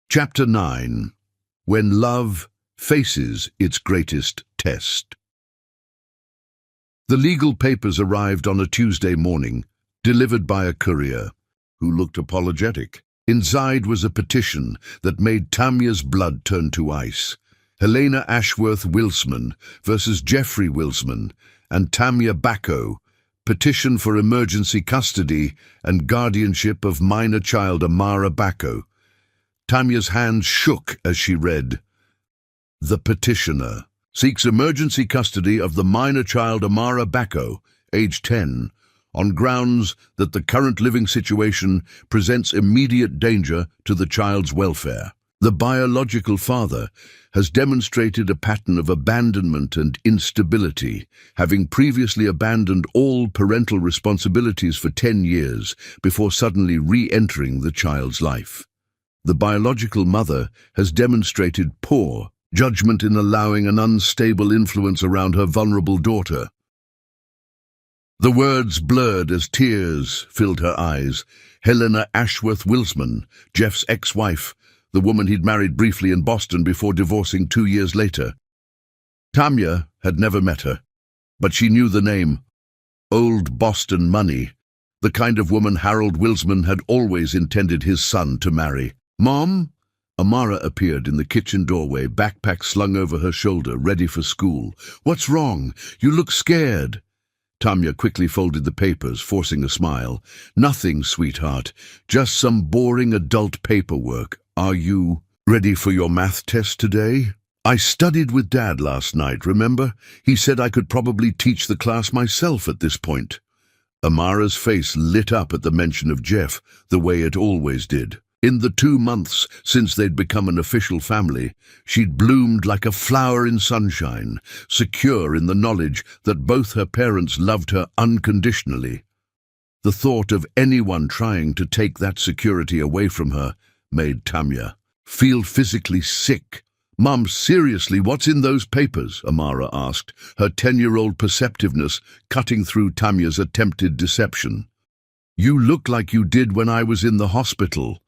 Chapter 9. When Love Faces Its Greatest Test. The legal papers arrived on a Tuesday morning, delivered by a courier, who looked apologetic. Inside was a petition that made Tamya's blood turn to ice. Helena Ashworth Wilsman versus Jeffrey Wilsman and Tamya Bacco, petition for emergency custody and guardianship of minor child Amara Bacco. Tamya's hands shook as she read, "The petitioner seeks emergency custody of the minor child Amara Bacco, age 10, on grounds that the current living situation presents immediate danger to the child's welfare. The biological father has demonstrated a pattern of abandonment and instability, having previously abandoned all parental responsibilities for 10 years before suddenly re-entering the child's life. The biological mother has demonstrated poor judgment in allowing an unstable influence around her vulnerable daughter." The words blurred as tears filled her eyes. Helena Ashworth Wilsman, Jeff's ex-wife, the woman he'd married briefly in Boston before divorcing 2 years later. Tamya had never met her, but she knew the name. Old Boston Money, the kind of woman Harold Wilsman had always intended his son to marry. "Mom?" Amara appeared in the kitchen doorway, backpack slung over her shoulder, ready for school. "What's wrong? You look scared." Tamya quickly folded the papers, forcing a smile. "Nothing, sweetheart. Just some boring adult paperwork. Are you ready for your math test today? I studied with Dad last night, remember? He said I could probably teach the class myself at this point." Amara's face lit up at the mention of Jeff, the way it always did. In the 2 months since they'd become an official family, she'd bloomed like a flower in sunshine, secure in the knowledge that both her parents loved her unconditionally. The thought of anyone trying to take that security away from her made Tamya feel physically sick. "Mom, seriously, what's in those papers?" Amara asked, her 10-year-old perceptiveness cutting through Tamya's attempted deception. "You look like you did when I was in the hospital."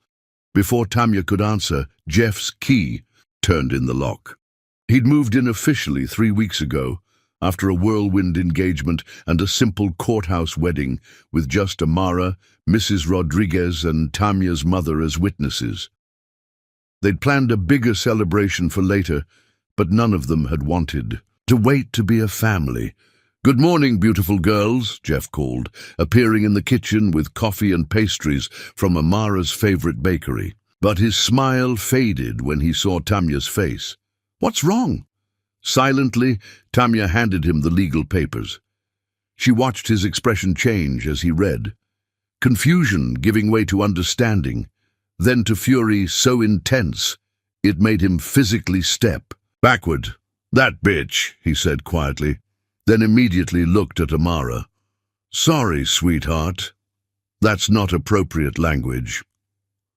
Before Tamya could answer, Jeff's key turned in the lock. He'd moved in officially 3 weeks ago, after a whirlwind engagement and a simple courthouse wedding with just Amara, Mrs. Rodriguez, and Tamya's mother as witnesses. They'd planned a bigger celebration for later, but none of them had wanted to wait to be a family. "Good morning, beautiful girls," Jeff called, appearing in the kitchen with coffee and pastries from Amara's favorite bakery. But his smile faded when he saw Tamya's face. "What's wrong?" Silently, Tamya handed him the legal papers. She watched his expression change as he read. Confusion giving way to understanding, then to fury so intense it made him physically step backward. "That bitch," he said quietly, then immediately looked at Amara. "Sorry, sweetheart. That's not appropriate language."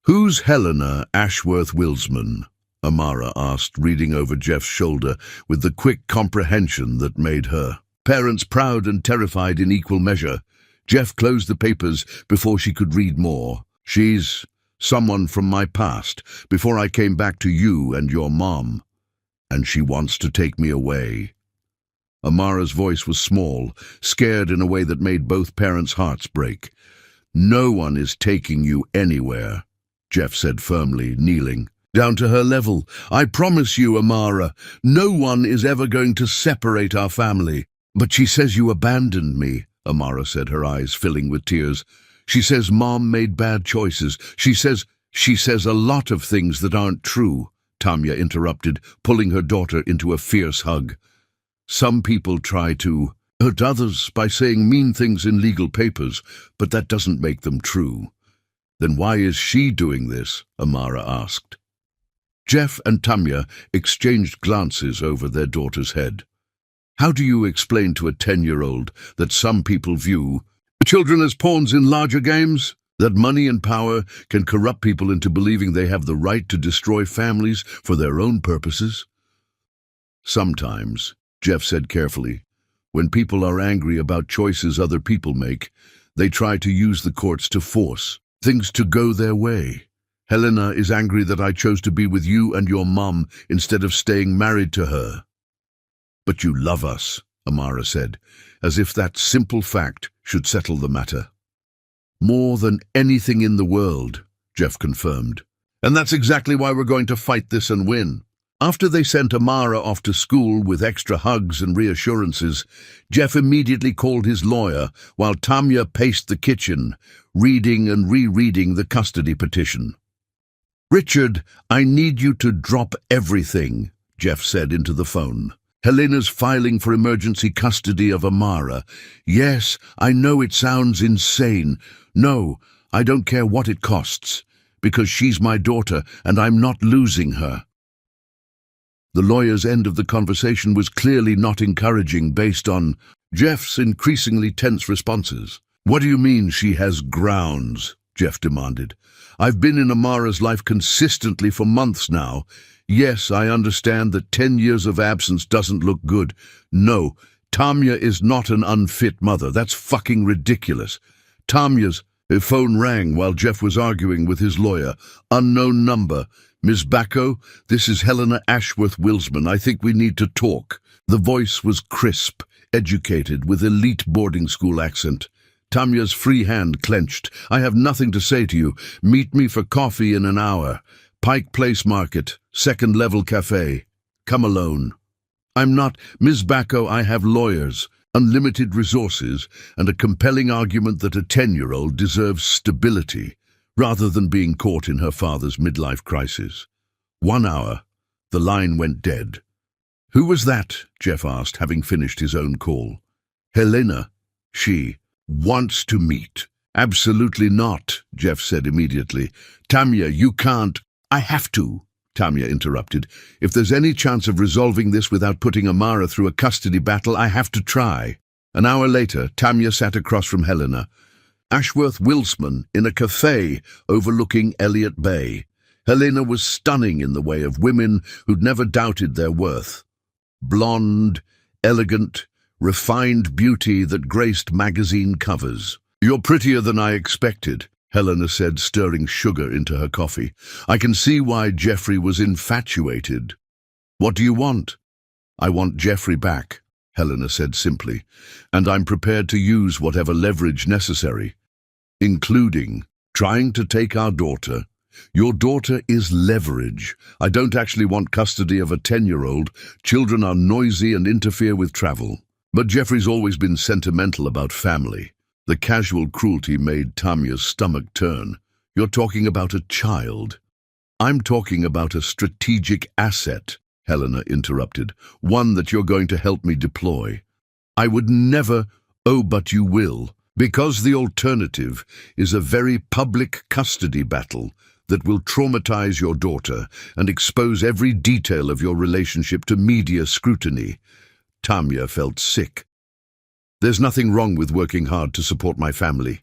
Who's Helena Ashworth Wilsman? Amara asked, reading over Jeff's shoulder with the quick comprehension that made her parents proud and terrified in equal measure. Jeff closed the papers before she could read more. She's someone from my past, before I came back to you and your mom, and she wants to take me away. Amara's voice was small, scared in a way that made both parents' hearts break. No one is taking you anywhere, Jeff said firmly, kneeling down to her level. I promise you, Amara, no one is ever going to separate our family. But she says you abandoned me, Amara said, her eyes filling with tears. She says Mom made bad choices. She says a lot of things that aren't true, Tamya interrupted, pulling her daughter into a fierce hug. Some people try to hurt others by saying mean things in legal papers, but that doesn't make them true. Then why is she doing this? Amara asked. Jeff and Tamya exchanged glances over their daughter's head. How do you explain to a 10-year-old that some people view children as pawns in larger games? That money and power can corrupt people into believing they have the right to destroy families for their own purposes? Sometimes, Jeff said carefully, when people are angry about choices other people make, they try to use the courts to force things to go their way. Helena is angry that I chose to be with you and your mom instead of staying married to her. But you love us, Amara said, as if that simple fact should settle the matter. More than anything in the world, Jeff confirmed. And that's exactly why we're going to fight this and win. After they sent Amara off to school with extra hugs and reassurances, Jeff immediately called his lawyer while Tamya paced the kitchen, reading and rereading the custody petition. Richard, I need you to drop everything, Jeff said into the phone. Helena's filing for emergency custody of Amara. Yes, I know it sounds insane. No, I don't care what it costs, because she's my daughter and I'm not losing her. The lawyer's end of the conversation was clearly not encouraging based on Jeff's increasingly tense responses. What do you mean she has grounds? Jeff demanded. I've been in Amara's life consistently for months now. Yes, I understand that 10 years of absence doesn't look good. No, Tamya is not an unfit mother. That's fucking ridiculous. Tamya's phone rang while Jeff was arguing with his lawyer. Unknown number. Ms. Bacco, this is Helena Ashworth Wilsman. I think we need to talk. The voice was crisp, educated, with elite boarding school accent. Tamya's free hand clenched. I have nothing to say to you. Meet me for coffee in an hour. Pike Place Market, second-level cafe. Come alone. I'm not Ms. Bacco. I have lawyers, unlimited resources, and a compelling argument that a 10-year-old deserves stability, rather than being caught in her father's midlife crisis. 1 hour. The line went dead. Who was that? Jeff asked, having finished his own call. Helena. She wants to meet. Absolutely not, Jeff said immediately. Tamya, you can't. I have to, Tamya interrupted. If there's any chance of resolving this without putting Amara through a custody battle, I have to try. An hour later, Tamya sat across from Helena. Ashworth Wilsman in a cafe overlooking Elliott Bay. Helena was stunning in the way of women who'd never doubted their worth. Blonde, elegant, refined beauty that graced magazine covers. You're prettier than I expected, Helena said, stirring sugar into her coffee. I can see why Jeffrey was infatuated. What do you want? I want Jeffrey back, Helena said simply, and I'm prepared to use whatever leverage necessary, including trying to take our daughter. Your daughter is leverage. I don't actually want custody of a 10-year-old. Children are noisy and interfere with travel. But Jeffrey's always been sentimental about family. The casual cruelty made Tamya's stomach turn. You're talking about a child. I'm talking about a strategic asset, Helena interrupted. One that you're going to help me deploy. I would never, oh, but you will, because the alternative is a very public custody battle that will traumatize your daughter and expose every detail of your relationship to media scrutiny. Tamya felt sick. There's nothing wrong with working hard to support my family.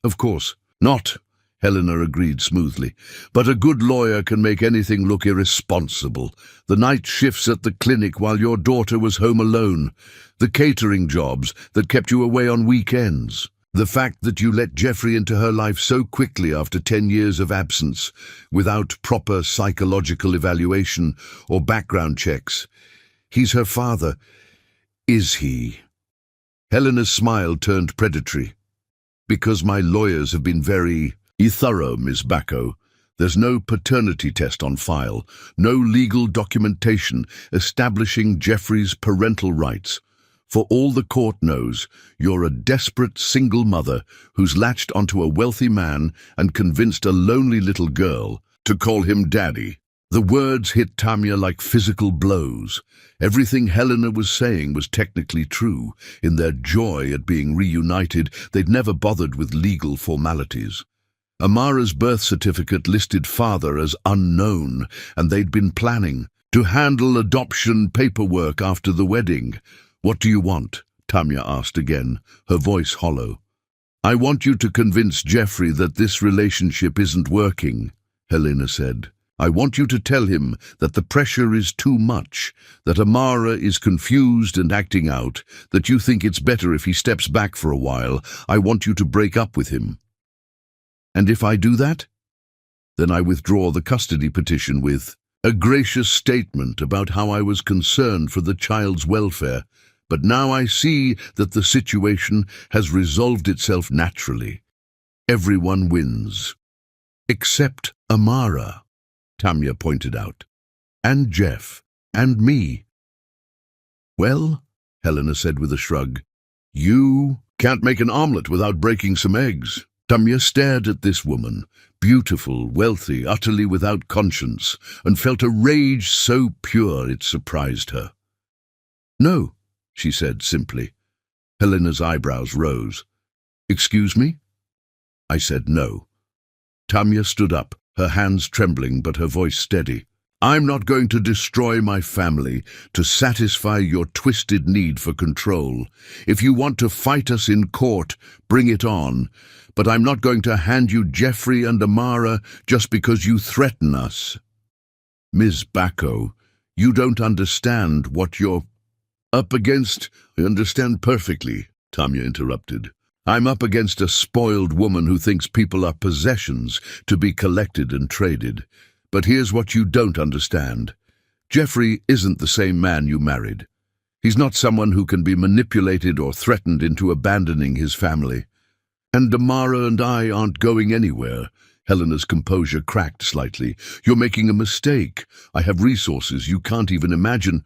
Of course not, Helena agreed smoothly. But a good lawyer can make anything look irresponsible. The night shifts at the clinic while your daughter was home alone. The catering jobs that kept you away on weekends. The fact that you let Jeffrey into her life so quickly after 10 years of absence, without proper psychological evaluation or background checks. He's her father. Is he? Helena's smile turned predatory. Because my lawyers have been very thorough, Miss Bacco. There's no paternity test on file, no legal documentation establishing Jeffrey's parental rights. For all the court knows, you're a desperate single mother who's latched onto a wealthy man and convinced a lonely little girl to call him daddy. The words hit Tamya like physical blows. Everything Helena was saying was technically true. In their joy at being reunited, they'd never bothered with legal formalities. Amara's birth certificate listed father as unknown, and they'd been planning to handle adoption paperwork after the wedding. What do you want? Tamya asked again, her voice hollow. I want you to convince Jeffrey that this relationship isn't working, Helena said. I want you to tell him that the pressure is too much, that Amara is confused and acting out, that you think it's better if he steps back for a while. I want you to break up with him. And if I do that? Then I withdraw the custody petition with a gracious statement about how I was concerned for the child's welfare. But now I see that the situation has resolved itself naturally. Everyone wins. Except Amara, Tamya pointed out. And Jeff. And me. Well, Helena said with a shrug, you can't make an omelet without breaking some eggs. Tamya stared at this woman, beautiful, wealthy, utterly without conscience, and felt a rage so pure it surprised her. No, she said simply. Helena's eyebrows rose. Excuse me? I said no. Tamya stood up, her hands trembling but her voice steady. I'm not going to destroy my family to satisfy your twisted need for control. If you want to fight us in court, bring it on. But I'm not going to hand you Jeffrey and Amara just because you threaten us. Ms. Bacco, you don't understand what you're up against. I understand perfectly, Tamya interrupted. I'm up against a spoiled woman who thinks people are possessions to be collected and traded. But here's what you don't understand. Jeffrey isn't the same man you married. He's not someone who can be manipulated or threatened into abandoning his family. And Amara and I aren't going anywhere. Helena's composure cracked slightly. You're making a mistake. I have resources you can't even imagine.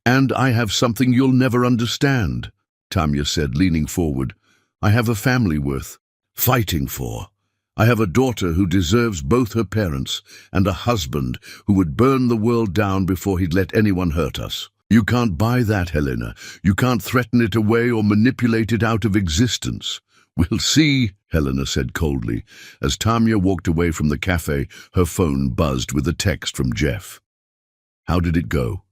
And I have something you'll never understand, Tamya said, leaning forward. I have a family worth fighting for. I have a daughter who deserves both her parents and a husband who would burn the world down before he'd let anyone hurt us. You can't buy that, Helena. You can't threaten it away or manipulate it out of existence. We'll see, Helena said coldly. As Tamya walked away from the cafe, her phone buzzed with a text from Jeff. How did it go?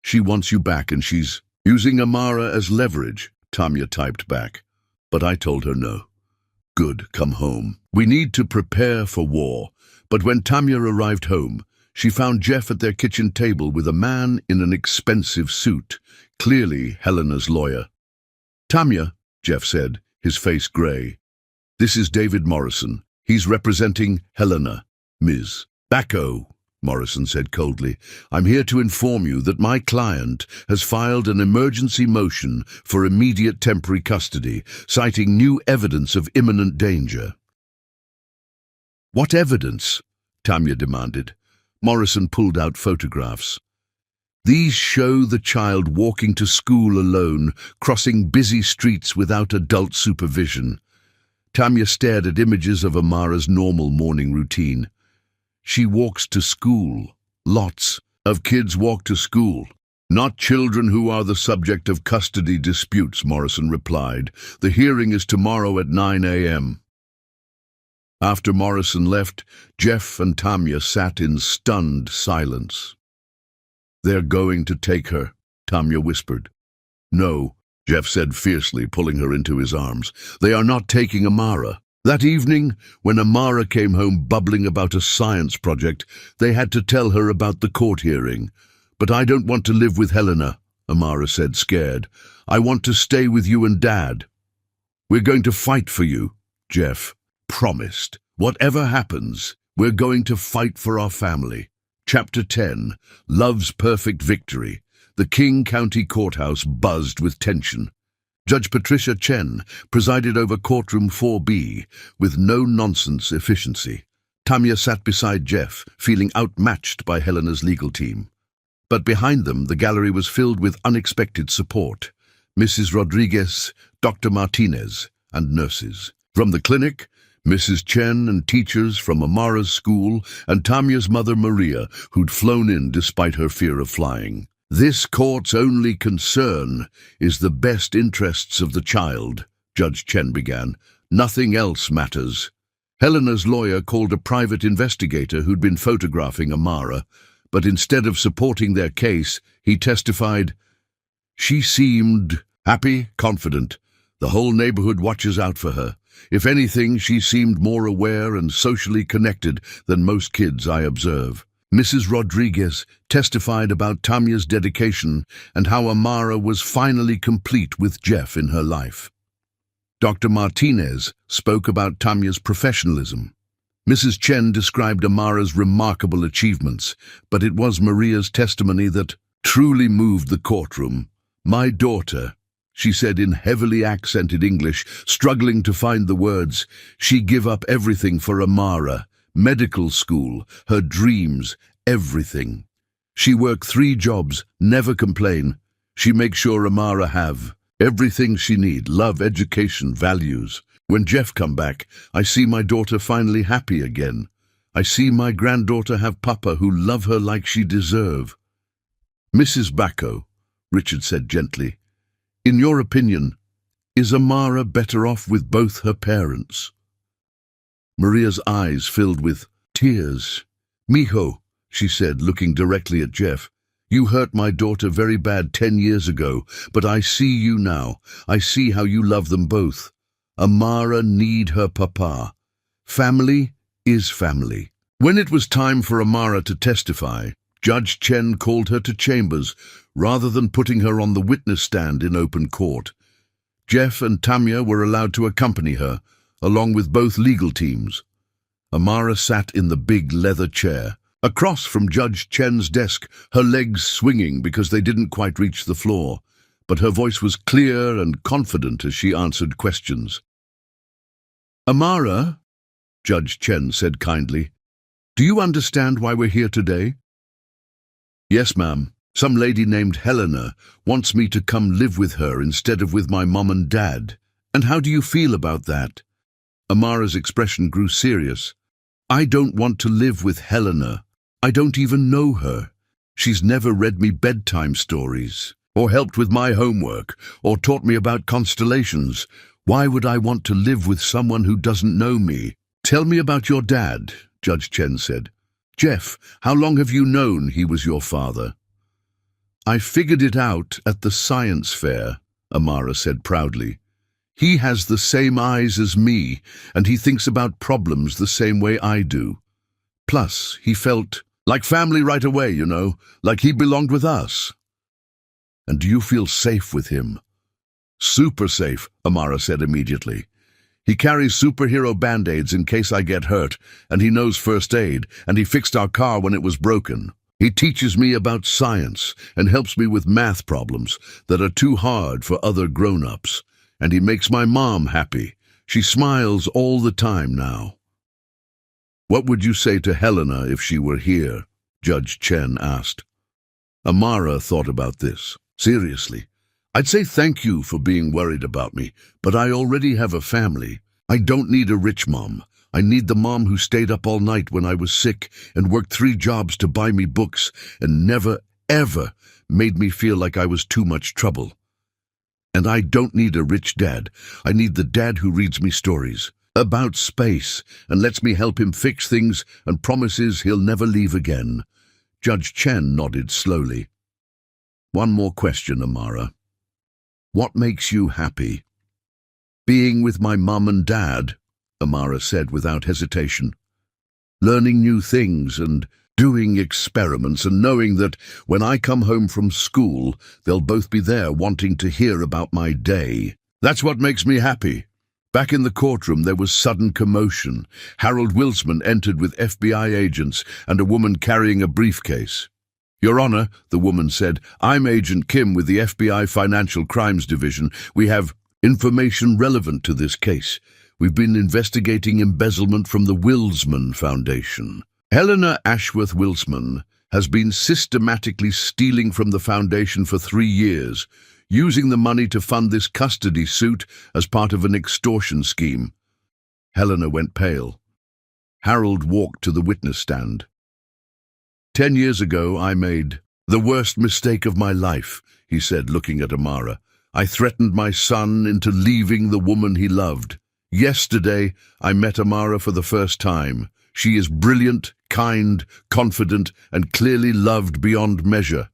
She wants you back and she's using Amara as leverage, Tamya typed back. But I told her no. Good, come home. We need to prepare for war. But when Tamya arrived home, she found Jeff at their kitchen table with a man in an expensive suit, clearly Helena's lawyer. Tamya, Jeff said, his face grey. This is David Morrison. He's representing Helena, Ms. Bacco, Morrison said coldly. I'm here to inform you that my client has filed an emergency motion for immediate temporary custody, citing new evidence of imminent danger. What evidence? Tamya demanded. Morrison pulled out photographs. These show the child walking to school alone, crossing busy streets without adult supervision. Tamya stared at images of Amara's normal morning routine. She walks to school. Lots of kids walk to school. Not children who are the subject of custody disputes, Morrison replied. The hearing is tomorrow at 9 a.m. After Morrison left, Jeff and Tamya sat in stunned silence. They're going to take her, Tamya whispered. No, Jeff said fiercely, pulling her into his arms. They are not taking Amara. That evening, when Amara came home bubbling about a science project, they had to tell her about the court hearing. "But I don't want to live with Helena," Amara said, scared. "I want to stay with you and Dad." "We're going to fight for you," Jeff promised. "Whatever happens, we're going to fight for our family." Chapter 10, Love's Perfect Victory. The King County Courthouse buzzed with tension. Judge Patricia Chen presided over courtroom 4B with no-nonsense efficiency. Tamia sat beside Jeff, feeling outmatched by Helena's legal team. But behind them, the gallery was filled with unexpected support. Mrs. Rodriguez, Dr. Martinez, and nurses. From the clinic, Mrs. Chen and teachers from Amara's school, and Tamia's mother Maria, who'd flown in despite her fear of flying. "This court's only concern is the best interests of the child," Judge Chen began. "Nothing else matters." Helena's lawyer called a private investigator who'd been photographing Amara, but instead of supporting their case, he testified, "She seemed happy, confident. The whole neighborhood watches out for her. If anything, she seemed more aware and socially connected than most kids I observe." Mrs. Rodriguez testified about Tamia's dedication and how Amara was finally complete with Jeff in her life. Dr. Martinez spoke about Tamia's professionalism. Mrs. Chen described Amara's remarkable achievements, but it was Maria's testimony that truly moved the courtroom. "My daughter," she said in heavily accented English, struggling to find the words. "She give up everything for Amara. Medical school, her dreams, everything. She work 3 jobs, never complain. She make sure Amara have everything she need, love, education, values. When Jeff come back, I see my daughter finally happy again. I see my granddaughter have papa who love her like she deserve." "Mrs. Bacco," Richard said gently, "in your opinion, is Amara better off with both her parents?" Maria's eyes filled with tears. "Mijo," she said, looking directly at Jeff, "you hurt my daughter very bad 10 years ago, but I see you now. I see how you love them both. Amara need her papa. Family is family." When it was time for Amara to testify, Judge Chen called her to chambers rather than putting her on the witness stand in open court. Jeff and Tamia were allowed to accompany her, along with both legal teams. Amara sat in the big leather chair, across from Judge Chen's desk, her legs swinging because they didn't quite reach the floor, but her voice was clear and confident as she answered questions. "Amara," Judge Chen said kindly, "do you understand why we're here today?" "Yes, ma'am. Some lady named Helena wants me to come live with her instead of with my mom and dad. And how do you feel about that?" Amara's expression grew serious. "I don't want to live with Helena. I don't even know her. She's never read me bedtime stories, or helped with my homework, or taught me about constellations. Why would I want to live with someone who doesn't know me?" "Tell me about your dad," Judge Chen said. "Jeff, how long have you known he was your father?" "I figured it out at the science fair," Amara said proudly. "He has the same eyes as me, and he thinks about problems the same way I do. Plus, he felt like family right away, you know, like he belonged with us." "And do you feel safe with him?" "Super safe," Amara said immediately. "He carries superhero band-aids in case I get hurt, and he knows first aid, and he fixed our car when it was broken. He teaches me about science and helps me with math problems that are too hard for other grown-ups. And he makes my mom happy. She smiles all the time now." "What would you say to Helena if she were here?" Judge Chen asked. Amara thought about this. "Seriously, I'd say thank you for being worried about me, but I already have a family. I don't need a rich mom. I need the mom who stayed up all night when I was sick and worked 3 jobs to buy me books and never, ever made me feel like I was too much trouble. And I don't need a rich dad. I need the dad who reads me stories about space and lets me help him fix things and promises he'll never leave again." Judge Chen nodded slowly. "One more question, Amara. What makes you happy?" "Being with my mom and dad," Amara said without hesitation. Learning new things and doing experiments and knowing that when I come home from school, they'll both be there wanting to hear about my day. That's what makes me happy. Back in the courtroom, there was sudden commotion. Harold Wilsman entered with FBI agents and a woman carrying a briefcase. Your Honor, the woman said, I'm Agent Kim with the FBI Financial Crimes Division. We have information relevant to this case. We've been investigating embezzlement from the Wilsman Foundation. Eleanor Ashworth Wilsman has been systematically stealing from the foundation for 3 years, using the money to fund this custody suit as part of an extortion scheme. Helena went pale. Harold walked to the witness stand. 10 years ago, I made the worst mistake of my life, he said, looking at Amara. I threatened my son into leaving the woman he loved. Yesterday, I met Amara for the first time. She is brilliant, kind, confident, and clearly loved beyond measure.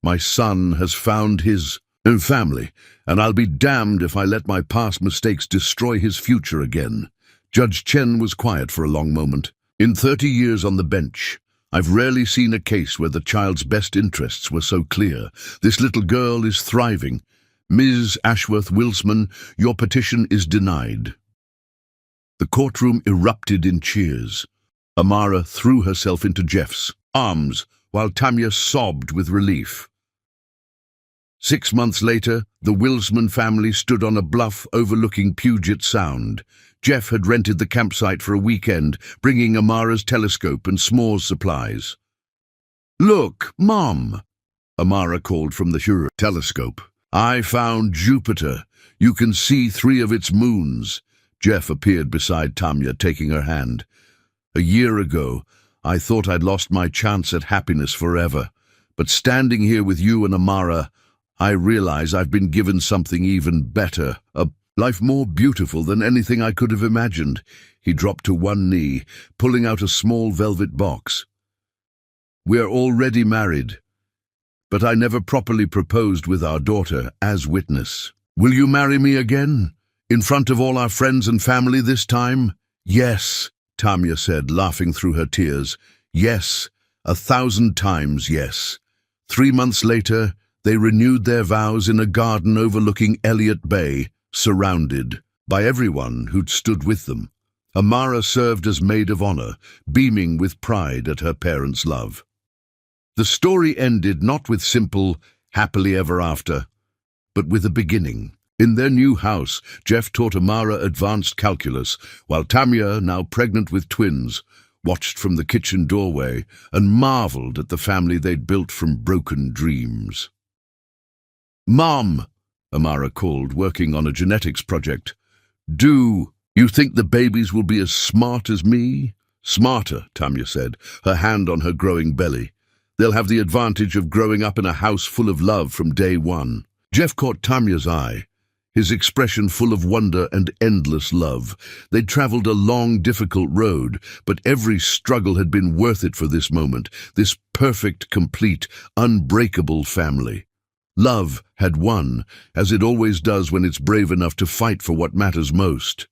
My son has found his family, and I'll be damned if I let my past mistakes destroy his future again. Judge Chen was quiet for a long moment. In 30 years on the bench, I've rarely seen a case where the child's best interests were so clear. This little girl is thriving. Ms. Ashworth Wilsman, your petition is denied. The courtroom erupted in cheers. Amara threw herself into Jeff's arms, while Tamya sobbed with relief. 6 months later, the Wilsman family stood on a bluff overlooking Puget Sound. Jeff had rented the campsite for a weekend, bringing Amara's telescope and s'mores supplies. Look, Mom, Amara called from the telescope. I found Jupiter. You can see 3 of its moons. Jeff appeared beside Tamya, taking her hand. A year ago, I thought I'd lost my chance at happiness forever. But standing here with you and Amara, I realize I've been given something even better, a life more beautiful than anything I could have imagined. He dropped to one knee, pulling out a small velvet box. We're already married, but I never properly proposed with our daughter as witness. Will you marry me again? In front of all our friends and family this time? Yes, Tamya said, laughing through her tears. Yes, 1,000 times yes. 3 months later, they renewed their vows in a garden overlooking Elliott Bay, surrounded by everyone who'd stood with them. Amara served as maid of honor, beaming with pride at her parents' love. The story ended not with simple, happily ever after, but with a beginning. In their new house, Jeff taught Amara advanced calculus, while Tamya, now pregnant with twins, watched from the kitchen doorway and marveled at the family they'd built from broken dreams. Mom, Amara called, working on a genetics project. Do you think the babies will be as smart as me? Smarter, Tamya said, her hand on her growing belly. They'll have the advantage of growing up in a house full of love from day one. Jeff caught Tamya's eye, his expression full of wonder and endless love. They'd traveled a long, difficult road, but every struggle had been worth it for this moment, this perfect, complete, unbreakable family. Love had won, as it always does when it's brave enough to fight for what matters most.